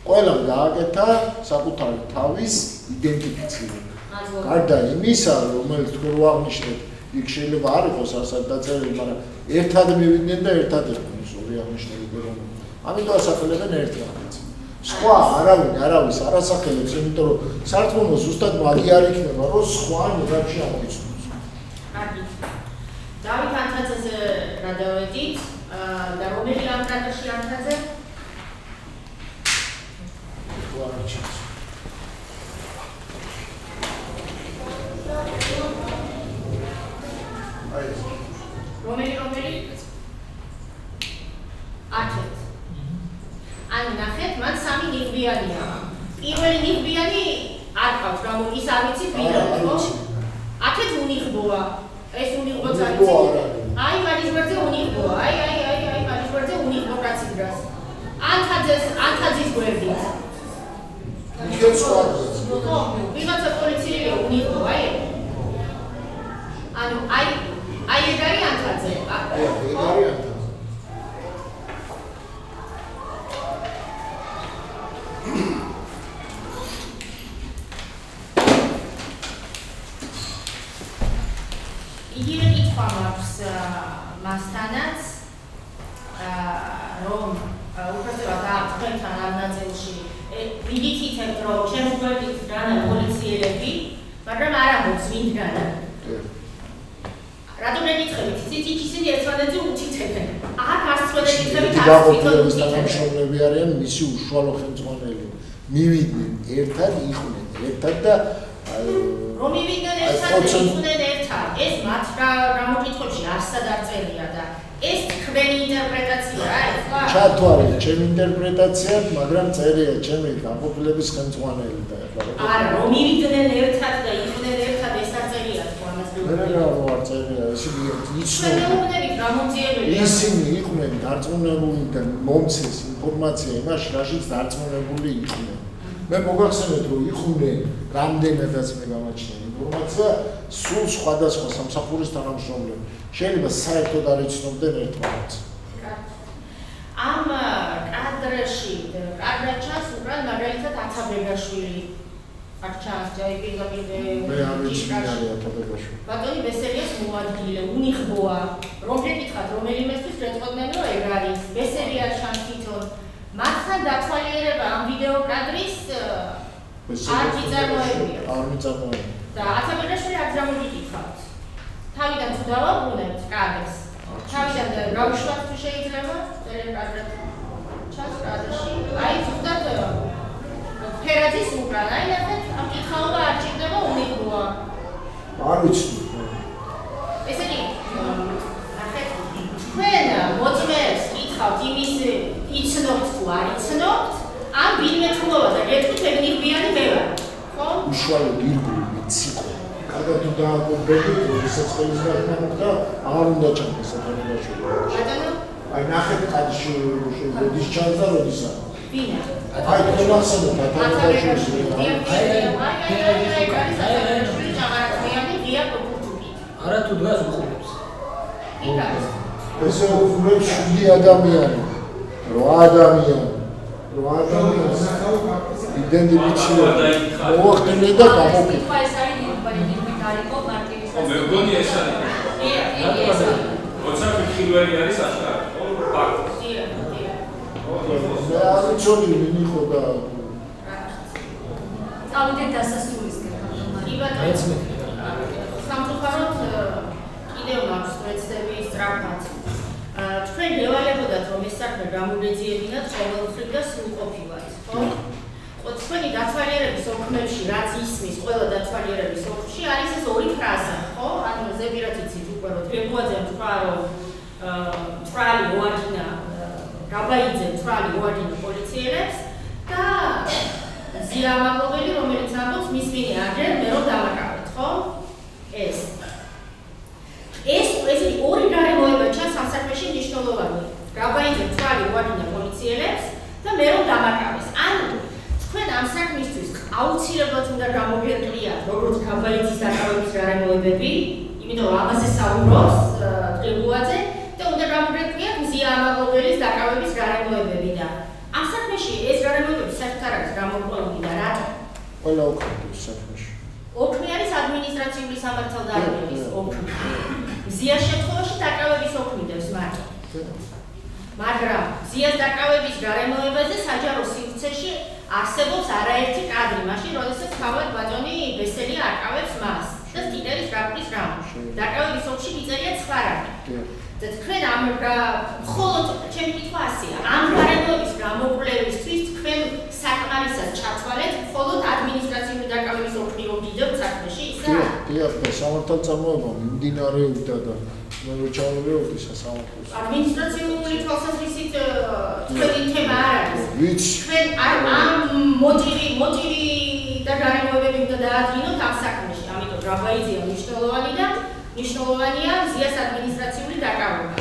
ყველამ გააკეთა საკუთარი თავის იდენტიფიცირება. გარდა იმისა, რომელიც თქვენ ვაღნიშნეთ, იქ შეიძლება არ იყოს ასად დაწერილი, მაგრამ ერთად მივიდნენ და ერთად იყვნენ ის ორი აღნიშნული პიროვნები. ამიტომ ასახელებენ ერთმანეთს. სხვა არავის არ ასახელებს, იმიტომ რომ სარწმუნო ზუსტად მაგი არ იქნება, რომ სხვა ნიღაბში ამოიცნობს. კარგი. დავით ანთაძეზე რა დავედით და რომელი ამ კადრში ანთაძე? რომელი? აქეთ. ანუ ნახეთ, მან სამი ნიღბიანია. პირველი ნიღბიანი არ ყავს, რა ის არ ვიცით ვინ არის, ხო? აქეთ უნიღბოა. ეს უნიღბოც არ ვიცით. აი მაგის გვერდზე უნიღბოა. აი მაგის გვერდზე უნიღბო კაცი დგას. ანთაძის გვერდით. იქეთ სხვა. ხო, ვიღაცა პოლიციელია უნიღბო, აი. ანუ აი ეგ არის ანთაძე. აი ეგ არის ანთაძე. იგივე კითხვა მაქვს მასთანაც რომ უბრალოდ თქვენთან ამ ნაწილში ვიგითითებთ რომ ჩემს გვერდით დგანან პოლიციელები, მაგრამ არ ამბობს ვინ დგანან. რატომ ეკითხებით? ისინი ერთმანეთზე უთითებენ. აქ არც თქვენ ეკითხებით, არც თვითონ თანამშრომლები არიან მისი უშუალო ხელმძღვანელი. მივიდნენ ერთად, იყვნენ ერთად და რომ მივიდნენ ერთად, იყვნენ ერთად. ეს მათ გამოკითხვებში არსად არ წერია და ეს თქვენი ინტერპრეტაციაა, ეს ხო? ჩათვალე, ჩემი ინტერპრეტაციად, მაგრამ წერია ჩემი განყოფილების ხელმძღვანელი და არა, რომ მივიდნენ ერთად და იყვნენ ერთად, ეს არ წერია თქო ამას. არ წერია, ისინი იცნობენ. ისინი იყვნენ დარწმუნებული და მომცეს ინფორმაცია იმაში, რაშიც დარწმუნებული იყვნენ. მე მოგახსენეთ, რომ იყვნენ რამდენადაც მე გამაჩნია ინფორმაცია, სულ სხვადასხვა სამსახურის თანამშრომლები. შეიძლება საერთოდ არ იცნობდნენ ერთმანეთს. ამ კადრში კარგად ჩანს უკრან მაგალითად ათაბეგაშვილი. აქ ჩანს ჯაიპირგაპირდე. მე არ ვიცი ათაბეგაშვილი. ბატონი ბესელიას მოადგილე, უნიხბოა. რომ გეკითხათ რომელიმესთვის გეტყოდნენ რომ ეგ არის. ბესელია ჩანს თვითონ. მათთან დათვალიერება ამ ვიდეო კადრის არ მიწარმოებია. არ მიწარმოებია. და ათაბეგაშვილი აქ გამოგიკითხავთ. თავიდან თუ დავაბრუნებთ კადრს. თავიდან გავუშვათ თუ შეიძლება, ძალიან კარგად ჩანს კადრში. აი ზუსტად უკრან. აი ნახეთ, ამ კითხაობა არ ჭირდება უნიკოა. არ ვიცი. ესე იგი, ნახეთ, თქვენ მოწმეებს კითხავთ იმის იცნობთ თუ არ იცნობთ, ან ვინმე თულობა და გეტყვით ეგნიგვიანი მე ვარ. ხო? უშუალოდ ირგვლივ ციკლი. Когда туда победит, если сказать, тогда არ უნდა ჩანდეს საფრანგეთში. ბატონო? აი ნახეთ კადში როდის ჩანდა, როდისა. ვინა? აი თომასო თათარაში. არა თუ დღეს უყურებს. ესე უყურებს 7 ადამიანი. 8 ადამიანი. იდენტიფიცირება. მოახდინე და გამოკი. ეს არის ინფორმატიკით არისო მარტივისა. მე მგონი ეს არის. როცა მიხილველი არის აშკარა. ფაქტი. მე არ ვიცოდი ვინ იყო და წავიდეთ დასასრულისკენ. მეც სამწუხაროდ კიდევ მაქვს ვეცდები სწრაფად. თქვენ გევალებოდათ რომ ეს საქმე გამოგვეძიებინათ ყოველთვის და სრულყოფილად, ხო? თქვენი დათვალიერების ოქმებში, რაც ისმის ყველა დათვალიერების ოქმში არის ეს ორი ფრაზა, ხო? ანუ ზებირად იცით უკვე რომ თრებუაძემ თქვა რომ თვალი მოადინა გაბაიძემ თვალი მოადინა პოლიციელებს და ზიამაყობელი რომელიც ამბობს მის მინე აგერ მე რომ დამაკავეთ, ხო? ეს ორი გარემოება ჩანს ამ საქმეში მნიშვნელოვანია. გაბაიძემ თვალი მოადინა პოლიციელებს და მე რომ დამაკავეს. ანუ თქვენ ამ საქმისთვის აუცილებლად უნდა გამოგერტყიათ როგორც გაბაიძის დაკავების გარემოებები, იმიტომ რომ ამაზე საუბრობს თრებუაძე და უნდა გამოგერტყიათ მზია ამაღობელის დაკავების გარემოებები და ამ საქმეში ეს გარემოებები საერთოდ არ არის გამოყენებული და რატო? ყველა ოქმის საქმეში. ოქმი არის ადმინისტრაციული სამართალდარღვევის ოქმი. მზიას შემთხვევაში დაკავების ოქმიდებს მარტო. მაგრამ მზიას დაკავების გარემოებაზე საჯარო სივრცეში არსებობს არაერთი კადრი, მაშინ როდესაც თავად ბატონი ბესელი აკავებს მას და სტილერის გაკრის გამო. დაკავების ოქში მიწერია სხვა რამე. და თქვენ ამ მხოლოდ ჩემი კითხვა ასეა. ამ გარემოების გამოკვლევისთვის თქვენ საკმარისად ჩათვალეთ მხოლოდ ადმინისტრაციული დაკავების ოქში რომ დიდებთ საქმეში, ისა? დიახ, და სამართალწამოება მიმდინარეობდა და მე ჩავლებდი სასამართლოს. ადმინისტრაციული თვალსაზრისით თქვენი თემა არ არის. ვიცი. თქვენ ამ მოტივი და გარემოებები უნდა დაადგინოთ ამ საქმეში. ამიტომ გაბაიძია მნიშვნელოვანია მზიას ადმინისტრაციული დაკავება.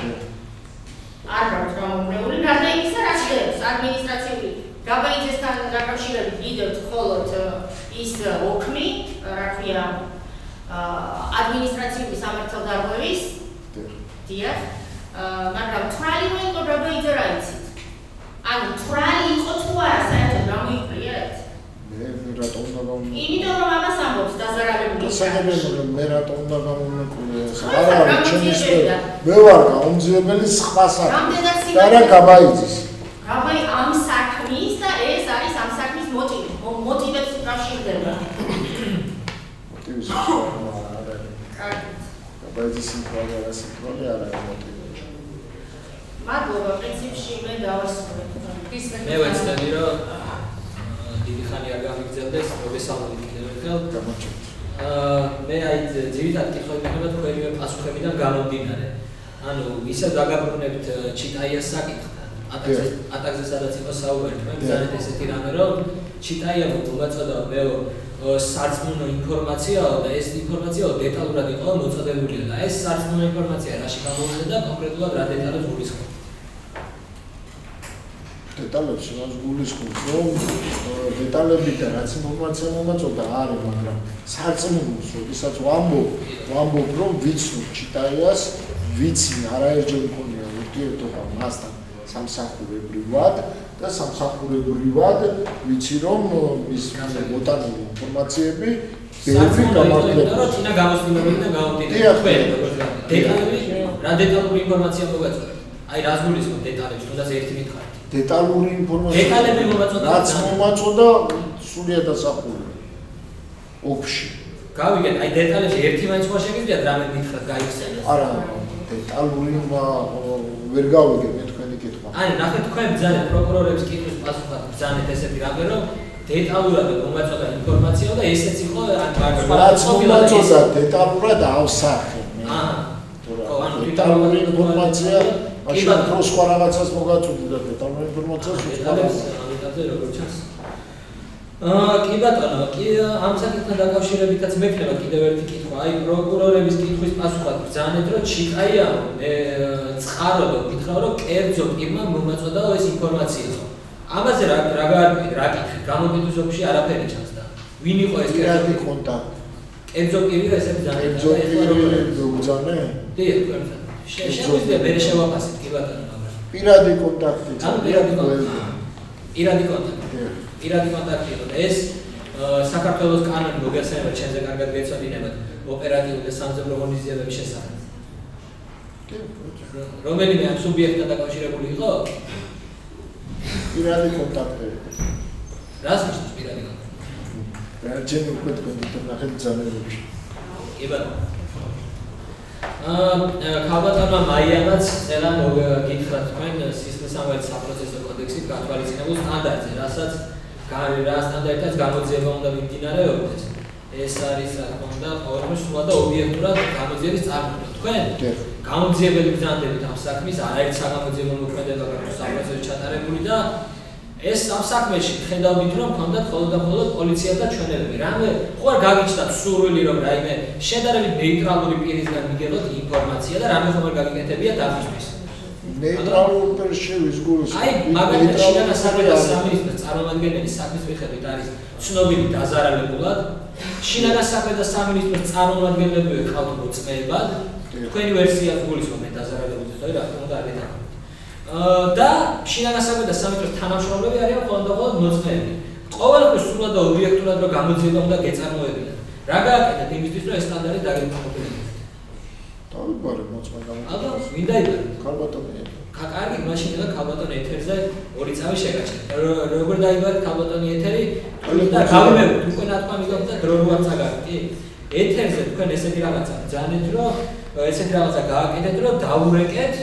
არ გაქვს გამოკვლეული, გარდა იმისა, რაც ხდება ადმინისტრაციული გაბაიძესთან დაკავშირებით კიდევ მხოლოდ ის ოქმი, რა ქვია, ადმინისტრაციული სამართალდარღვევის დიახ, მაგრამ თვალი რო იყო გაბაიძე რა იცით? ანუ თვალი იყო თუ არა საერთოდ გამოიყრიეთ? მე რატო უნდა გამომიყრიე? იმიტომ რომ ამას ამბობს დაზარალებული. საგებია მე რატო უნდა გამომიყრიე? არა, ჩემი სფერო. მე ვარ გამომძიებელი სხვა საქმის. და რა გაბაიძის? გაბაი ამ საქმის და ეს არის ამ საქმის მოტივი. მოტივებს უკავშირდება. მოტივის არა. კარგი. გაბაიძის ინფორმაცია რასაკუთრებული არ არის მოტივი. მადლობა, პრინციპში მე დავასრულებ. მე ვეცდები რომ დიდი ხანი არ გამიგზავდეს, მოგესალმებით კიდევ ერთხელ. გამოჩვენეთ. მე აი ძირითადად კითხვები მექნება თქვენივე პასუხებიდან გამომდინარე. ანუ ისევ დაგაბრუნებთ ჩიტაიას საკითხთან. ატაკზე სადაც იყო საუბარი, თქვენ ბრძანეთ ესეთი რამე, რომ ჩიტაიამ მოგაწოდა მეო სარწმუნო ინფორმაციაო და ეს ინფორმაციაო დეტალურად იყო მოწოდებული და ეს სარწმუნო ინფორმაცია რაში გამოვლინდა და კონკრეტულად რა დეტალებს გულისხმობ. დეტალებს რაც გულისხმობ, რომ დეტალები და რაც ინფორმაცია მომაწოდა არის, მაგრამ სარწმუნოს როდესაც ვამბობ, რომ ვიცნობ ჩიტაიას, ვიცი არაერთხელ მქონია ურთიერთობა მასთან სამსახურებრივად და სამსახურებრივად ვიცი რომ ის მოტანილი ინფორმაციები ბევრი გამართლება. და თინა გამოსდინებიდან გამომდინარე. თქვენ დეტალები რა დეტალური ინფორმაცია მოგაწოდეთ? აი რას გულისხმობ დეტალებში, თუნდაც ერთი მითხარით. დეტალური ინფორმაცია. დეტალები მომაწოდა. რაც მომაწოდა სულიად დასახული. ოქში. გავიგეთ, აი დეტალებში ერთი მაინც ხო შეგიძლიათ რამე მითხრათ გაიხსენოთ? არა, დეტალური ვერ გავიგებ მე თქვენი კითხვა. აი, ნახეთ თქვენ ბრძანეთ პროკურორების კითხვის პასუხად ბრძანეთ ესეთი რამე, რომ დეტალურად მომაწოდა ინფორმაცია და ესეც იყო რაც მომაწოდა დეტალურად ავსახე მე. დეტალური ინფორმაცია მაშინ რო სხვა რაღაცას მოგაწვდი და დეტალური ინფორმაციას ამიტომზე როგორ ჩანს. კი ბატონო, კი ამ საკითხთან დაკავშირებითაც მექნება კიდევ ერთი კითხვა. აი პროკურორების კითხვის პასუხად ბრძანეთ, რომ ჩიტაია წყარო და ვკითხავ, რომ კერძო პირმა მომაწოდაო ეს ინფორმაციაა. ამაზე რა კითხი? გამოკითხვის ოფისში არაფერი ჩანს და ვინ იყო ეს პირადი კონტაქტი? კერძო პირი და ესე ბრძანეთ. კერძო პირი ბრძანე? დიახ, თქვენ. შეგვიძლია მე შევაფასეთ კი ბატონო, მაგრამ პირადი კონტაქტი. პირადი კონტაქტი. პირადი კონტაქტი იყო და ეს საქართველოს კანონი მოგესალმება, ჩემზე კარგად გეცოდინებათ ოპერატიული და სამხედრო ღონისძიებების შესახებ. რომელიმე ამ სუბიექტთან დაკავშირებული იყო? პირადი კონტაქტი. რას ნიშნავს პირადი კონტაქტი? რაჯენ უკვე თქვენ ნახეთ ბრძანებებში. კი ბატონო. ქალბატონმა მაიანაც წერა მოგითხრათ თქვენ სისხლისამართლის საპროცესო კოდექსით გათვალისწინებულ სტანდარტზე, რასაც რა სტანდარტითაც გამოძიება უნდა მიმდინარეობდეს. ეს არის რა თქმა უნდა ყოველთვის სრულად და ობიექტურად გამოძიების წარმოება. თქვენ გამოძიებელი ბრძანდებით ამ საქმის არაერთ საგამოძიებო მოქმედება გაქვს საპროცესო ჩატარებული და ეს ამ საქმეში ხედავთ რომ ქონდათ მხოლოდ და მხოლოდ პოლიციათა ჩვენებები. რამე ხო არ გაგიჩნდათ სურვილი რომ რაიმე შედარებით ნეიტრალური პირისგან მიგიღოთ ინფორმაცია და რამე ხომ არ გაგიკეთებიათ ამისთვის. ნეიტრალურ პირში ვისგულს. აი, მაგალითად შინაგან საქმეთა სამინისტროს წარმომადგენელი საქმის მიხედვით არის ცნობილი დაზარალებულად. შინაგან საქმეთა სამინისტროს წარმომადგენლები ყავთ მოწმეებად. თქვენი ვერსია გულისხმობ დაზარალებულზე, ხო რა თქმა უნდა არ გეტყვით. და შინაგან საქმეთა სამინისტროს თანამშრომლები არიან მხოლოდ და მხოლოდ მოწმეები. ყოველთვის სრულად და ობიექტურად რომ გამოძიება უნდა გეწარმოებინათ. რა გააკეთეთ იმისთვის რომ ეს სტანდარტი დაგემოქმედებინათ? დავიბარე მოწმე გამოძიება. აბა, ვინ დაიბარეთ? ქალბატონი. კარგი, მაშინ და ქალბატონი ეთერზე 2 წამი შეგაჩერეთ. როგორ დაიბარეთ ქალბატონი ეთერი? და გავიმეორეთ, უკვე ნათქვა მიგავთ და დრო როარ წაგარეთ. ეთერზე თქვენ ესეთი რაღაცა ბრძანეთ, რომ ესეთი რაღაცა გააკეთეთ, რომ დაურეკეთ,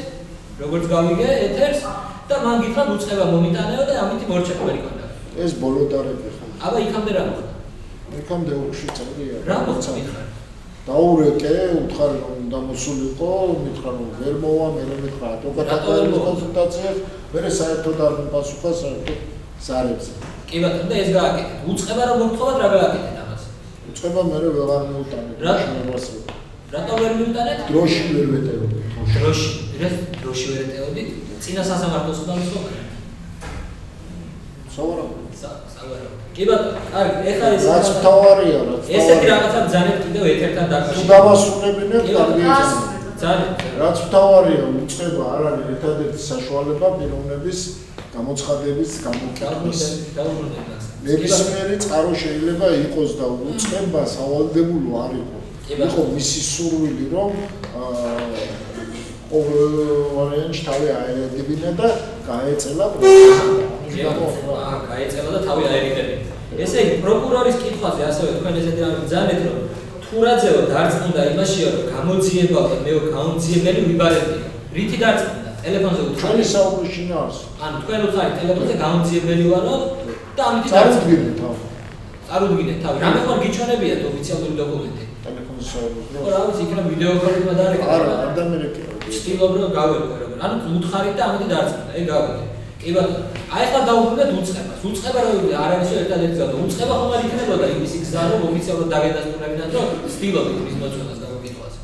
როგორც გავიგე ეთერს და მან გითხრათ უწყება მომიტანეო და ამით მორჩა თქვენი კონტაქტი. ეს ბოლო დარეკე ხო? აბა იქამდე რა მოხდა? იქამდე უში წელია. რა მოხდა მითხარ? დაურეკე, უთხარი რომ დამოსულიყო, მითხრა რომ ვერ მოვა, მე რომ მითხრა ადვოკატების კონსულტაციას, მე საერთოდ არ მიპასუხა საერთოდ ზარებზე. კი ბატონო, და ეს გააკეთეთ. უწყება რომ მოგთხოვათ რა გააკეთეთ ამას? უწყება მე ვეღარ მივუტანე. რატო ვერ მივუტანეთ? დროში ვერ ვეტეოდი. დროში ვერ ეტეოდით? წინა სასამართლოს ხდამისო? სავარაუდო. კი ბატონო, კარგი, ეხლა ეს რაც თავარია, რაც ესეთი რაღაცა ბრძანეთ კიდევ ეთერთან დაკავშირებით. დავასრულებინებ კარგი ეს. ბრძანეთ. რაც თავარია, უწყება არ არის ერთადერთი საშუალება პიროვნების გამოცხადების გამოკითხვის. ნებისმიერი წყარო შეიძლება იყოს და უწყება სავალდებულო არ იყო. იყო მისი სურვილი რომ ვარიანტი თავი აერებინა და გაეწელა პროცესი. გაეწელა და თავი აერებინა. ესე იგი პროკურორის კითხვაზე ასევე თქვენ ესეთი რამე ბრძანეთ რომ თურაძეო დარწმუნდა იმაშია რომ გამოძიება და მე გამოძიებელი ვიბარებია. რითი დარწმუნდა? ტელეფონზე უთხარი საუბრში ნარს. ანუ თქვენ უთხარი ტელეფონზე გამოძიებელი ვარო და ამით წარუდგინეთ თავი. წარუდგინეთ თავი. რამე ხომ გიჩვენებიათ ოფიციალური დოკუმენტი? ტელეფონზე საუბრობ. ხო რა ვიცი, იქნება ვიდეო კოლით დარეკა. არა, არ დამერეკე. ვცდილობ რომ გავერკვე როგორ. ანუ უთხარით და ამით დარწმუნდა. ეგ გავიგე. კი ბატონო. აი ახლა დაუბრუნდეთ უწყებას. უწყება რა არ არის ერთადერთი გზა. უწყება ხომ არ იქნებოდა იმისი გზა რომ ოფიციალურად დაგედასტურებინათ რომ ვცდილობთ მის მოწოდას გამოკითხვას.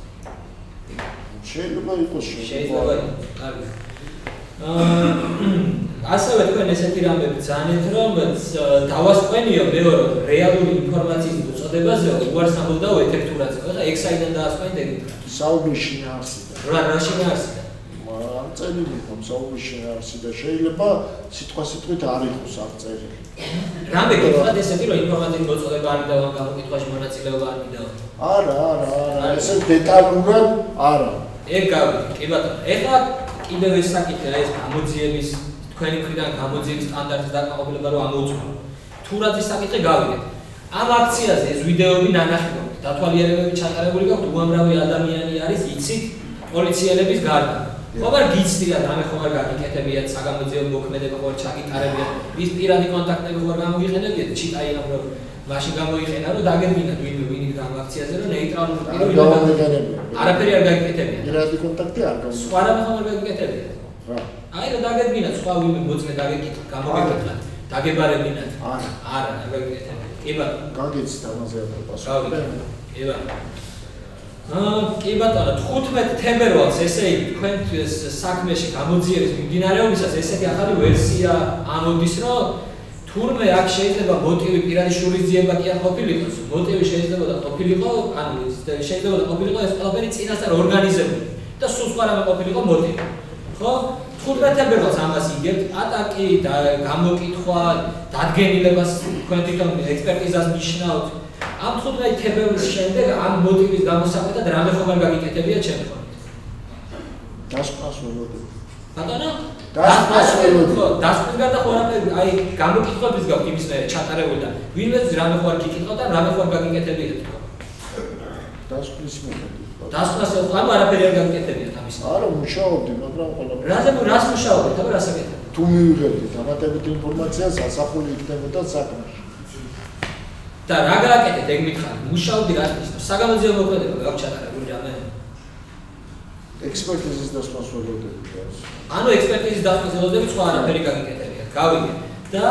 შეიძლება იყოს შეიძლება იყოს. კარგი. ასევე თქვენ ესეთი რამე ბრძანეთ რომ დავასკვენიო მეორე რეალური ინფორმაციის უწოდებაზე უარს ამბობდაო ეთერ თურაძე. ხა ეგ საიდან დაასკვენეთ ეგ? საუბრში ნარსიდან. რაში ნარსიდან? ამ წერილი ხომ საუბრში ნარსიდან შეიძლება სიტყვასიტყვით არ იყოს ამ წერილი. რამე გქონდათ ესეთი რომ ინფორმაციის მოწოდება არ მიდავა გამოკითხვაში მონაწილეობა არ მიდავა? არა, ესე დეტალურად არა. ეგ გავიგე, კი ბატონო. ეხლა კიდევ ეს საკითხი რა ეს გამოძიების თქვენი მხრიდან გამოძიების სტანდარტის დაკმაყოფილება რომ ამოუწმო. თურაძის საკითხი გავიგეთ. ამ აქციაზე ეს ვიდეოები ნანახი გაქვთ. დათვალიერებები ჩატარებული გაქვთ, უამრავი ადამიანი არის იცით პოლიციელების გარდა. ხომ არ გიცდია რამე ხომ არ გაგიკეთებიათ საგამოძიებო მოქმედება ხო არ ჩაგიტარებიათ ის პირადი კონტაქტები ხო არ გამოგიყენებიათ ჩიტაიამ რომ მაშინ გამოიყენა რომ დაგედგინათ ვინმე გამ აქციაზე რომ ნეიტრალური პირი არაფერი არ გაგიკეთებიათ პირადი კონტაქტი არ გამო სხვა რამე ხომ არ გაგიკეთებიათ რა აი რომ დაგედგინათ სხვა ვინმე მოწმე დაგეკითხა გამოგეკითხათ დაგებარებინათ არა არ გაგიკეთებიათ კი ბატონო გაგიცით ამაზე ახლა პასუხი კი ბატონო კი ბატონო 15 თებერვალს ესე იგი თქვენ საქმეში გამოძიების მიმდინარეობისას ესეთი ახალი ვერსია ამოდის რომ თურმე აქ შეიძლება მოტივი პირადი შურისძიება კი არ ყოფილიყოს მოტივი შეიძლება და ყოფილიყო ანუ შეიძლება და ყოფილიყო ეს ყველაფერი წინასწარ ორგანიზებული და სულ სხვა რამე ყოფილიყო მოტივი ხო 15 თებერვალს ამას იგებთ ატაკი და გამოკითხვა დადგენილებას თქვენ თვითონ ექსპერტიზას ნიშნავთ ამ 15 თებერვლის შემდეგ ამ მოტივის გამოსაყრად რამე ხომ არ გაგიკეთებია შემთხვევით დასწრებული ბატონო დასწრებული ხო დასწრებული და ხო არაფერი აი გამოკითხვების გაქვთ იმის მე ჩატარებული და ვინმეც რამე ხო არ გიკითხავთ და რამე ხო არ გაგიკეთებიათ თქო დასწრების მეθოდი დასწრას ამ არაფერი არ გაგიკეთებიათ ამის არა მუშაობდი მაგრამ ყველაფერი რას მუშაობთ აბა რას აკეთებთ თუ მივიღებდით დამატებით ინფორმაციას ასახული იქნებოდა საქმეში და რა გააკეთეთ ეგ მითხარი მუშაობდი რას ნიშნავს საგამოძიებო მოქმედება გაქვთ ჩატარებული რამე ექსპერტიზის დასწრებები ანუ ექსპერტიზის დასწრებები სხვა არაფერი გაგიკეთებიათ გავიგე და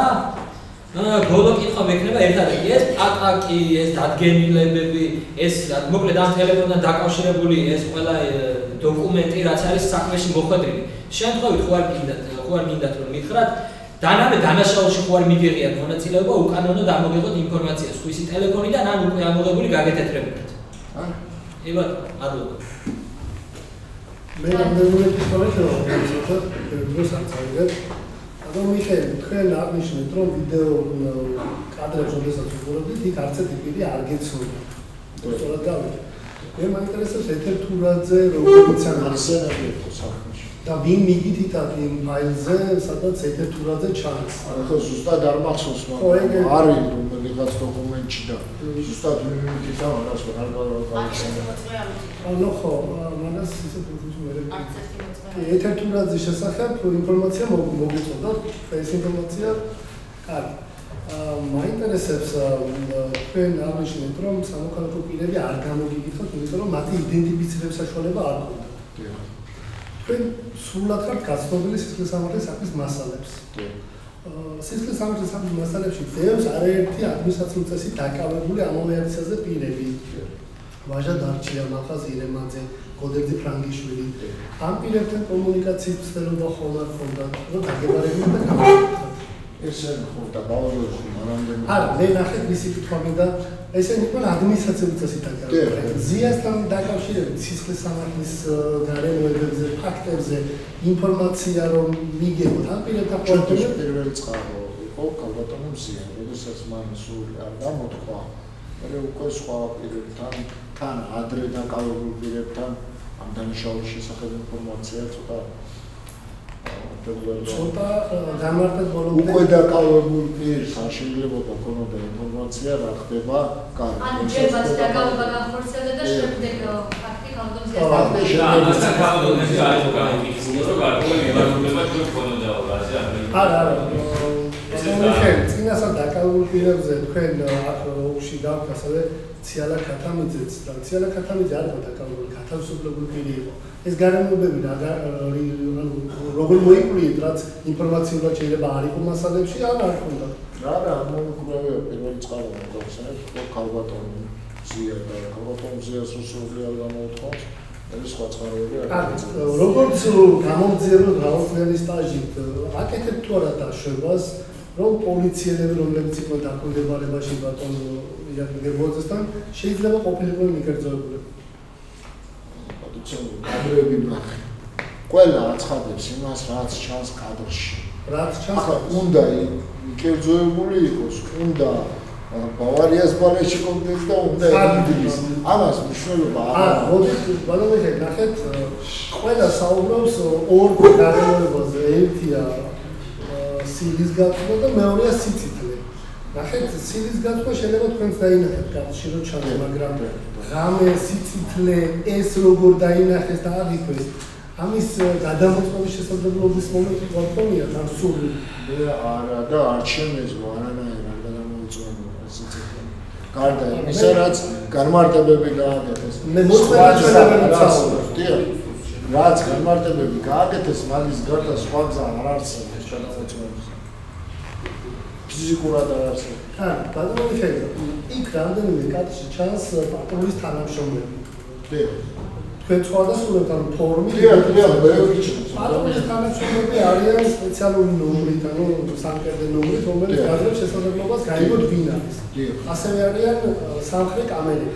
ბოლო კითხვა მექნება ერთადერთი ეს ატაკი ეს დადგენილებები ეს მოკლედ ამ ტელეფონთან დაკავშირებული ეს ყველა დოკუმენტი რაც არის საქმეში მოხვედრილი შემთხვევით ხო არ გინდათ რომ მითხრათ დანამე დანაშაულში ხო არ მიგიღიათ მონაწილეობა უკანონოდ ამოგიღოთ ინფორმაციას ხო ისი ტელეფონიდან ან უკვე ამოღებული გაგეთეთრებინათ კი ბატონო ადვოკატ მე რამდენიმე კითხვა დროს არწავიდეთ რომ მიხეილ თქვენ აღნიშნეთ რომ ვიდეო კადრებს შესაძლოა უყურებდით იქ არც ერთი პირი არ გეცნობა სწორად გავიგე მე მაინტერესებს ეთერ თურაძე როგორიც ახსენებდი ხო საქმეში და ვინ მიგითითად იმ ფაილზე სადაც ეთერ თურაძე ჩანს ხო ზუსტად არ მახსოვს მაგრამ არის რომელიღაც დოკუმენტში და ზუსტად ვინ მიგითითა რას არ გავიხსენებ ანუ ხო მაგას ისე ეთერ თურაძის შესახებ ინფორმაცია მოგიწოდა ეს ინფორმაცია კარგი მაინტერესებს თქვენ აღნიშნეთ რომ სამოქალაქო პირები არ გამოგიგიხოთ იმიტომ რომ მათი იდენტიფიცირების საშუალება არ ჰქონდათ თქვენ სრულად ხართ გაცნობილი სისხლისამართლის საქმის მასალებს სისხლისამართლის საქმის მასალებში დევს არაერთი ადმინისტრაციული წესი დაკავებული ამავე აქციაზე პირები ვაჟა დარჩია მახაზ ირემაძე გოდერძი ფრანგიშვილი ამ პირებთან კომუნიკაციის ცდელობა ხომ არ ჰქონდათ რომ დაგებარებინათ და გამოგიხოთ ესე ხო და ბაუზოში მარამდენ არა მე ნახეთ მისი კითხვები ესენი ყველა ადმინისტრაციული წესი დაკავებული ზიასთან დაკავშირებით სისხლისამართლის გარემოებებზე ფაქტებზე ინფორმაცია რომ მიგებოთ ამ პირებთან ყოველთვის პირველი წყარო იყო კალბატონო მზიან როდესაც მან სული არ გამოთქვა მე უკვე სხვა პირებთან თან ადრე დაკავებულ პირებთან ამ დანაშაულის შესახებ ინფორმაცია ცოტა გამართებულ უკვე დაკავებულ პირს არ შეიძლება გქონოდა ინფორმაცია რა ხდება კარგი ანუ ჯერ მას დაკავება განხორციელდა და შემდეგ ფაქტი გამოდომზე წინასწარ დაკავებულ პირებზე თქვენ აქ უში გაქვთ ასევე ციალა ქათამიძეც და ციალა ქათამიძე არ იყო დაკავებული გათავისუფლებული პირი იყო ეს გარემოებები როგორ მოიკვლიეთ რაც ინფორმაციულად შეიძლება არ იყო მასალებში ან არ ჰქონდა რა მოიკვლიეთ პირველი წყარო მოგახსენებთ რომ კალბატონი ზია და კალბატონი ზიას უსრულიად გამოთხოვს ეს სხვა წყაროები არის როგორც გამომძიებო რაოდენობის სტაჟით აკეთებთ თუ არა დაშვებას რომ პოლიციელები რომლებიც იყო დაქვემდებარებაში ბატონ ირაკლი შეიძლება ყოფილიყო მიგერძოებული კადრები ნახე ყველა აცხადებს იმას რაც ჩანს კადრში რაც ჩანს ახლა უნდა მიგერძოებული იყოს უნდა ბავარიას ბალეტში კონტექსტი და უნდა ედილის ამას მნიშვნელობა არა მოდით ბალეტში ნახეთ ყველა საუბრობს ორ გარემოებაზე ერთია სილის გაწვა და მეორეა სიციკლე ნახეთ სილის გაწვა შეიძლება თქვენს დაინახეთ კადრში რომ ჩანს მაგრამ ღამე სიციკლე ეს როგორ დაინახეს და აღიქვეს ამის გადამოწმების შესაძლებლობის მომენტი გვაქვს ან სული არა და არ შემეძლო არანაირად გადამოწმება ესეც გარდა იმისა რაც განმარტებები გააკეთეს მე მოწმე რაც განმარტებები გააკეთეს მაგის გარდა სხვა გზა არ არსებობს გადამოწმების ფიზიკურად არ არსებობს ბატონო მიხეილო იქ რამდენიმე კადრში ჩანს პატრულის თანამშრომლები თქვენ სხვადასხვაობთ ანუ ფორმი პატრულის თანამშრომლები არიან სპეციალური ნომრით ანუ სამკერდე ნომრით რომელიც გაძლევს შესაძლებლობას გაიგოთ ვინ არის ასევე არიან სამხრეთ კამერები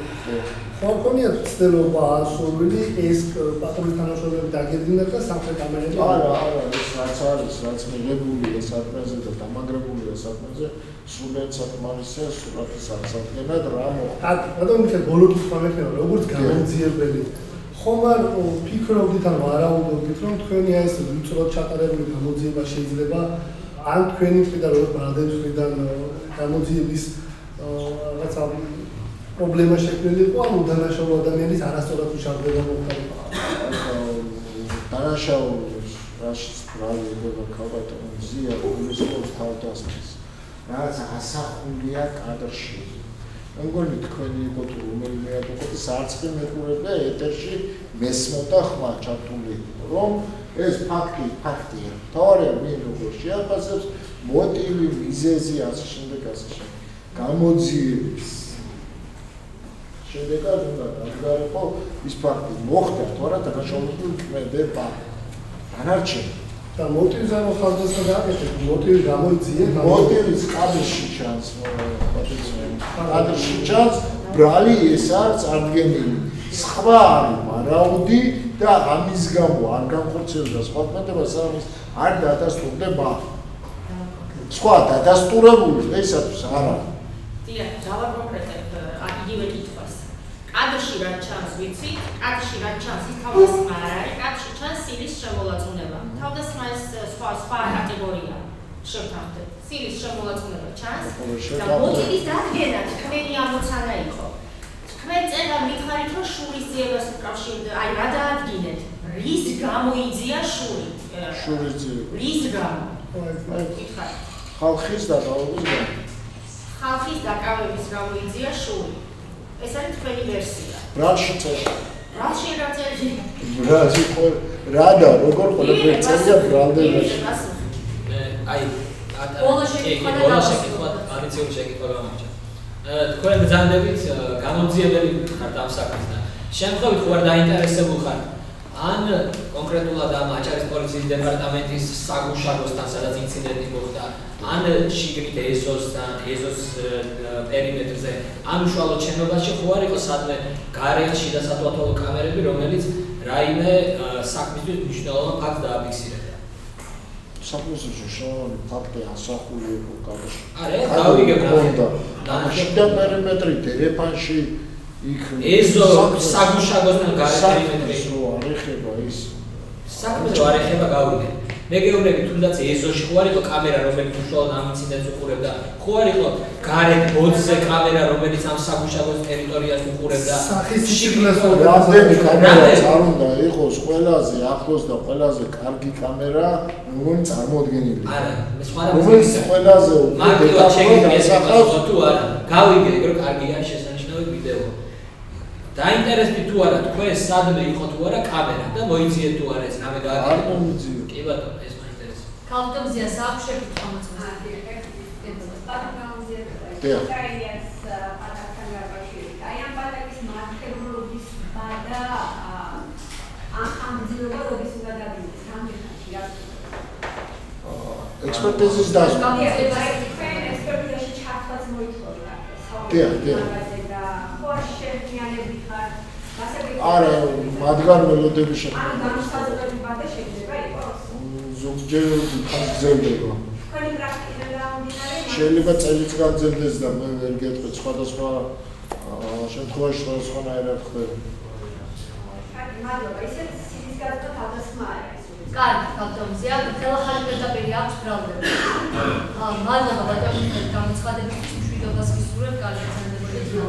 ხო ქონიათ ცდილობა ასურვილი ეს პატრულის თანამშრომლები დაგედინათ და სამხრეთ კამერები არა ეს რაც არის რაც მიღებულია საქმეზე და დამაგრებულია საქმეზე სულაც საკმარისია სურათის აღსადგენად რა მოხდა ბატონო მიხეილ ბოლო კითხვა მექნება როგორც გამოძიებელი ხომ არ ფიქრობდით ან ვარაუდობდით რომ თქვენი ეს უწროდ ჩატარებული გამოძიება შეიძლება ან თქვენი მხრიდან როგორც ბრალდების მხრიდან გამოძიების რაღაცა პრობლემა შექმნილი იყო ან უდანაშაულო ადამიანის არასწორად მუშავდება მოხდება დანაშაულს რაშიც ბრალდება ქალბატონო მზია გულისხმობს თავდასხმის რაც ასახულია კადრში მეგონი თქვენი იყო თუ რომელიმე ადვოკატის არცხვი მეკურებდა ეთერში მესმოდა ხმა ჩართული რომ ეს ფაქტია თავარია ვინ როგორ შეაფასებს მოტივი მიზეზი ასე შემდეგ გამოძიების შედეგად უნდა დამდგარიყო ის ფაქტი მოხდა თუ არა დანაშაულებული ქმედება დანარჩენი და მოტივს არ ხალხასთან დააკეთეთ მოტივი გამოიძიე მოტივის კადრში ჩანს კადრში ჩანს ბრალი ეს არ წარდგენილი სხვა არის ვარაუდი და ამის გამო არ განხორციელდა სხვა ქმედება სამის არ დადასტურდება სხვა დადასტურებული დღეისათვის არა დიახ დავაკონკრეტებ იგივე კითხვას კადრში რა ჩანს ვიცით კადრში რა ჩანს ის თავდასხმა არ არის კადრში ჩანს სილის შემოლაწუნება თავდასხმა ეს სხვა კატეგორია შევთანხმდეთ სილის შემოლაწუნება ჩანს და მოტივის დადგენა თქვენი ამოცანა იყო თქვენ წერა მითხარით რომ შურის ძიებას უკავშირდა აი რა დაადგინეთ რის გამო იძლია შური შურის ძიება რის გამო ხალხის დაკავების გამო ხალხის დაკავების გამო იძლია შური ეს არის თქვენი ვერსია რაში წერია რაში გაწერია რაში რა და როგორ ყველაფერი წერია ბრალდებაში აი ბოლო შეკითხვა ამიციური შეკითხვა გამარჯვა თქვენ ბრძანდებით გამოძიებელი ხართ ამ საქმესთან შემთხვევით ხო არ დაინტერესებულ ხართ ან კონკრეტულად ამ აჭარის პოლიციის დეპარტამენტის საგუშაგოსთან სადაც ინციდენტი მოხდა ან შიგნით ეზოსთან ეზოს პერიმეტრზე ან უშუალოდ შენობაში ხო არ იყო სადმე გარეში და სათვალთვალო კამერები რომელიც რაიმე საქმისთვის მნიშვნელოვან ფაქტს დააფიქსირებდა საქმისთვის მნიშვნელოვანი ფაქტი ასახული იყო კადრში არა დავიგებ და შიდა პერიმეტრი დერეფანში იქ ეზო საგუშაგოსთან გარე პერიმეტრი არ ეხება ის საქმე არ ეხება გავიგე მე გეუბნები თუნდაც ეზოში ხო არ იყო კამერა რომელიც უშუალოდ ამ ინციდენტს უყურებდა ხო არ იყო გარეთ ბოძზე კამერა რომელიც ამ საგუშაგოს ტერიტორიას უყურებდა სახის სიგნალს რამდენი კამერა არ უნდა იყოს ყველაზე ახლოს და ყველაზე კარგი კამერა რომელიც წარმოადგენილი არა მე სხვა რომელიც ყველაზე მარტივად შეგიძლია თუ არა გავიგე რომ კარგია შესანიშნავი ვიდეო დაინტერესდი თუ არა თქვენ სადმე იყო თუ არა კამერა და მოიძიეთ თუ არა ეს რამე გააკეთეთ კი ბატონო ეს მაინტერესებს ქალბატონზია საქმე შეკითხვა მოწმეს კაიას პატაკანგარბაში აი ამ პატაკის მართლობის ბადა ამ ძილობა როდის უნდა დადგინდეს რამდენში რა ექსპერტიზის დაშლა ექსპერტიზაში ჩართვაც მოითხოვდა არა მათგან მელოდების ან განსაზღვრები ბადა შეიძლება იყოს ზოგჯერ გაგრძელდება თქვენი პრაქტიკიდან გამომდინარე შეიძლება წელიც გაგრძელდეს და მე ვერ გეტყვი სხვადასხვა შემთხვევაში სხვადასხვანაირად ხდება მადლობა ისეთ სიდის გაზრდა თავდასხმა არის კარგი ბატონზია ხელახალი პირდაპირ აქვს ბრალდება მადლობა ბატონო გამოცხადების მშვიდობას ვისურვებ კარგად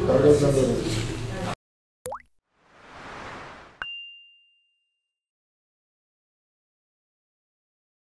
გაგრძელდება